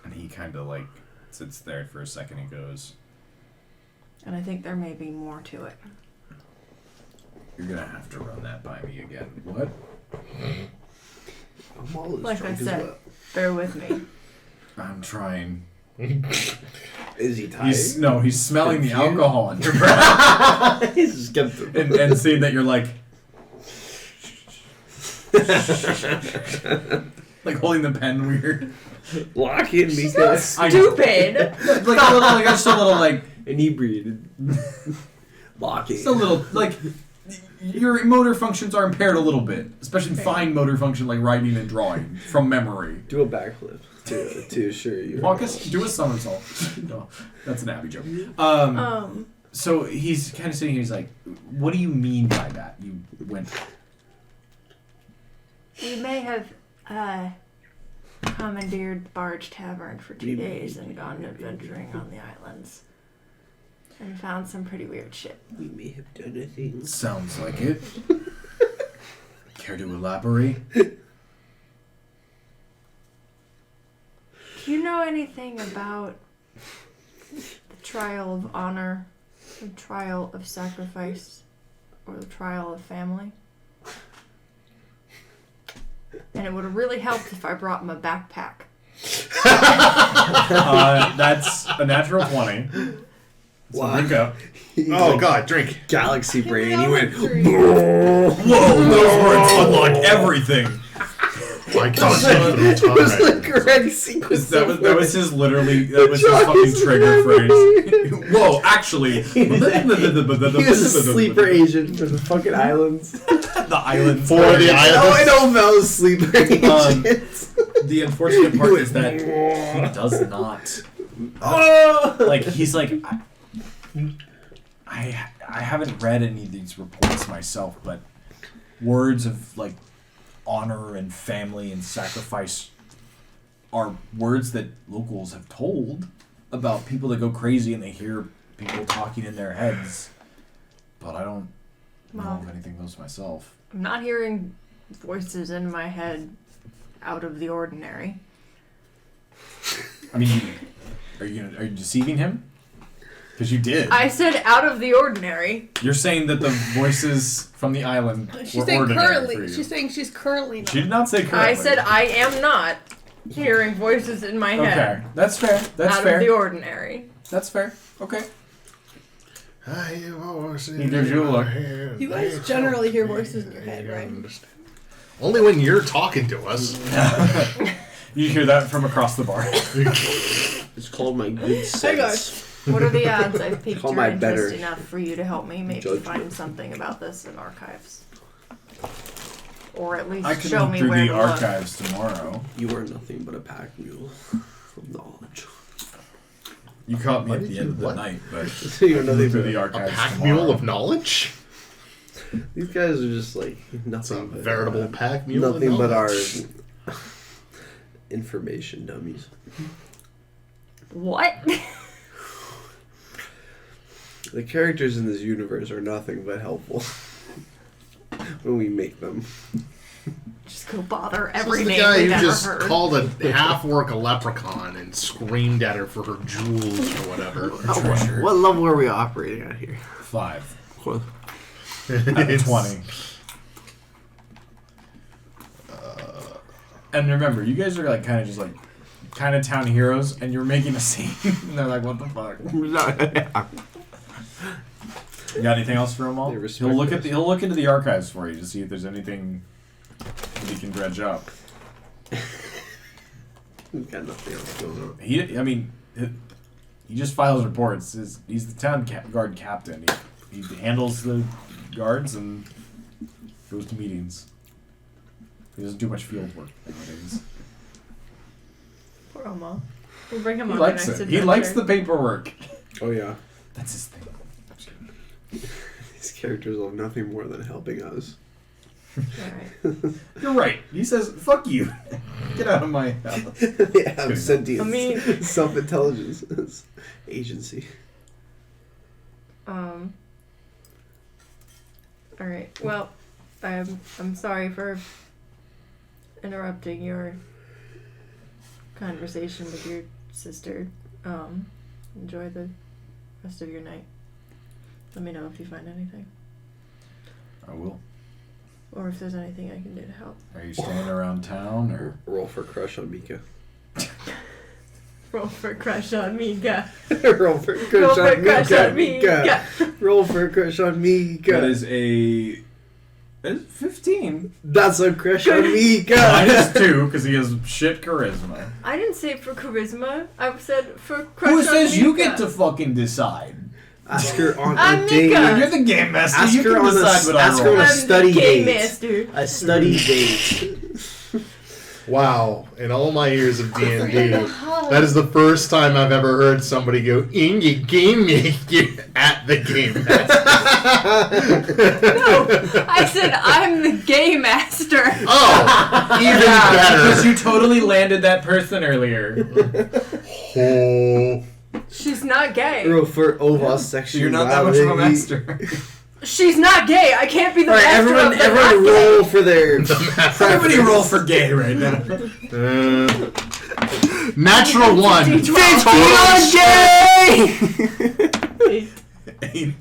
And he kind of like sits there for a second and goes, and I think there may be more to it. you're gonna have to run that by me again. What? Like I said, bear with me. I'm trying. Is he tired? He's smelling the alcohol on your breath. He's just and seeing that you're like like holding the pen weird. Lock in, Meeka. Stupid. like just a little like inebriated. Lock in. just a little like your motor functions are impaired a little bit, especially fine motor function like writing and drawing from memory. Do a backflip to assure you. Do a somersault. No, that's an Abby joke. So he's kind of sitting here. He's like, "What do you mean by that? You went." We may have commandeered Barge Tavern for 2 days and gone adventuring on the islands. And found some pretty weird shit. We may have done a thing. Sounds like it. Care to elaborate? Do you know anything about the trial of honor, the trial of sacrifice, or the trial of family? And it would have really helped if I brought my backpack. That's a natural 20. So drink up. Oh God, drink. Galaxy brain. He went. Whoa! Those words unlock everything. I can't It was the correct sequence. That was his fucking trigger phrase. Whoa! Actually, He was a sleeper agent for the fucking islands. The island For the island. Oh, I know Mel's sleeper agent. The unfortunate part is that he does not. Like he's like, I haven't read any of these reports myself, but words of like honor and family and sacrifice are words that locals have told about people that go crazy and they hear people talking in their heads. But I don't know of anything those myself. I'm not hearing voices in my head out of the ordinary. I mean, are you deceiving him? Because you did. I said out of the ordinary. You're saying that the voices from the island She's were saying ordinary currently. for you. She's saying she's currently not. She did not say currently. I said I am not hearing voices in my head. Okay, that's fair. That's out fair. of the ordinary. That's fair. Okay. He gives you a look. You guys generally hear voices in your head, right? Only when you're talking to us. You hear that from across the bar. It's called my good sense. What are the odds I've piqued Call your my interest better enough for you to help me maybe judgment. find something about this in archives? Or at least I could show look me through where the to look. archives tomorrow. You are nothing but a pack mule of knowledge. You caught me What at did the you- end of the what? night, but You are look nothing through but the A archives pack tomorrow. mule of knowledge? These guys are just like It's a nothing but veritable pack mule nothing of but our knowledge. information dummies. What? The characters in this universe are nothing but helpful when we make them. Just go bother This every is the name guy we've who ever just heard. called a half-orc a leprechaun and screamed at her for her jewels or whatever. Treasure. What level are we operating at here? 5 Well, out of 20. And remember, you guys are like kind of just like town heroes, and you're making a scene. And they're like, "What the fuck?" You got anything else for him all? They respect He'll look us. he'll look into the archives for you to see if there's anything that he can dredge up. We've got nothing else going on. He just files reports. He's the town guard captain. He handles the guards and goes to meetings. He doesn't do much field work nowadays. Poor Oma. We'll bring him He on likes the next it. He likes the adventure. paperwork. Oh yeah, That's his thing. these characters love nothing more than helping us. Alright. You're right. He says, "Fuck you. Get out of my house." They have sentience, I mean- self-intelligence, agency. Alright. Well, I'm sorry for interrupting your conversation with your sister. Enjoy the rest of your night. Let me know if you find anything. I will. Or if there's anything I can do to help. Are you staying around town or? Roll for crush on Meeka. Roll for crush on Meeka. Roll for crush Roll for on crush Meeka. on Meeka. Roll for crush on Meeka. That is a. That is 15. That's a crush on Meeka. Minus 2 because he has shit charisma. I didn't say for charisma. I said for crush Who on says you Meeka. get to fucking decide? Ask her on I'm a date. Meeka. You're the game master. Ask you her can on a decide what I ask her roll. on a I'm study the game date. master. A study date. Wow, in all my years of D&D, that is the first time I've ever heard somebody go, "In your game master," at the game master. No, I said I'm the game master. Oh, even Because better. you totally landed that person earlier. Oh. She's not gay. Roll for Ova's So sexuality. you're not that much of a master. She's not gay. I can't be the Alright, master of the everyone not roll gay. for their Everybody roll for gay right now. Natural 1. D12.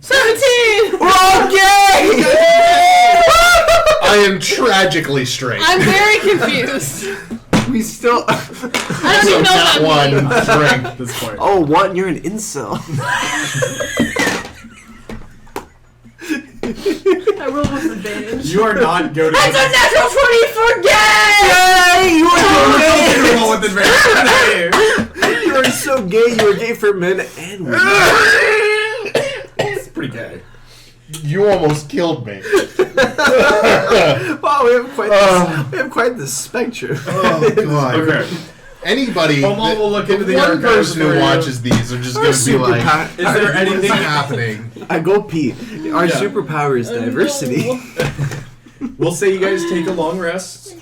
17! We're all gay! I am tragically straight. I'm very confused. We still. I don't So even know not what that means. one drink. At this point. Oh, what? You're an incel. I rolled with advantage. You are not go to. That's a natural 20 for gay! Yay! You are roll with advantage. gay! You are so gay. You are gay for men and women. It's pretty gay. You almost killed me. Wow, we have quite the spectrum. Oh, God. Okay. Anybody, Homo will look into the one archives person for who you. watches these are just going to be like, Is there what anything? is happening? I go pee. Our Yeah. superpower is diversity. We'll say you guys take a long rest.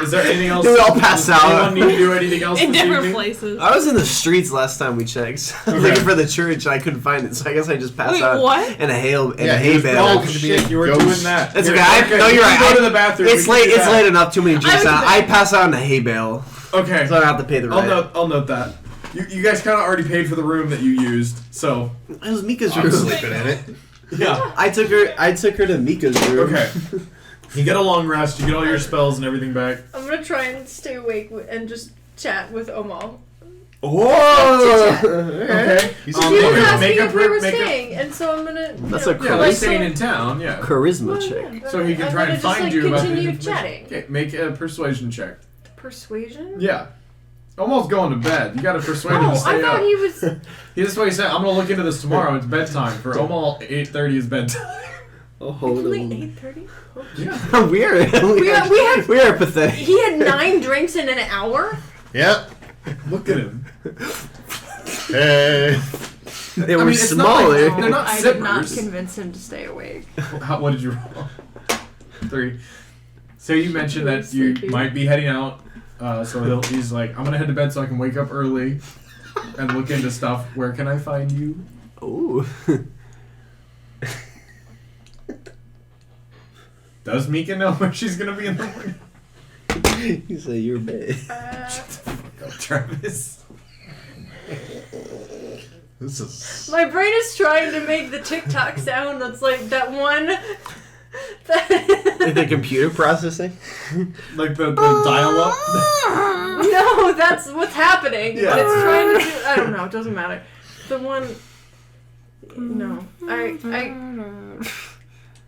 Is there anything else? Do we all pass Does out? anyone need to do anything else In this different evening? places. I was in the streets last time we checked. I was Okay. looking for the church and I couldn't find it, so I guess I just passed Wait, out what? in a hay Yeah, a hay he was- bale. oh, Shit, you were Ghost. doing that. It's You're- okay. No, you're you right. can Go to the bathroom. It's We can late. do It's that. late enough. Too many drinks was out. there. I pass out in a hay bale, Okay. so I don't have to pay the rent. I'll note that. You guys kind of already paid for the room that you used, so It was Mika's I'm room. sleeping in it. yeah. I took her to Mika's room. Okay. You get a long rest. You get all your spells and everything back. I'm gonna try and stay awake and just chat with Omal. Whoa! Okay. He's You were okay. asking Make a if we were make a- staying, and so I'm gonna. That's you a know, Yeah, Charisma. we're like, staying so- in town. Yeah. Charisma Well, check. yeah, So he can I'm try gonna and just, find like, you about the continue information. chatting. Okay, make a persuasion check. Persuasion? Yeah. Almost going to bed. You gotta persuade him Oh, to I stay thought up. he was. That's what he said. I'm gonna look into this tomorrow. It's bedtime. For Omal, 8:30 is bedtime. Oh, hold Only on. 8:30. Yeah. we are pathetic. He had 9 drinks in an hour. Yep. Look at him. Hey. They were it's not smaller. like- they're not I did not sippers. convince him to stay awake. What did you roll? 3. So you mentioned Really that you sleepy. might be heading out. So he's like, I'm gonna head to bed so I can wake up early and look into stuff. Where can I find you? Ooh. Does Meeka know where she's gonna be in the morning? You say you're bad. Travis. This is. My brain is trying to make the TikTok sound that's like that one. Like the computer processing? Like the dial-up. No, that's what's happening. Yeah. But it's trying to do. I don't know. It doesn't matter. The one. No, I.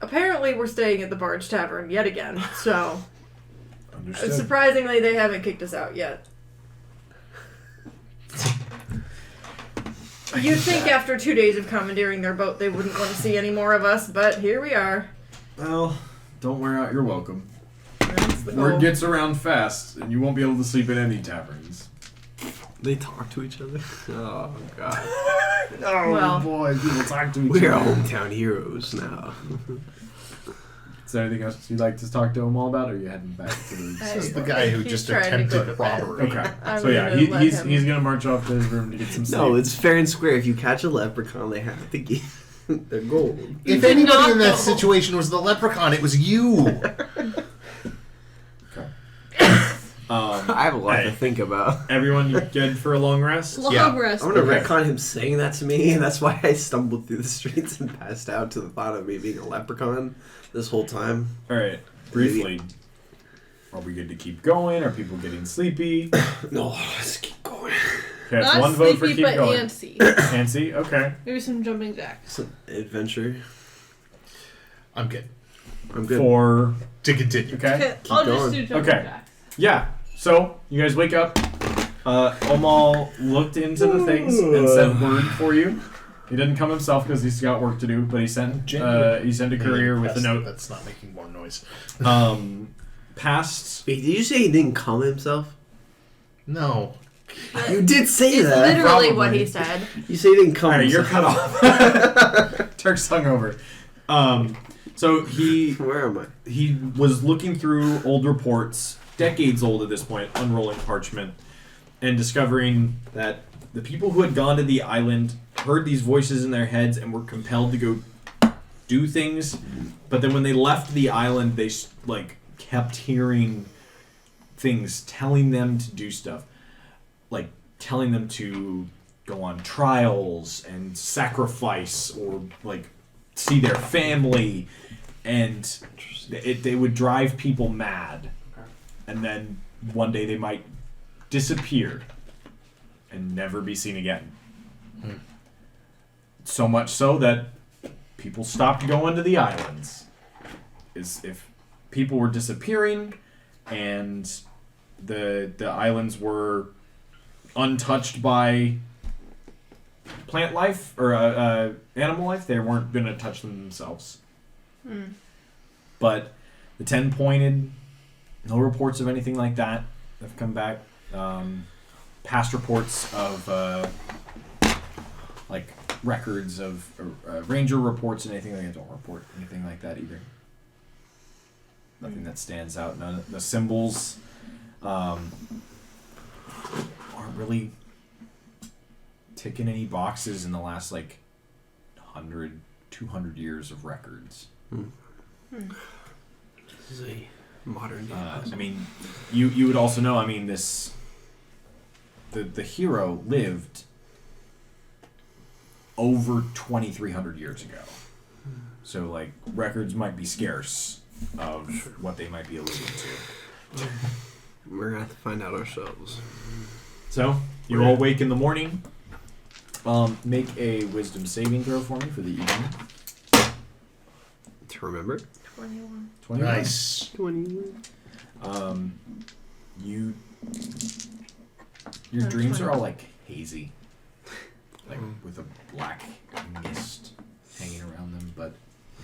Apparently, we're staying at the Barge Tavern yet again. So, Understood. surprisingly, they haven't kicked us out yet. You'd think after 2 days of commandeering their boat, they wouldn't want to see any more of us, but here we are. Well, don't wear out your welcome. That's the Word goal. gets around fast, and you won't be able to sleep in any taverns. They talk to each other? Oh, God. Oh Well. boy, people talk to each We're other. hometown heroes now. Is there anything else you'd like to talk to them all about, or are you heading back to the... This is the guy who He's just trying to go to attempted bed. robbery. Okay. I'm So yeah, gonna let him- he's gonna march off to his room to get some sleep. No, it's fair and square. If you catch a leprechaun, they have to give their gold. If did anybody not in that go. situation was the leprechaun, it was you. I have a lot to think about. Everyone good for a long rest? Long Yeah. rest. I'm gonna Okay. retcon him saying that to me, and that's why I stumbled through the streets and passed out to the thought of me being a leprechaun this whole time. Alright, briefly. Are we good to keep going? Are people getting sleepy? No, let's keep going. Okay, that's Not one vote for sleepy, keep but going. antsy. Nancy, okay. Maybe some jumping jacks. It's an adventure. I'm good. I'm good. For To continue. okay. Okay, I'll just going. do jumping Okay. jacks. Yeah. So you guys wake up. Omal looked into the things and sent word for you. He didn't come himself because he's got work to do, but he sent a courier with a note. That's not making more noise. Past. Wait, did you say he didn't come himself? No. You did say It's that. literally what Probably. he said. You say he didn't come Alright, you're himself. cut off. Turk's hungover. So Where am I? he was looking through old reports, decades old at this point, unrolling parchment, and discovering that the people who had gone to the island heard these voices in their heads and were compelled to go do things, but then when they left the island, they kept hearing things telling them to do stuff, like telling them to go on trials and sacrifice or like see their family, and they would drive people mad, and then one day they might disappear and never be seen again. So much so that people stopped going to the islands. Is if people were disappearing and the islands were untouched by plant life or animal life, they weren't going to touch them themselves. But the 10 pointed, no reports of anything like that have come back. Past reports of like records of ranger reports and anything like that don't report anything like that either. Nothing that stands out. None of the symbols aren't really ticking any boxes in the last like 100, 200 years of records. This is a modern day. I mean, you would also know. I mean, this the hero lived over 2,300 years ago, so like records might be scarce of what they might be alluding to. We're gonna have to find out ourselves. So you all wake in the morning. Make a wisdom saving throw for me for the evening. To remember? 21. 21. Nice. 21. You Your No, dreams 20. are all like hazy, like with a black mist hanging around them, but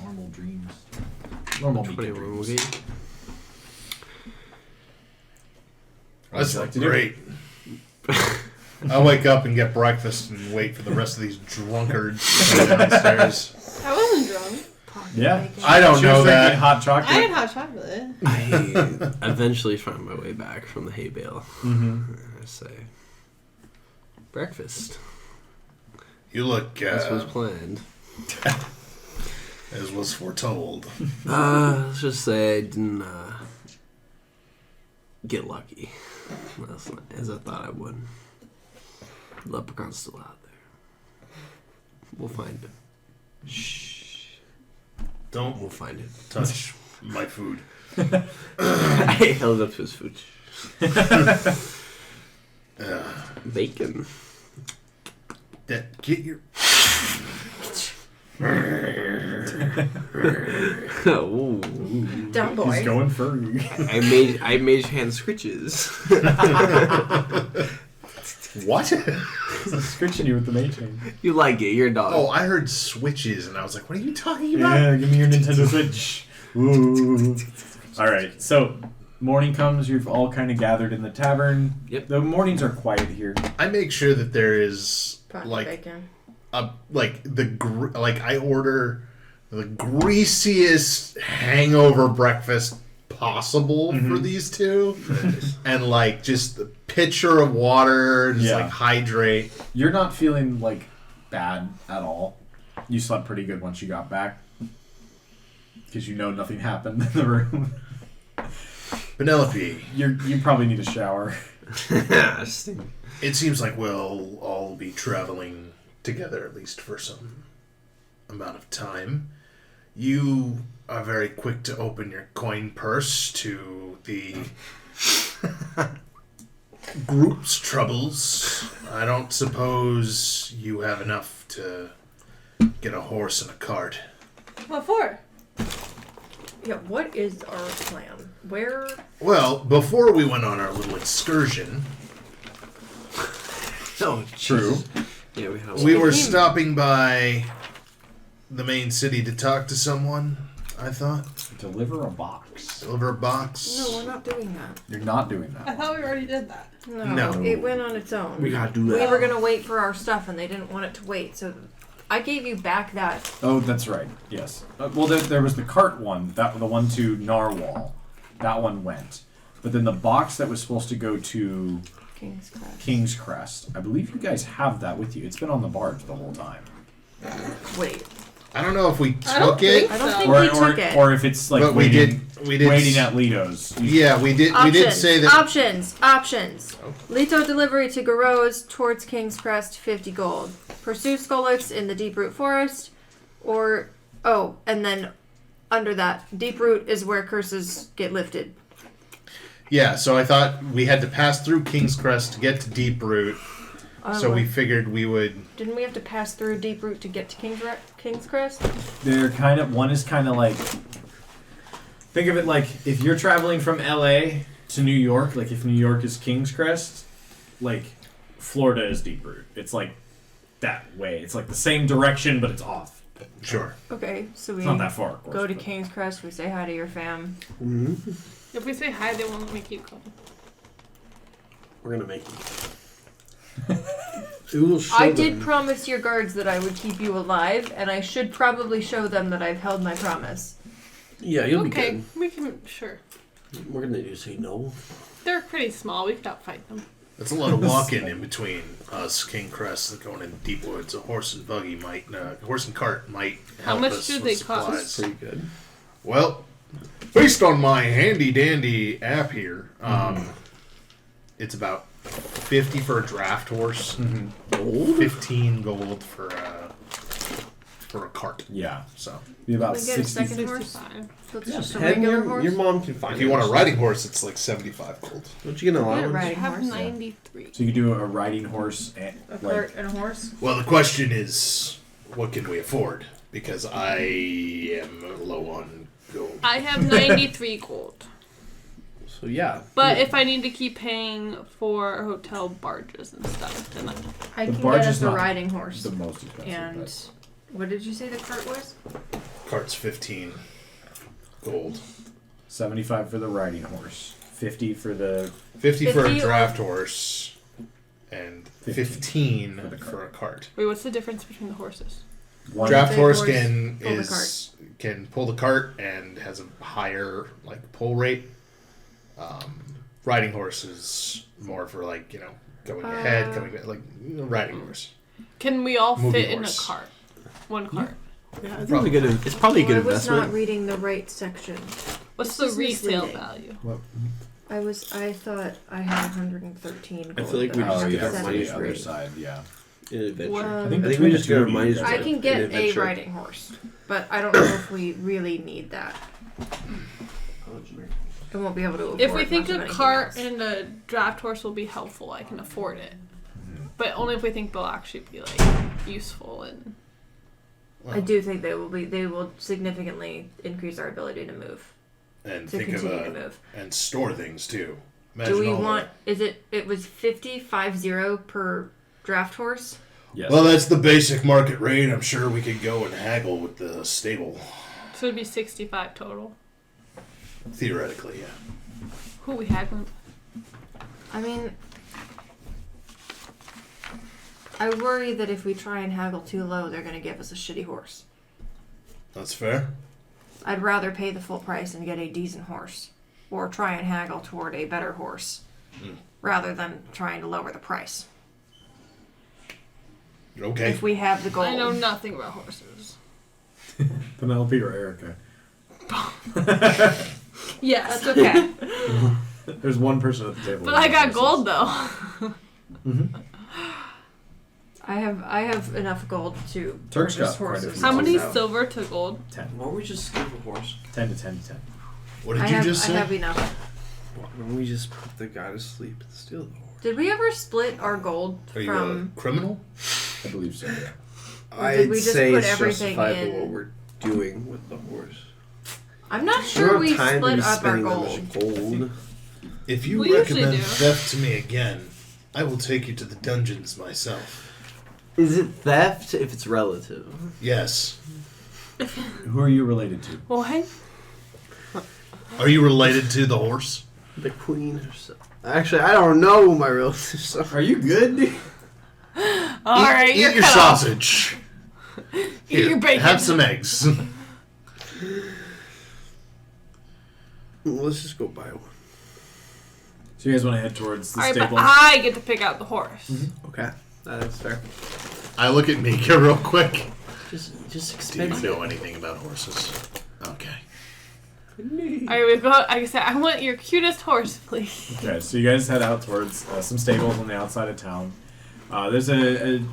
normal dreams. Normal Meeka 21 will dreams. get you. What would That's you like to do? great. I wake up and get breakfast and wait for the rest of these drunkards to come downstairs. I wasn't drunk. Yeah. Bacon. I don't She know was drinking that. hot chocolate. I had hot chocolate. I eventually find my way back from the hay bale. Mm-hmm. I say, breakfast. You look This was planned. as was foretold. Let's just say I didn't get lucky last night, as I thought I would. Leprechaun's still out there. We'll find him. Shh. Don't We'll find him. touch my food. I held up to his food. Bacon. Get your. Ooh. Down boy. He's going furry. I made hand scritches. What? He's scritching you with the mage hand. You like it? You're a dog. Oh, I heard switches, and I was like, "What are you talking about?" Yeah, give me your Nintendo Switch. Ooh. All right, so morning comes. You've all kind of gathered in the tavern. Yep. The mornings are quiet here. I make sure that there is Pot like bacon. I order the greasiest hangover breakfast possible for these two, and like just a pitcher of water, just Yeah. like hydrate. You're not feeling like bad at all. You slept pretty good once you got back because you know nothing happened in the room. Penelope, You probably need a shower. it seems like we'll all be traveling together at least for some amount of time. You are very quick to open your coin purse to the group's troubles. I don't suppose you have enough to get a horse and a cart. What for? Yeah, what is our plan? Where? Well, before we went on our little excursion, Oh, True. Jesus. Yeah, we had a we were stopping by the main city to talk to someone, I thought. Deliver a box. Deliver a box. No, we're not doing that. You're not doing I that. thought we already did that. No, No. it went on its own. We gotta do We that. were gonna wait for our stuff, and they didn't want it to wait, so I gave you back that. Oh, that's right. Yes. Well, there was the cart one. The one to Narwhal. That one went. But then the box that was supposed to go to King's Crest. King's Crest. I believe you guys have that with you. It's been on the barge the whole time. Wait, I don't know if we I don't took it. think I don't so. think Or, we or, took it. or if it's like But we waiting, did waiting at Lito's. Yeah, we did say that. Options. Lito delivery to Garose towards King's Crest, 50 gold. Pursue Skolix in the Deep Root Forest, or and then under that, Deep Root is where curses get lifted. Yeah, so I thought we had to pass through King's Crest to get to Deep Root. So we figured we would. Didn't we have to pass through Deep Root to get to King's Crest? They're kind of, one is kind of like, think of it like if you're traveling from LA to New York, like if New York is King's Crest, like Florida is Deep Root. It's like that way. It's like the same direction, but it's off. Sure. Okay, so we It's not that far, of course. go to but- King's Crest, we say hi to your fam. If we say hi, they won't let me keep going. We're gonna make it. We will show I did them. promise your guards that I would keep you alive, and I should probably show them that I've held my promise. Yeah, you'll be Okay, good. we can, sure. We're gonna do say no. They're pretty small. We could outfight them. That's a lot of walking in between us, King Crest, going in deep woods. A horse and buggy might, horse and cart might How help much us do with they supplies. cost? Pretty good. Well, based on my handy dandy app here, it's about 50 for a draft horse, 15 gold for a cart. Yeah. So Be about Can we get a 60. second horse? 65. So it's just a Have regular your, horse? your mom can find if you want a it. riding horse, it's like 75 gold. Don't you get an Get a allowance? I riding have horse. 93. So you could do a riding horse and A like cart and a horse? Well, the question is, what can we afford? Because I am low on gold. I have 93 gold. So yeah. But if I need to keep paying for hotel barges and stuff, then I The can barge get is us a not riding horse. The most expensive. And but- what did you say the cart was? Cart's 15 gold. 75 for the riding horse. 50 for the 50 for a 50 draft horse, and 15 for the for a cart. wait, what's the difference between the horses? one. Draft Big horse horse can pull the can pull the cart and has a higher like pull rate. Riding horse is more for like going ahead, coming back, like riding horse. Can we all Movie fit in a horse. cart? One cart. Yeah, I think it's a good. It's probably a good I was investment. not reading the right section. What's This the is resale misleading. value? I thought I had 113 gold. I feel like we but just Oh, get yeah, our for money's the other worth. side, yeah. In adventure. Well, I think we between just the get our two, you money's guys worth. I can get in a adventure. riding horse, but I don't know if we really need that. I won't be able to afford If we think much of a anything cart else. and a draft horse will be helpful, I can afford it. But only if we think they'll actually be like useful and. I do think they will be. They will significantly increase our ability to move. And To think of continue to move. and store things too. Do we all the- want? Is it? It was 50 per draft horse. Yes. Well, that's the basic market rate. I'm sure we could go and haggle with the stable. So it'd be 65 total. Theoretically, yeah. Who we haggling? I mean, I worry that if we try and haggle too low, they're going to give us a shitty horse. That's fair. I'd rather pay the full price and get a decent horse, or try and haggle toward a better horse, rather than trying to lower the price. Okay. If we have the gold. I know nothing about horses. Penelope or Erica? Yes. That's okay. There's one person at the table. But I got gold though. I have enough gold to Turk's purchase got quite a horses. few. How many also. silver to gold? 10. Why don't we just skip a horse? 10 to 10 to 10. What did I you have, just I say? have enough. Why don't we just put the guy to sleep and steal the horse? Did we ever split our gold Are you from? a criminal? I believe so, yeah. I'd we just say put it's everything justifiable in- what we're doing with the horse. I'm not We sure don't we have time to split be up our spending that gold. much gold. If you We usually recommend do. theft to me again, I will take you to the dungeons myself. Is it theft if it's relative? Yes. Who are you related to? What? Are you related to the horse? The queen herself. Actually, I don't know who my relatives are. Are you good? All right, Eat you're your cut off. sausage. Eat Here, your bacon. have some eggs. Let's just go buy one. So you guys want to head towards the All right, but stable? I get to pick out the horse. Okay, that's fair. I look at Meeka real quick. Just Do you expensive. know anything about horses? Okay. All right, we go. Like I said, I want your cutest horse, please. Okay, so you guys head out towards some stables on the outside of town. There's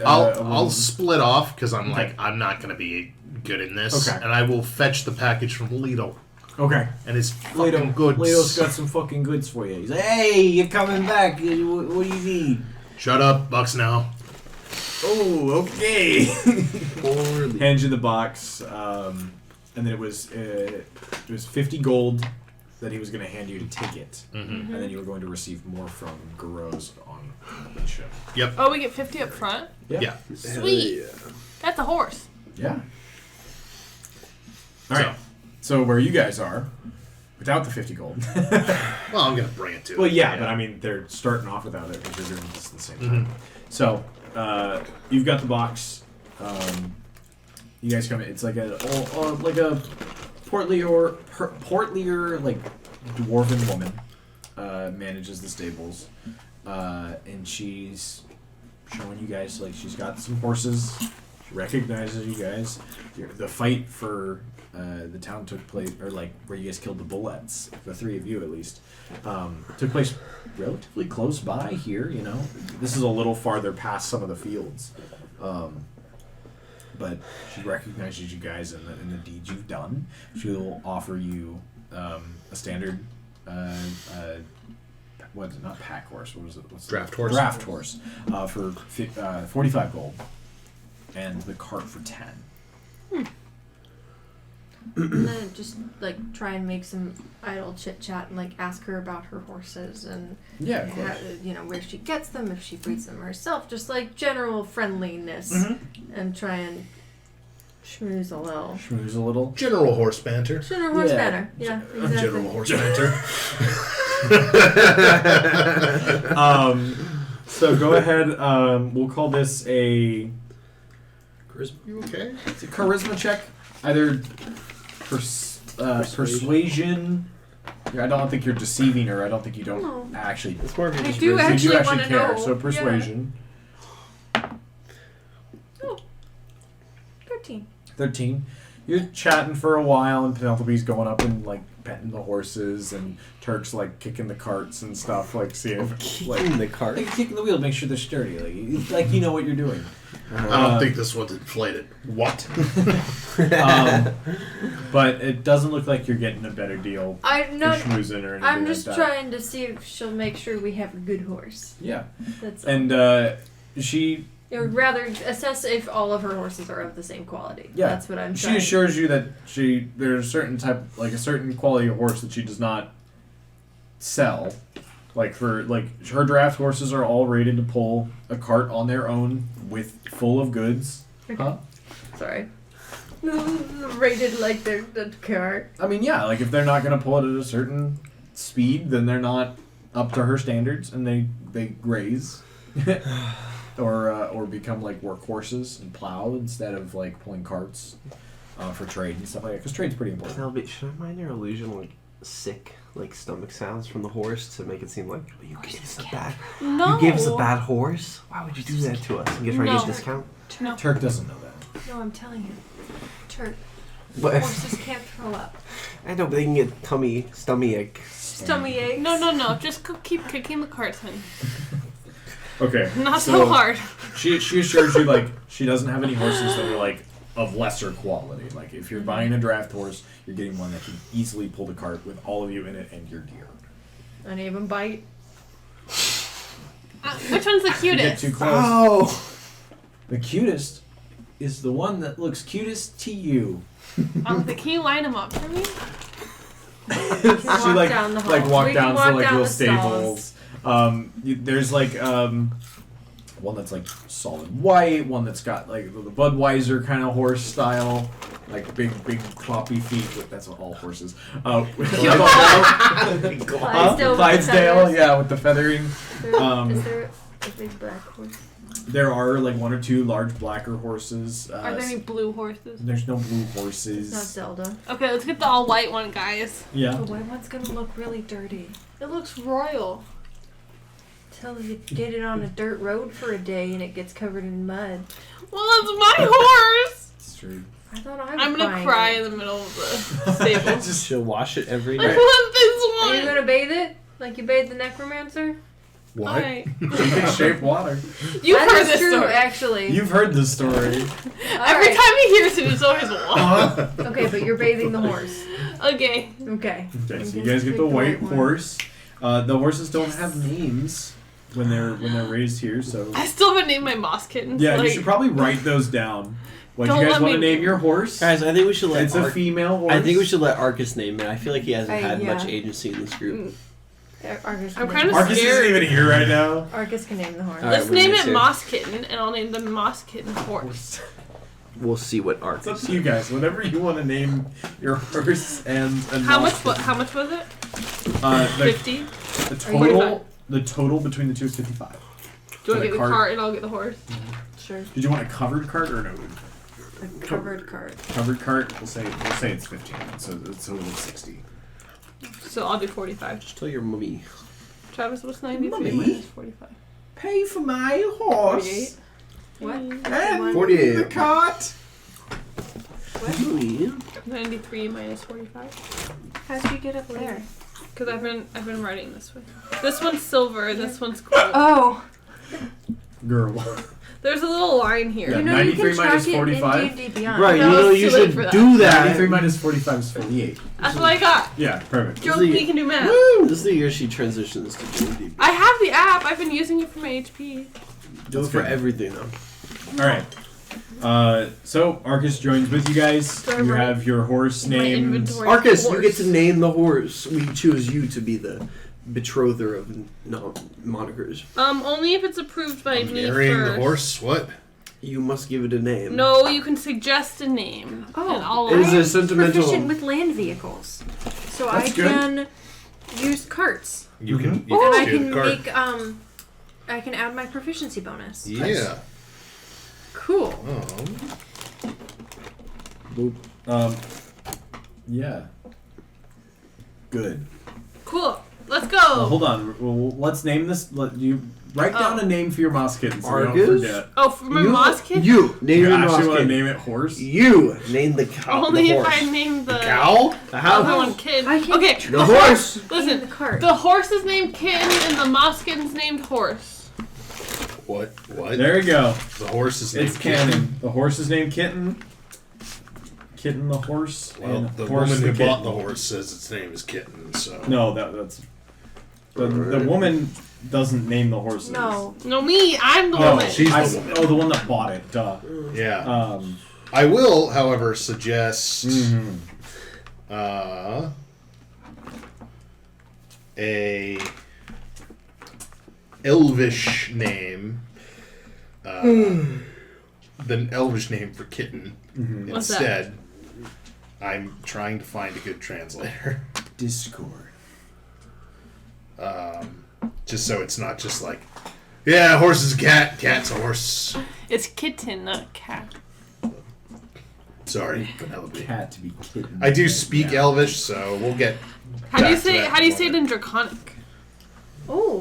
I'll split off because I'm Okay. like I'm not gonna be good in this, Okay. and I will fetch the package from Lidl Okay. and his fucking Lito, goods. Lito's got some fucking goods for you. He's like, hey, you're coming back. What do you need? Shut up, bucks now. Oh, okay. Poorly. Hands you the box, and then it was 50 gold that he was going to hand you to take it, and then you were going to receive more from Garros on the ship. Yep. Oh, we get 50 up front. Yeah. Sweet. Hell yeah. That's a horse. Yeah. All right. So where you guys are, without the 50 gold. Well, I'm gonna bring it to. Well, it. yeah, but I mean, they're starting off without it because they're doing this at the same time. So, you've got the box. You guys come in. It's like a portlier, like dwarven woman manages the stables, and she's showing you guys like she's got some horses. She recognizes you guys. The fight for the town took place, or like where you guys killed the bullets, the three of you at least, took place relatively close by here. You know, this is a little farther past some of the fields, but she recognizes you guys in the deeds you've done. She'll offer you a standard, what is it? Not pack horse. What was it? What's Draft the, horse. Draft horse for 45 gold, and the cart for 10. And then just like try and make some idle chit chat and like ask her about her horses and Yeah, of course. where she gets them, if she breeds them herself, just like general friendliness, and try and schmooze a little. Schmooze a little. General horse banter. General horse banner. Yeah, exactly. General horse banter. So go ahead. We'll call this a Charisma. You okay? it's a charisma check. Either persuasion. Yeah, I don't think you're deceiving her. I don't think you don't No. actually. It's more of I just do You do actually actually want to care. know. So persuasion. Yeah. 13. 13. You're chatting for a while, and Penelope's going up and like petting the horses, and Turk's like kicking the carts and stuff, like seeing if like in the cart. Like kicking the wheel, make sure they're sturdy. Like you know what you're doing. I don't think this one's inflated. What? But it doesn't look like you're getting a better deal I'm for not. schmoozing or anything I'm just like that. trying to see if she'll make sure we have a good horse. Yeah, That's and she or rather assess if all of her horses are of the same quality. Yeah. That's what I'm she trying. assures you that there's a certain type, like a certain quality of horse that she does not sell. Like for like her draft horses are all rated to pull a cart on their own with full of goods. Huh? Sorry. Rated like the cart. I mean, yeah, like if they're not going to pull it at a certain speed, then they're not up to her standards, and they graze, or become like workhorses and plow instead of like pulling carts for trade and stuff like that. Because trade's pretty important. Penelope, should I mind your illusion like sick like stomach sounds from the horse to make it seem like you gave us a bad No. you gave us a bad horse? Why would you do that to us and get try to get a No. discount? No. Turk doesn't know that. No, I'm telling you. Turk. But Horses can't throw up. I know, but they can get stomach ache. Stomach aches. No. Just keep kicking the carts in. Okay. Not so hard. She assures you like she doesn't have any horses that are like of lesser quality. Like if you're buying a draft horse, you're getting one that can easily pull the cart with all of you in it and your deer. Any of them bite? Which one's the If you get cutest? too close. Oh, the cutest is the one that looks cutest to you. Can you line them up for me? She Walk like down the hall. like walk We down can walk to like down little the stalls. stables. There's like one that's like solid white, one that's got like the Budweiser kind of horse style, like big floppy feet. But that's what all horses. Clydesdale. Clydesdale, yeah, with the feathering. Is there a big black horse? There are like one or two large blacker horses. Are there any blue horses? There's no blue It's not horses. Zelda. Okay, let's get the all white one, guys. Yeah. The white one's gonna look really dirty. It looks royal. Till you get it on a dirt road for a day and it gets covered in mud. Well, it's my horse. It's true. I thought I was I'm gonna buying cry it. in the middle of the stable. She'll wash it every I night. want Are you this one. gonna bathe it? Like you bathe the necromancer? What? Alright. She can shape water. You've That heard is this true, story. actually. You've heard this story. Every Alright. time he hears it, it's always one. Okay, but you're bathing the horse. Okay. Okay. Okay, so you guys get the white horse. The horses don't have names when they're raised here, so I still haven't named my moss kittens. yeah, like, you should probably write those down. What do Don't you guys let want to me- name your horse? Guys, I think we should let It's a female horse. I think we should let Arcus name it. I feel like he hasn't had yeah. much agency in this group. Arcus I'm can kind name- of Arcus scared. isn't even here right now. Arcus can name the horse. Alright, Let's we're name gonna it say- Moss Kitten, and I'll name the Moss Kitten horse. We'll see what It's up Arcus. to you guys. Whatever you want to name your horse and How much was it? The 50? the total between the two is 55. Do For I the get the cart. cart and I'll get the horse? Sure. Did you want a covered cart or no? A covered cart. Covered cart. We'll say it's 15. So it's a total of 60. So I'll do 45. Just tell your mummy. Travis, what's 93 Mummy? minus 45? Pay for my horse. 48. What? And 48. the cart. Mummy. 93 minus 45. How'd you get up there? Because I've been writing this way. This one's silver and this one's gold. Oh, Girl. There's a little line here. Yeah. you know you 93 can track minus it 45? in D&D Beyond. Right, No, you know it's you too late should for that. do that. 93 minus 45 is 48. That's what I got. Yeah, perfect. Joe, This is we can do math. This is the year she transitions to D&D. I have the app. I've been using it for my HP. Do it That's for good. everything though. All right. So Arcus joins with you guys. Do I You write have your horse my named. inventory? Arcus, you Horse. get to name the horse. We choose you to be the betrother of monikers. Only if it's approved by me Marrying first. the horse? What? You must give it a name. No, you can suggest a name. Oh, and I'll It is I'm a sentimental. proficient with land vehicles, so That's I good. can use carts, You can. Mhm. You and I can can do the card. make I can add my proficiency bonus. Yeah. Cool. Yeah. Good. Cool. Let's go. Hold on. Well, let's name this. Let you write down a name for your moss kitten so we don't Argus? forget. Oh, for my You- moss kid? You name You your actually moss want to kid. name it horse? You name the cow. Only the if horse. I name the Cow? The other house. one kid. I can- Okay, The horse. And Listen, the cart. the horse is named Kitten and the moss kitten's named Horse. What? What? There you go. The horse is It's named canon. The horse is named Kitten. Kitten the horse. Well, and the horse woman who kitten. bought the horse says its name is Kitten, so. No, that's. The woman doesn't name the horses. No. No, me. I'm the Oh, woman. she's I, the woman. oh, the one that bought it. Duh. Yeah. Um. I will, however, suggest mhm. A elvish name. The elvish name for kitten. Mhm. What's that? Instead, I'm trying to find a good translator. Discord. Just so it's not just like, yeah, horse is a cat, cat's a horse. It's kitten, not cat. Sorry, Penelope. Cat to be kitten. I do speak Yeah. Elvish, so we'll get. How do you back to say? that How do you in a say it moment. in Draconic? Oh.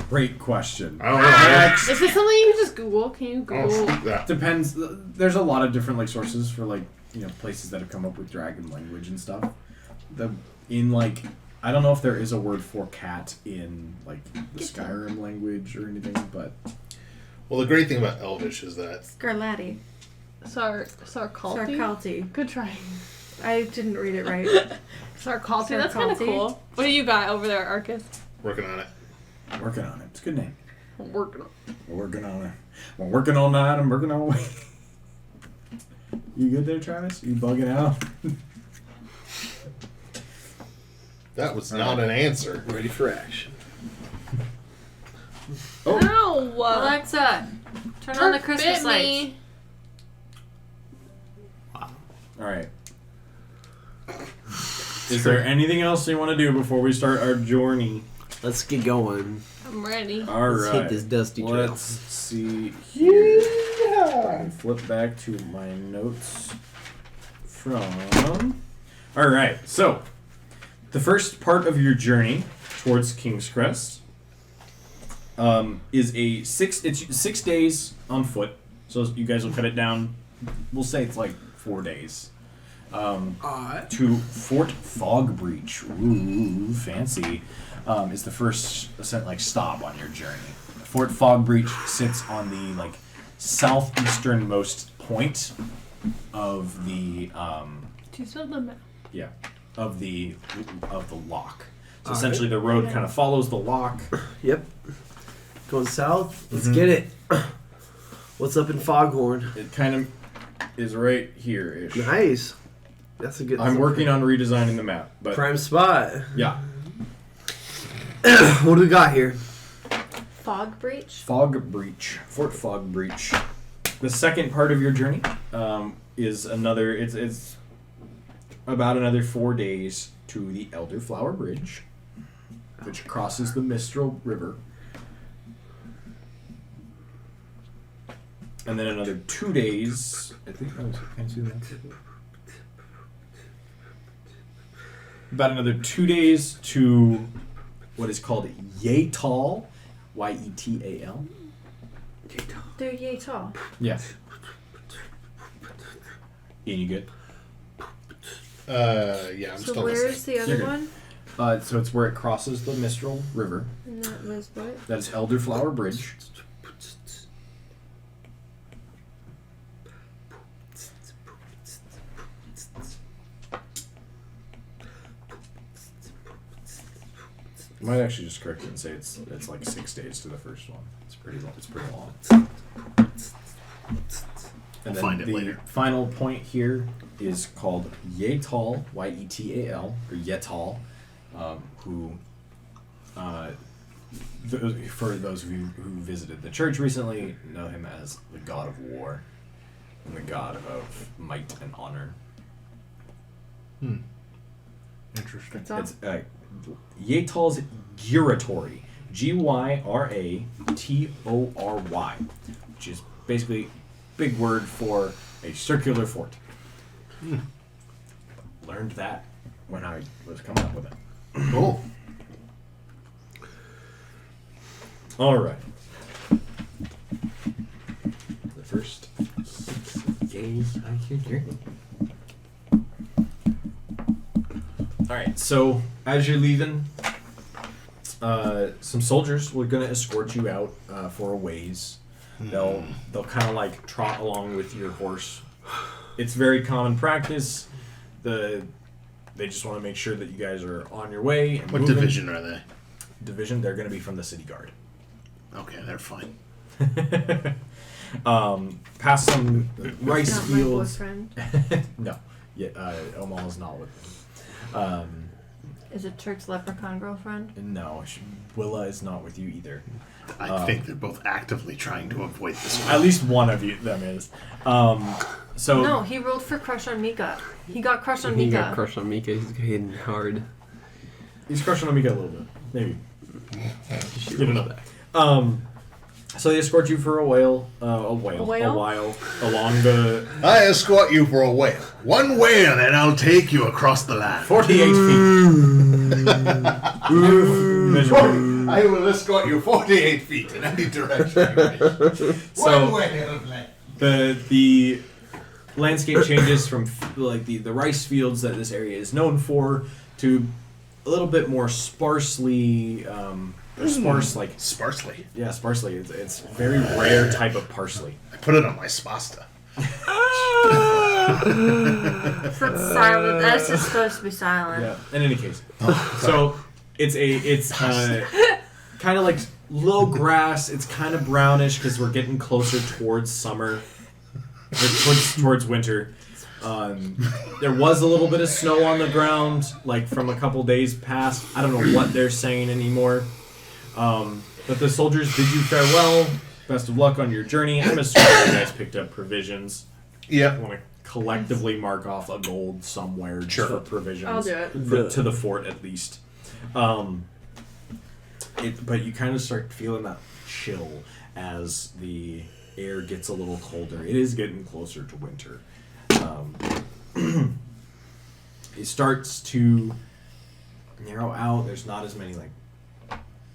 Great question. I don't know. Is this something you can just Google? Can you Oh, Google? that. Depends. There's a lot of different like sources for like places that have come up with dragon language and stuff. I don't know if there is a word for cat in like the Skyrim language or anything, but Well, the great thing about Elvish is that Scarlatti. Sarkalti? Sarkalti. Good try. I didn't read it right. Sarkalti. That's kind of Sarkalti. cool. What do you got over there, Arcus? working on it. working on it. It's a good name. I'm working on. We're working on it. We're working all night. I'm working all way. You good there, Travis? You bugging out? That was not an answer. Ready for action. Oh. No. Alexa, turn on the Christmas lights. All right. Is there anything else you want to do before we start our journey? Let's get going. I'm ready. All Let's right. hit this dusty trail. Let's see here. I can flip back to my notes from. All right. So, the first part of your journey towards King's Crest is it's 6 days on foot. So you guys will cut it down. We'll say it's like 4 days. To Fort Fogbreach. Ooh, fancy. Is the first stop on your journey. Fort Fogbreach sits on the southeasternmost point of the Do you still the map? of the lock. So essentially, the road kind of follows the lock. Yep. Going south. Let's Mhm. get it. What's up in Foghorn? It kind of is right here ish. Nice. That's a good. I'm working on redesigning the map, but prime spot. yeah, What do we got here? Fog breach. Fogbreach, Fort Fogbreach. The second part of your journey is another. It's about another 4 days to the Elderflower Bridge, which crosses the Mystral River, and then another 2 days. I think that was. Can I see that? About another 2 days to what is called Yetal, Yetal. They're yay tall. Yeah. Ian, you good? Yeah, I'm So still where's listening. the other You're good. one? So it's where it crosses the Mystral River. And that was what? That's Elderflower Bridge. I might actually just correct it and say it's like 6 days to the first one. It's pretty long. It's pretty long. And We'll then find it the later. final point here is called Yetal, Y-E-T-A-L, or Yetal, who, for those of you who visited the church recently, know him as the god of war and the god of might and honor. Interesting. That's all. It's Yetal's Gyratory, G-Y-R-A-T-O-R-Y, which is basically big word for a circular fort. Learned that when I was coming up with it. Cool. All right. The first 6 days I can hear. All right. So as you're leaving, some soldiers were gonna escort you out for a ways. They'll kind of like trot along with your horse. It's very common practice. They just want to make sure that you guys are on your way. And What moving. division are they? Division? They're going to be from the city guard. Okay, they're fine. Past some rice Not my fields. boyfriend. No, yeah, Omal is not with them. Is it Turk's leprechaun girlfriend? No, Willa is not with you either. I think they're both actively trying to avoid this one. At least one of them is. So No, he rolled for crush on Meeka. He got crushed on He Meeka. got crushed on Meeka. He's hitting hard. he's crushing on Meeka a little bit, maybe. She You don't rolls know. back. So they escort you for a while along the I escort you for a whale. One whale, and I'll take you across the land. 48 feet. I will escort you 48 feet in any direction. So- One whale of land. The landscape changes from like the rice fields that this area is known for to a little bit more sparsely sparse Sparsely. sparsely. It's very rare type of parsley. I put it on my spasta. So it's silent. That's just supposed to be silent. Yeah. In any case, so it's kind of like low grass. It's kind of brownish because we're getting closer towards summer, or towards winter. There was a little bit of snow on the ground, like from a couple days past. I don't know what they're saying anymore. But the soldiers bid you farewell. Best of luck on your journey. I'm assuming you guys picked up provisions. I Yep. want to collectively mark off a gold somewhere just Sure. for provisions. I'll do it. To the fort at least. But you kind of start feeling that chill as the air gets a little colder. It is getting closer to winter. It starts to narrow out. There's not as many like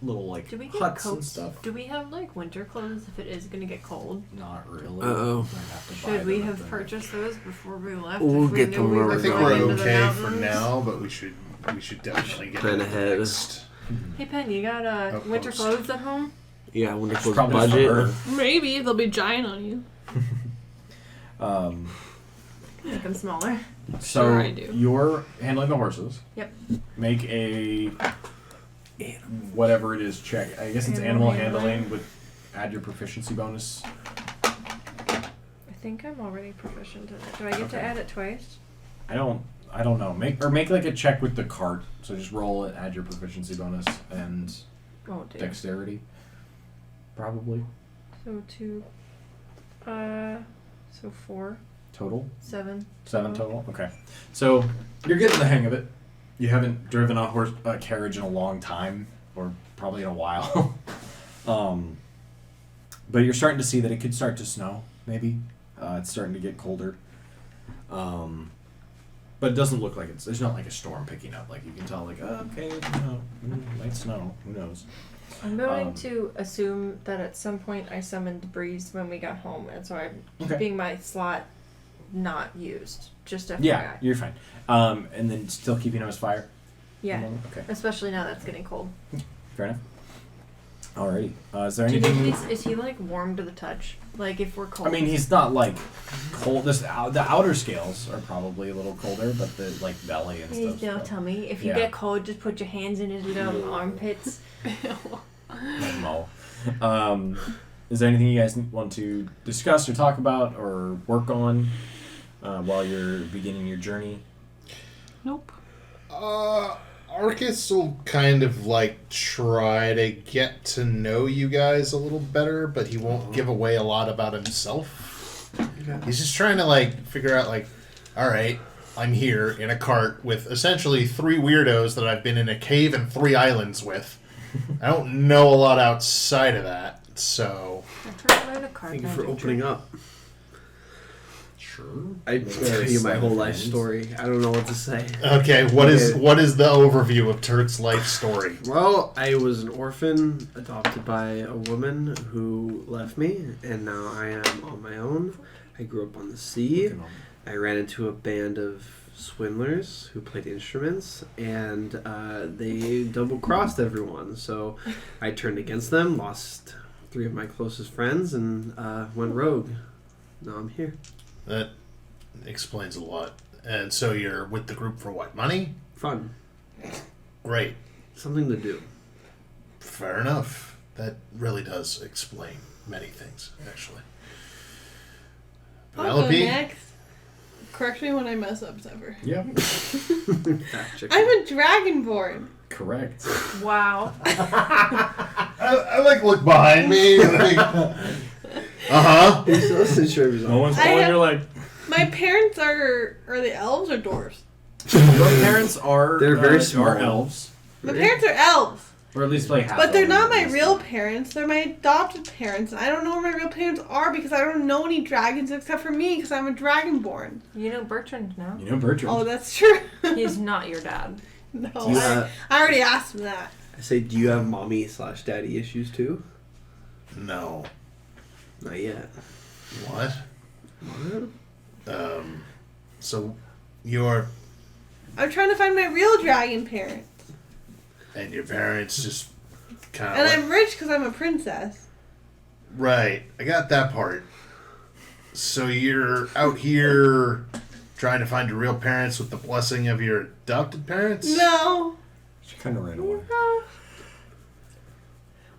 little like Do we get huts and coats? stuff. Do we have like winter clothes if it is going to get cold? Not really. Uh-oh. Might have to buy Should we them have at the- purchased those before we left? We'll if we get knew them we where were I think going we're into the okay for mountains? now, but we should definitely get Plan into the ahead. next. Hey Pen, you got winter Outpost. clothes at home? Yeah, when it It's goes probably budget. for her. Maybe they'll be giant on you. Make them smaller. So Sure I do. you're handling the horses. Yep. Make a whatever it is check. I guess it's Animal animal handling handling. with add your proficiency bonus. I think I'm already proficient in it. Do I get to Okay. add it twice? I don't know. Make like a check with the cart. So just roll it, add your proficiency bonus and Oh, dear. dexterity. Probably So 2. So 4. total. 7. 7 total. Okay. So you're getting the hang of it. You haven't driven a carriage in a long time, or probably in a while. But you're starting to see that it could start to snow. Maybe it's starting to get colder. But it doesn't look like there's not like a storm picking up. Like you can tell, like okay, might snow. Who knows? I'm going Um, to assume that at some point I summoned Breeze when we got home, and so I'm Okay. keeping my slot not used. Just FYI. Yeah, you're fine. And then still keeping him as fire. Yeah. Okay. Especially now that it's getting cold. Fair enough. Alrighty. Is there Do you anything? think is he like warm to the touch? Like if we're cold. I mean, he's not like cold. The outer scales are probably a little colder, but the like belly and Please stuff. don't tell me. If you Yeah. get cold, just put your hands in his little armpits. Mo. is there anything you guys want to discuss or talk about or work on while you're beginning your journey? Nope. Arcus will kind of like try to get to know you guys a little better, but he won't give away a lot about himself. He's just trying to like figure out like, all right, I'm here in a cart with essentially 3 weirdos that I've been in a cave and 3 islands with. I don't know a lot outside of that, so. Thank you for opening up. Sure. I tell you my whole life story. I don't know what to say. Okay, what is the overview of Turk's life story? Well, I was an orphan adopted by a woman who left me, and now I am on my own. I grew up on the sea. I ran into a band of swindlers who played instruments, and they double-crossed everyone. So I turned against them, lost 3 of my closest friends, and went rogue. Now I'm here. That explains a lot. And so you're with the group for what? Money? Fun. Great. Something to do. Fair enough. That really does explain many things, actually. I'll go Penelope? next. Correct me when I mess up, Zephyr. Yeah. Fact check. I'm a dragonborn. Correct. Wow. I like look behind me. Like, uh-huh. He's so sure he was No on. one's I pulling have- your leg. My parents are they elves or dwarves? Your parents are They're very are small. elves, My parents are elves. or at least like half. But they're elves, not at my least. real parents. They're my adopted parents. And I don't know where my real parents are because I don't know any dragons except for me because I'm a dragonborn. You know Bertrand now. You know Bertrand. Oh, that's true. He's not your dad. No, You, I already asked him that. I say, do you have mommy/daddy issues too? No. Not yet. What? What? So you're... I'm trying to find my real dragon parent. And your parents just kind And of... I'm rich because I'm a princess. Right. I got that part. So you're out here trying to find your real parents with the blessing of your adopted parents? No. She kind of ran away.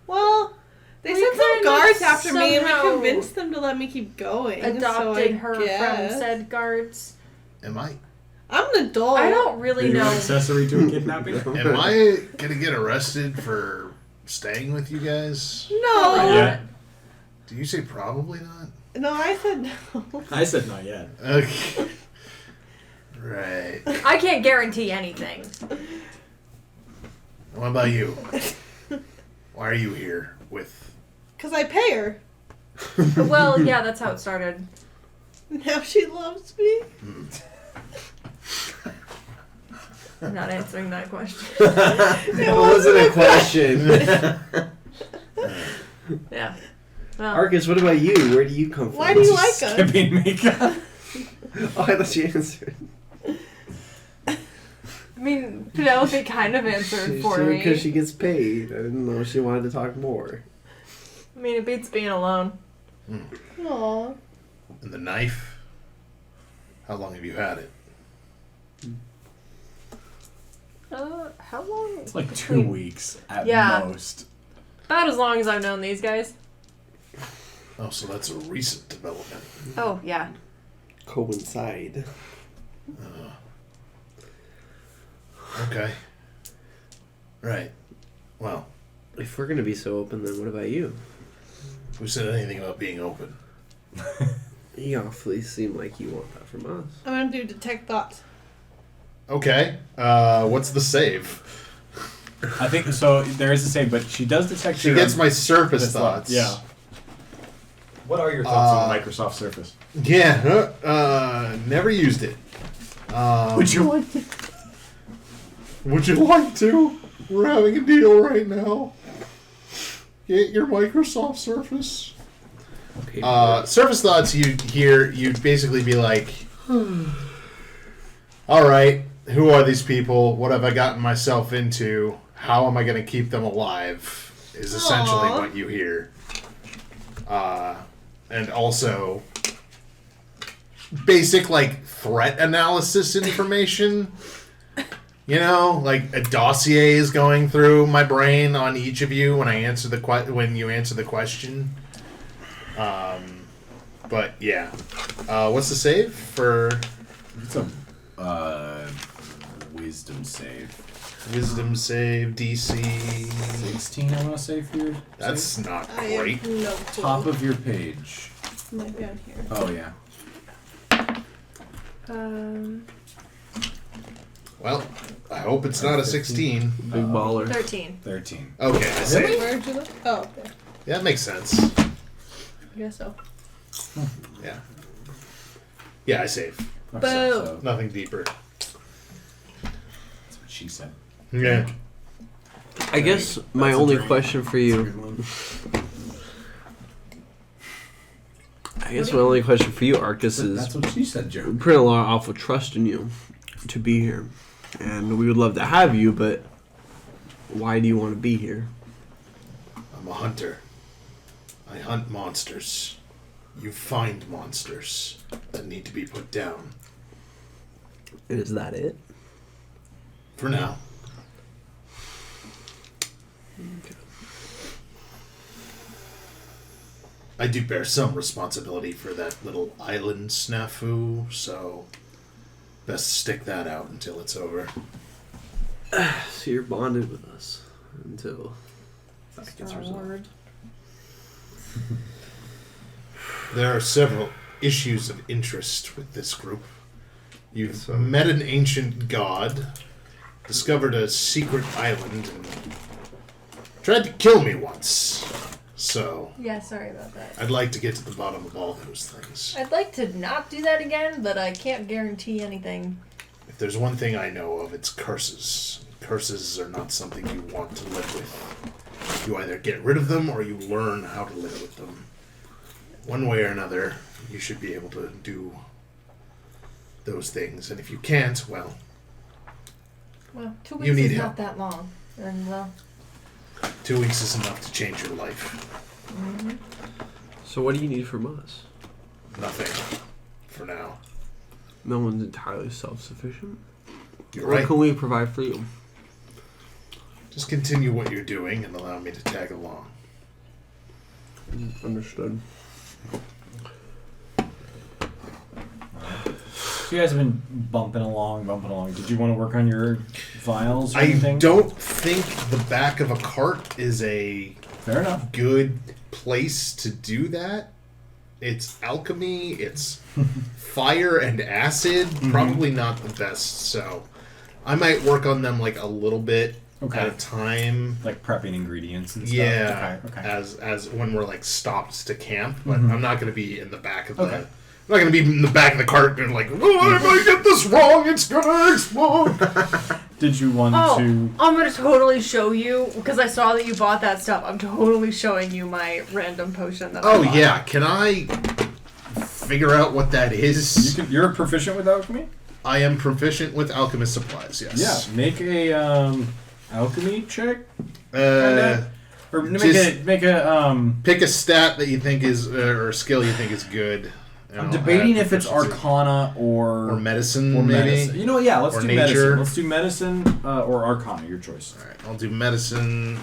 Well, they We sent some kind of guards after me and we somehow convinced them to let me keep going. Adopted so I her from guess. said guards. Am I I'm an adult. I don't really You're know. an accessory to a kidnapping. am I gonna get arrested for staying with you guys? No. Yeah. Do you say probably not? No, I said no. I said not yet. Okay. Right. I can't guarantee anything. What about you? Why are you here with... Because I pay her. Well, yeah, that's how it started. Now she loves me. I'm not answering that question. That wasn't a question. Yeah. Well, Arcus, what about you? Where do you come from? Why do you like us? Skipping Meeka. Oh, I thought she answered. I mean, Penelope kind of answered for me. Because she gets paid. I didn't know she wanted to talk more. I mean, it beats being alone. Aww. And the knife? How long have you had it? How long? It's like 2 weeks at Yeah. most. About as long as I've known these guys. Oh, so that's a recent development. Oh, yeah. Coincide. Okay. Right. Well, If we're going to be so open, then what about you? who said anything about being open? You awfully seem like you want that from us. I'm going to do detect thoughts. Okay. What's the save? I think so. There is a save, but she does detect. She your- gets my surface this thoughts. Yeah. What are your thoughts on the Microsoft Surface? Yeah. Never used it. Would you like to? Would you like to? We're having a deal right now. Get your Microsoft Surface. Okay. Surface thoughts. You'd basically be like, all right, who are these people? What have I gotten myself into? How am I going to keep them alive? Is essentially Aw. what you hear. And also basic like threat analysis information. You know, like a dossier is going through my brain on each of you when I answer when you answer the question. But yeah. What's the save for It's a wisdom save. wisdom save DC? 16, I want to say for your That's save. not I have great. no clue. Top of your page. Might be on here. Oh, yeah. Well, I hope it's not a 16. Big baller. 13. 13. Okay, I save. Where'd you look? Oh, okay. Yeah, that makes sense. I guess so. Yeah. Yeah, I save. Okay, so Nothing deeper. that's what she said. Yeah. I guess my That's a only dream. question for That's a you. good one. I guess my only question for you, Arcus, is That's what she said, we Joe. put a lot off of trust in you to be here, and we would love to have you, but why do you want to be here? I'm a hunter. I hunt monsters. You find monsters that need to be put down. And is that it? For now. I do bear some responsibility for that little island snafu, so best stick that out until it's over. So you're bonded with us until that gets Star resolved. Wars. There are several issues of interest with this group. You've So- met an ancient god, discovered a secret island, and tried to kill me once. So, Yeah, sorry about that. I'd like to get to the bottom of all those things. I'd like to not do that again, but I can't guarantee anything. If there's one thing I know of, it's curses. Curses are not something you want to live with. You either get rid of them or you learn how to live with them. One way or another, you should be able to do those things. And if you can't, well, Well, 2 You weeks need is help. not that long. And, well, 2 weeks is enough to change your life. So what do you need from us? Nothing. For now. No one's entirely self-sufficient. You're What right. can we provide for you? Just continue what you're doing and allow me to tag along. Understood. So you guys have been bumping along. Did you want to work on your vials or I anything? don't think the back of a cart is a Fair enough. good place to do that. It's alchemy, it's fire and acid. Probably not the best, so I might work on them like a little bit Okay. at a time. Like prepping ingredients and stuff. Yeah, Okay. Okay. as when we're like stopped to camp, but I'm not going to be in the back of the. Okay. I'm not going to be in the back of the cart and like, oh, if I get this wrong, it's going to explode. Did you want oh, to? I'm gonna totally show you because I saw that you bought that stuff. I'm totally showing you my random potion that I Oh bought. yeah, can I figure out what that is? You're proficient with alchemy. I am proficient with alchemist supplies. Yes. Yeah. Make a alchemy check. Yeah. Or make Just- a Pick a stat that you think is or a skill you think is good. and I'm I'll debating add if it's proficiency. Arcana or medicine, or maybe. medicine. You know, yeah. Let's Or do nature. medicine. Let's do medicine or Arcana. Your choice. All right, I'll do medicine.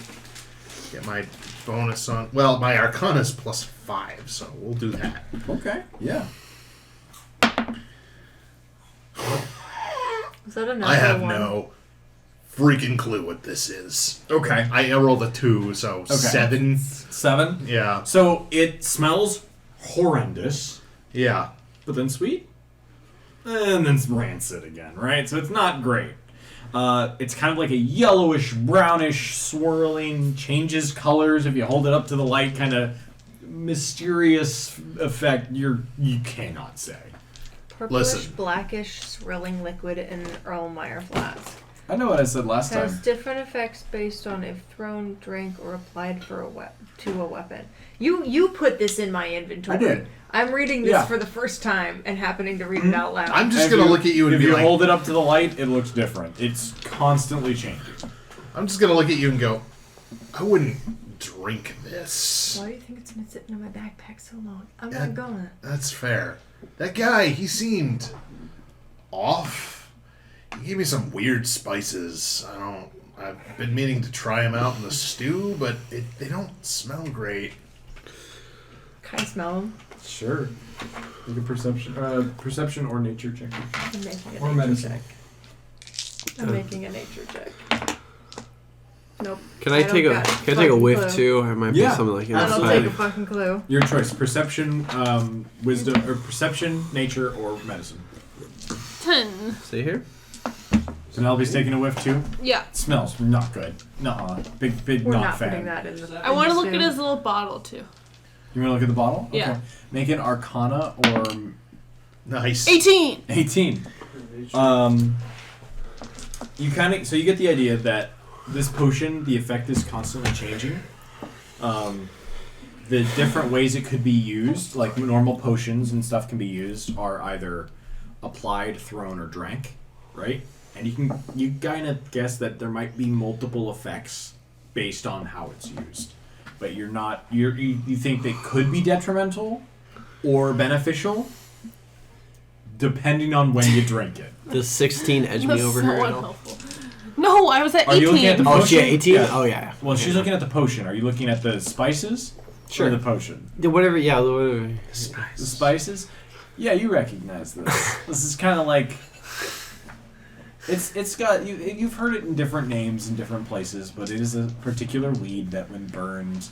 Get my bonus on. Well, my Arcana is +5, so we'll do that. Okay. Yeah. Is that a I have one? no freaking clue what this is. Okay. I rolled a 2, so 7. 7. Yeah. So it smells horrendous, Yeah. but then sweet, and then it's rancid again, right? So it's not great. It's kind of like a yellowish, brownish, swirling, changes colors if you hold it up to the light, kind of mysterious effect. You cannot say. Purplish, Listen. blackish, swirling liquid in an Erlenmeyer flask. I know what I said last Has time. different effects based on if thrown, drank, or applied for to a weapon. You put this in my inventory. I did. I'm reading this Yeah. for the first time and happening to read it out loud. I'm just If going to you- look at you and if be you like, hold it up to the light, it looks different. It's constantly changing. I'm just going to look at you and go, I wouldn't drink this. Why do you think it's been sitting in my backpack so long? I'm Yeah. not gonna. That's fair. That guy, he seemed off. He gave me some weird spices. I've been meaning to try them out in the stew, but they don't smell great. I smell them. Sure. Make a perception or nature check. I'm making a Or nature medicine. check. I'm making a nature check. Nope. Can I don't take a got Can I take a whiff fucking clue. too? I might Yeah. be something like I don't inside. take a fucking clue. Your choice: perception, wisdom, or perception, nature, or medicine. 10. Stay here. Penelope's taking a whiff too. Yeah. It smells not good. Nuh-uh. Big We're not not fan. putting that in the. I want to in the look at stew. his little bottle too. You want to look at the bottle? Yeah. Okay. Make an Arcana or Nice. 18. 18. You kind of you get the idea that this potion, the effect is constantly changing. The different ways it could be used, like normal potions and stuff can be used, are either applied, thrown, or drank, right? And you kind of guess that there might be multiple effects based on how it's used, but you think they could be detrimental or beneficial, depending on when you drink it. Does 16 edge me That's over so here at all? unhelpful. No, I was at Are 18. you looking at the Oh, she at potion? 18? Yeah. Oh, yeah. Well, she's looking at the potion. Are you looking at the spices? Sure. Or the potion? Yeah, whatever, yeah, whatever. The spices? Yeah, you recognize this. This is kind of like it's got you've heard it in different names in different places, but it is a particular weed that when burned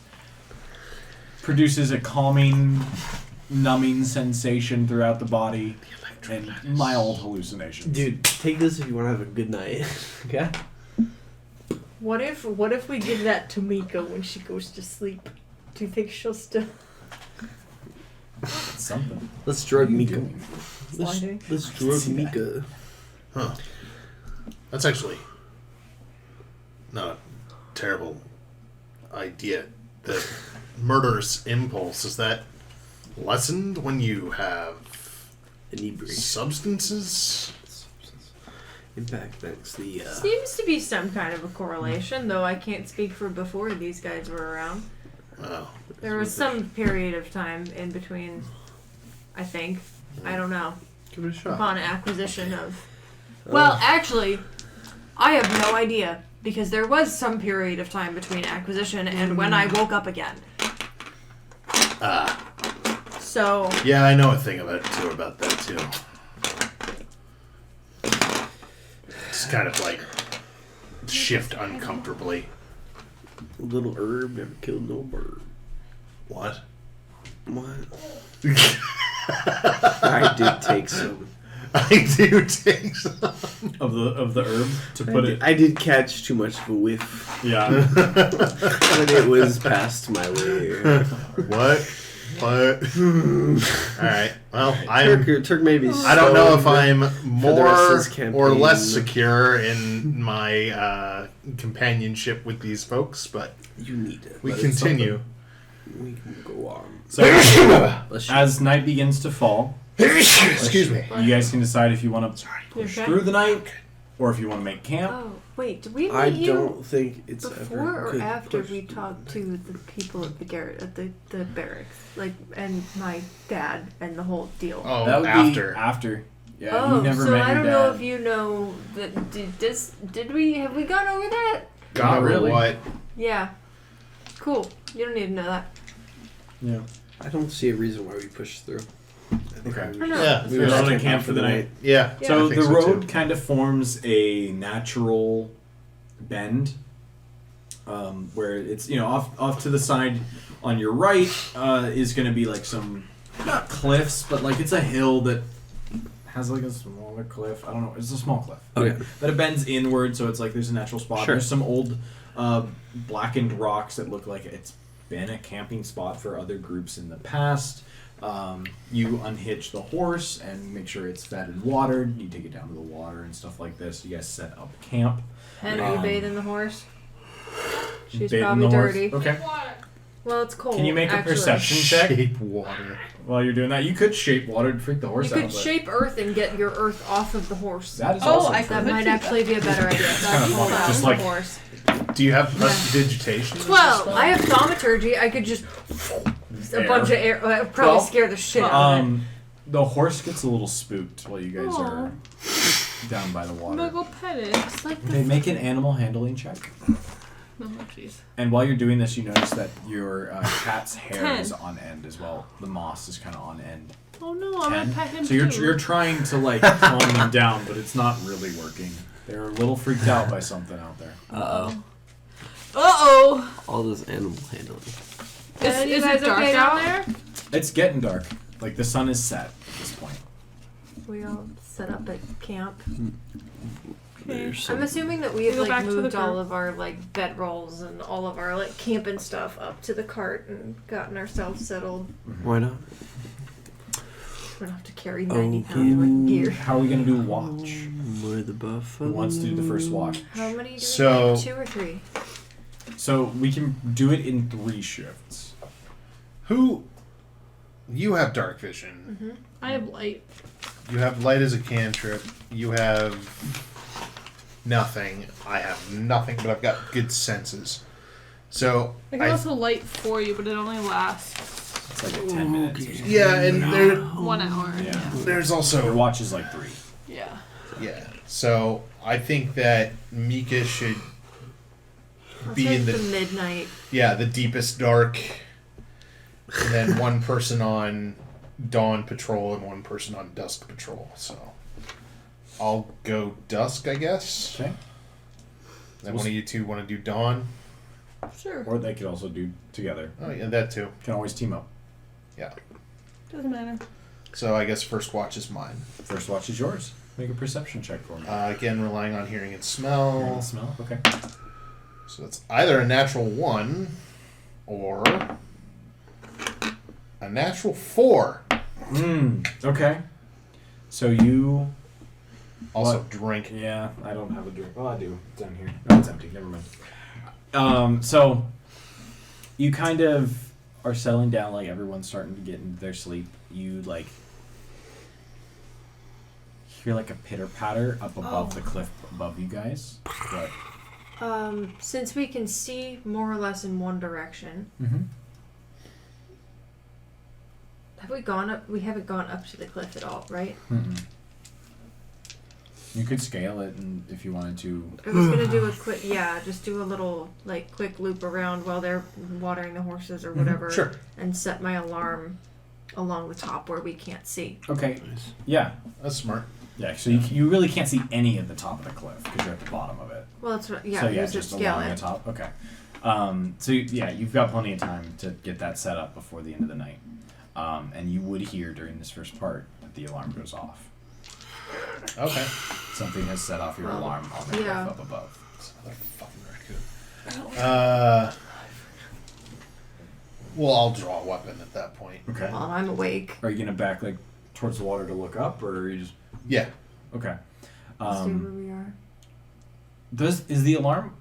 produces a calming, numbing sensation throughout the body and mild hallucinations. Dude, take this if you want to have a good night. Okay? What if we give that to Meeka when she goes to sleep? Do you think she'll still It's something. Let's drug Meeka. sliding? Let's drug Meeka. Huh. That's actually not a terrible idea. The murderous impulse, is that lessened when you have Inebriation. substances? Impact next. The, Seems to be some kind of a correlation, though I can't speak for before these guys were around. Oh. There was some period of time in between, I think. I don't know. give it a shot. Upon acquisition of. Well, actually, I have no idea because there was some period of time between acquisition and when I woke up again. So Yeah, I know a thing about that too. It's kind of like shift uncomfortably. Little herb never killed no bird. What? What? I did take some. I do take some. Of the herb to put it. I did catch too much of a whiff, Yeah. but it was past my way. What? Alright. Well, I'm. Turk may be. I don't know if stoned. I'm the rest of more this campaign. or less secure in my companionship with these folks, but You need it. we but it's continue. something we can go on. So Let's as night begins to fall, Excuse me. you guys can decide if you want to You push okay? through the night or if you want to make camp. Oh, wait, did we meet I you don't think it's before ever or good after push we through. talked to the people at the garret at the barracks? Like, and my dad and the whole deal. Oh, That would after. be after. Yeah, Oh, you never so met I your don't dad. know if you know that. Have we gone over that? Got Not really. what? Yeah. Cool. You don't need to know that. Yeah. I don't see a reason why we push through. I think Okay. we I know. Yeah. We were just going camp to camp out for the night. Yeah. Yeah. So I think the so, road too. kind of forms a natural bend, where it's off to the side on your right is going to be like some not cliffs, but like it's a hill that has like a smaller cliff. I don't know. It's a small cliff. Okay. But it bends inward, so it's like there's a natural spot. Sure. There's some old blackened rocks that look like it's been a camping spot for other groups in the past. You unhitch the horse and make sure it's fed and watered. You take it down to the water and stuff like this. You guys set up camp. And are you Um, bathing the horse? She's Bait in probably the horse. dirty. Okay. Well, it's cold. Can you make a actually. perception check Shape water. while you're doing that? You could shape water to freak the horse You out. could but shape earth and get your earth off of the horse. that is Oh, also I true. That could might do actually be a better idea. kinda That's funny, pull just out like- the horse. Do you have prestidigitation? Well, I have thaumaturgy. I could just a bunch of air. Probably Well, scare the shit out of it. The horse gets a little spooked while you guys are down by the I'm water. gonna go pet it. It's like Okay, make an animal handling check. Oh, jeez. And while you're doing this, you notice that your cat's hair 10. is on end as well. The moss is kind of on end. Oh no, I'm gonna pet him So too. you're trying to like calm them down, but it's not really working. They're a little freaked out by something out there. Uh-oh. All this animal handling. Are you Is guys it dark okay out now? there? It's getting dark. Like the sun is set at this point. We all set up at camp. There's I'm some, assuming that we have go back like to the moved all car. of our like bedrolls and all of our like camping stuff up to the cart and gotten ourselves settled. why not? We don't have to carry 90 pounds worth of gear. How are we gonna do watch? Where the buffalo? Who wants to do the first watch? How many do we So- need? 2 or 3? So we can do it in 3 shifts. Who? You have dark vision. I have light. You have light as a cantrip. You have nothing. I have nothing, but I've got good senses. So I can also light for you, but it only lasts It's like 10 minutes. Or something. yeah, and there, 1 hour. Yeah. there's Your also watch is like 3. Yeah. yeah. So I think that Meeka should I'll be take in the the midnight. the deepest dark, and then one person on dawn patrol and one person on dusk patrol. So I'll go dusk, I guess. Okay. Then one of you two want to do dawn. Sure. Or they could also do together. Oh yeah, that too. Can always team up. Yeah. Doesn't matter. So I guess first watch is mine. First watch is yours. Make a perception check for me. Again, relying on hearing and smell. Smell. Okay. So it's either a natural 1 or a natural 4. Okay. So you. Also What? drink. Yeah, I don't have a drink. Oh, I do. It's down here. No, it's empty. Never mind. So you kind of are settling down, like everyone's starting to get into their sleep. You like hear like a pitter patter up above the cliff above you guys. But Since we can see more or less in one direction, have we gone up? We haven't gone up to the cliff at all, right? You could scale it, and if you wanted to. I was gonna do a quick, just do a little like quick loop around while they're watering the horses or whatever, Sure. and set my alarm along the top where we can't see. Okay. Yeah. That's smart. Yeah. So you really can't see any of the top of the cliff because you're at the bottom of it. Well, that's what. Yeah, So yeah, use it just scale along it. the top. Okay. So yeah, you've got plenty of time to get that set up before the end of the night. And you would hear during this first part that the alarm goes off. Okay. Something has set off your alarm on the cliff Yeah. up above. This other fucking raccoon. Well, I'll draw a weapon at that point. Okay. While I'm awake. Are you gonna back like towards the water to look up, or are you just Yeah. okay? Let's see where we are. Is the alarm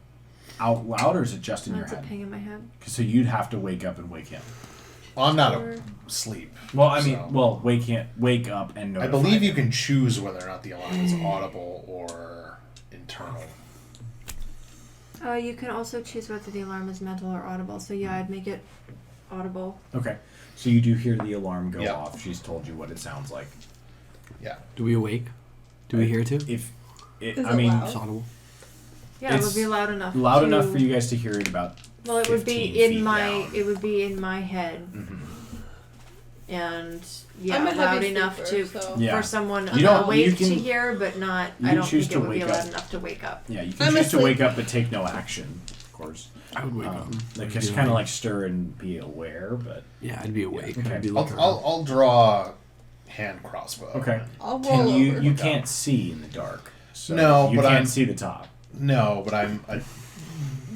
out loud or is it just in your That's a head? ping in my head. So you'd have to wake up and wake him. Well, I'm not Sure. asleep. Well, I mean, So- wake up and I notify believe you him. can choose whether or not the alarm is audible or internal. You can also choose whether the alarm is mental or audible. So yeah, I'd make it audible. Okay. So you do hear the alarm go Yeah. off. She's told you what it sounds like. Yeah. Do we awake? Do we hear too? If it, Is I it mean, loud? It's audible. Yeah, it It's would be loud enough. loud to, enough for you guys to hear it about. Well, it would be 15 feet in my. down. It would be in my head, Mhm. and I'm a loud heavy enough sleeper, to so. Yeah. for someone You don't- awake you can- to hear, but not. you I can don't choose think to it would be wake loud up. enough to wake up. Yeah, you can I'm choose to asleep. wake up but take no action, of course. I would wake up. Like I'd just be kind of awake. like stir and be aware, but Yeah, I'd be awake. okay. I'd be looking I'll draw hand crossbow. okay. I'll roll You over. you can't see in the dark. So No, you but can't I'm- see the top. No, but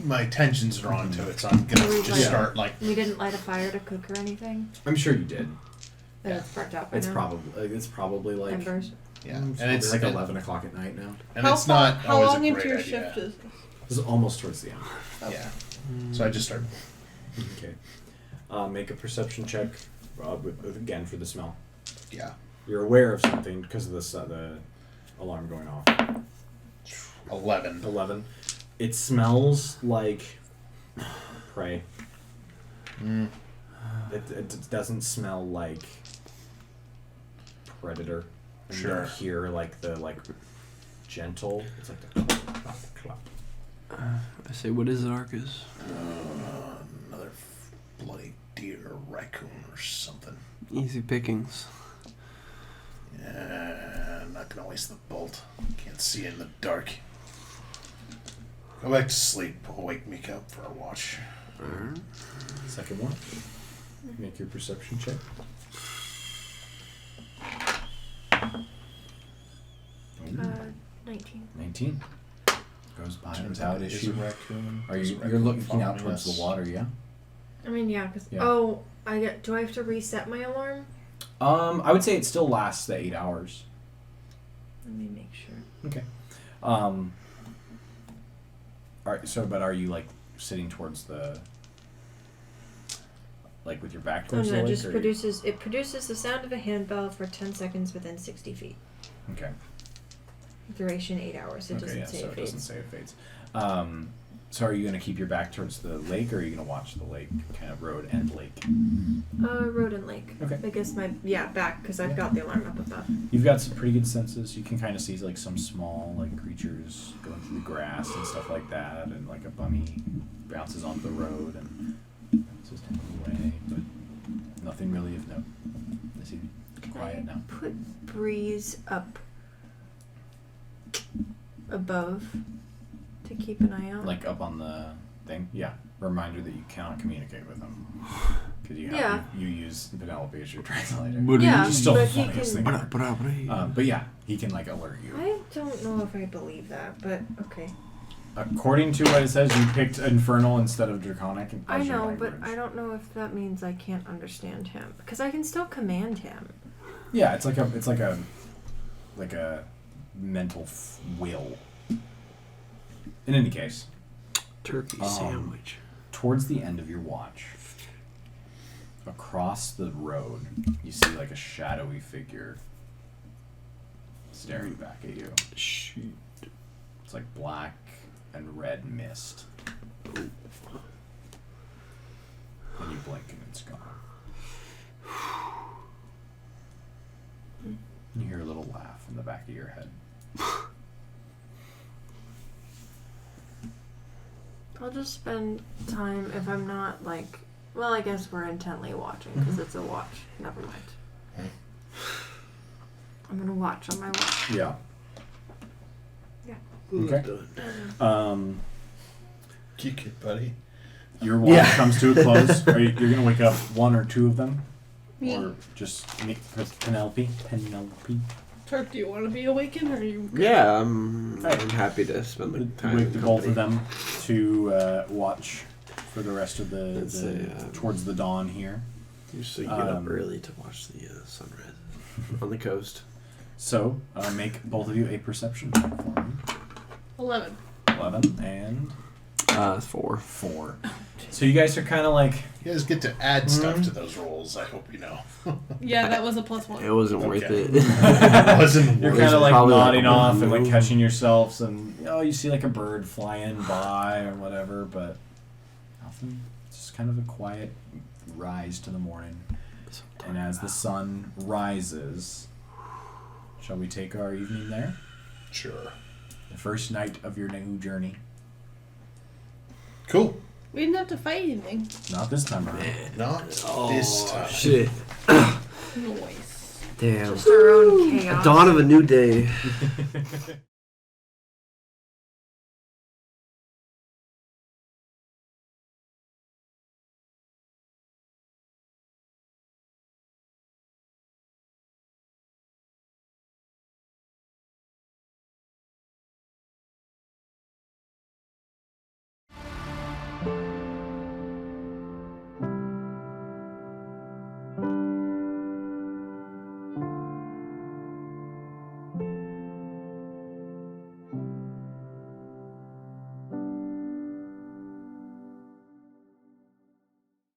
my attention's drawn to it, so I'm gonna We've just like- start like. We didn't light a fire to cook or anything. I'm sure you did. But it's burnt out by It's now. probably like Embers. Yeah, and and it's like 11 o'clock at night now. And How it's far- not How always long a into great your idea. shift is? This is almost towards the end. Yeah. So I just start. Okay. Make a perception check, again for the smell. Yeah. You're aware of something because of the alarm going off. 11. 11. It smells like prey. Mm. It doesn't smell like predator. And you Sure. don't hear like the gentle. It's like the clop, clop, clop. I say, what is it, Arcus? Another bloody deer or raccoon or something. Easy pickings. Yeah, I'm not gonna waste the bolt. Can't see in the dark. Go back to sleep. I'll wake Meeka up for our watch. Second one. Make your perception check. 19. 19. Goes by without Is issue. a raccoon. Are Is you? a You're raccoon looking out following towards us? the water, yeah. I mean, yeah, because Yeah. do I have to reset my alarm? I would say it still lasts the 8 hours. Let me make sure. Okay. Alright, so but are you like sitting towards the like with your back Oh towards no, the it lake? just or you- produces the sound of a handbell for 10 seconds within 60 feet. Okay. Duration 8 hours. It Okay, doesn't yeah, say so it it doesn't fades. say it fades. So are you gonna keep your back towards the lake, or are you gonna watch the lake, kind of road and lake? Road and lake. Okay. I guess back because I've got the alarm up above. You've got some pretty good senses. You can kind of see like some small like creatures going through the grass and stuff like that, and like a bunny bounces onto the road and bounces down the way, but nothing really of note this evening. Quiet now. Put breeze up above to keep an eye out. Like up on the thing, yeah. Reminder that you cannot communicate with them because you have Yeah. you use Penelope as your translator. Yeah, Still but the he funniest can. thing ever. But yeah, he can like alert you. I don't know if I believe that, but okay. According to what it says, you picked Infernal instead of Draconic. I as your know, but language. I don't know if that means I can't understand him because I can still command him. Yeah, it's like a mental will. In any case, Turkey sandwich. towards the end of your watch, across the road, you see like a shadowy figure staring back at you. Shoot. It's like black and red mist. And you blink and it's gone. You hear a little laugh in the back of your head. I'll just spend time if I'm not like. Well, I guess we're intently watching because it's a watch. Never mind. I'm gonna watch on my watch. Yeah. Yeah. Okay. Kick it, buddy. Your watch comes to a close. You're gonna wake up one or two of them, Me. or just Penelope. Turk, do you want to be awakened or are you good? Yeah, I'm happy to spend the time Wake with the both of company. them to watch for the rest of Let's say, towards the dawn here. Usually get up early to watch the sunrise on the coast. So make both of you a perception check for me. 11. 11 and 4. 4. So you guys are kind of like You guys get to add stuff to those rolls. I hope you know. Yeah, that was a +1. It wasn't worth Okay. it. It wasn't you're worth kind it. of like Probably like nodding a off and like move. catching yourselves, and you see like a bird flying by or whatever, but nothing. It's just kind of a quiet rise to the morning. And as the sun rises, shall we take our evening there? Sure. The first night of your new journey. Cool. We didn't have to fight anything. Not this time around. Not Oh, this time. shit. Noise. Damn. Just our own chaos. Dawn of a new day.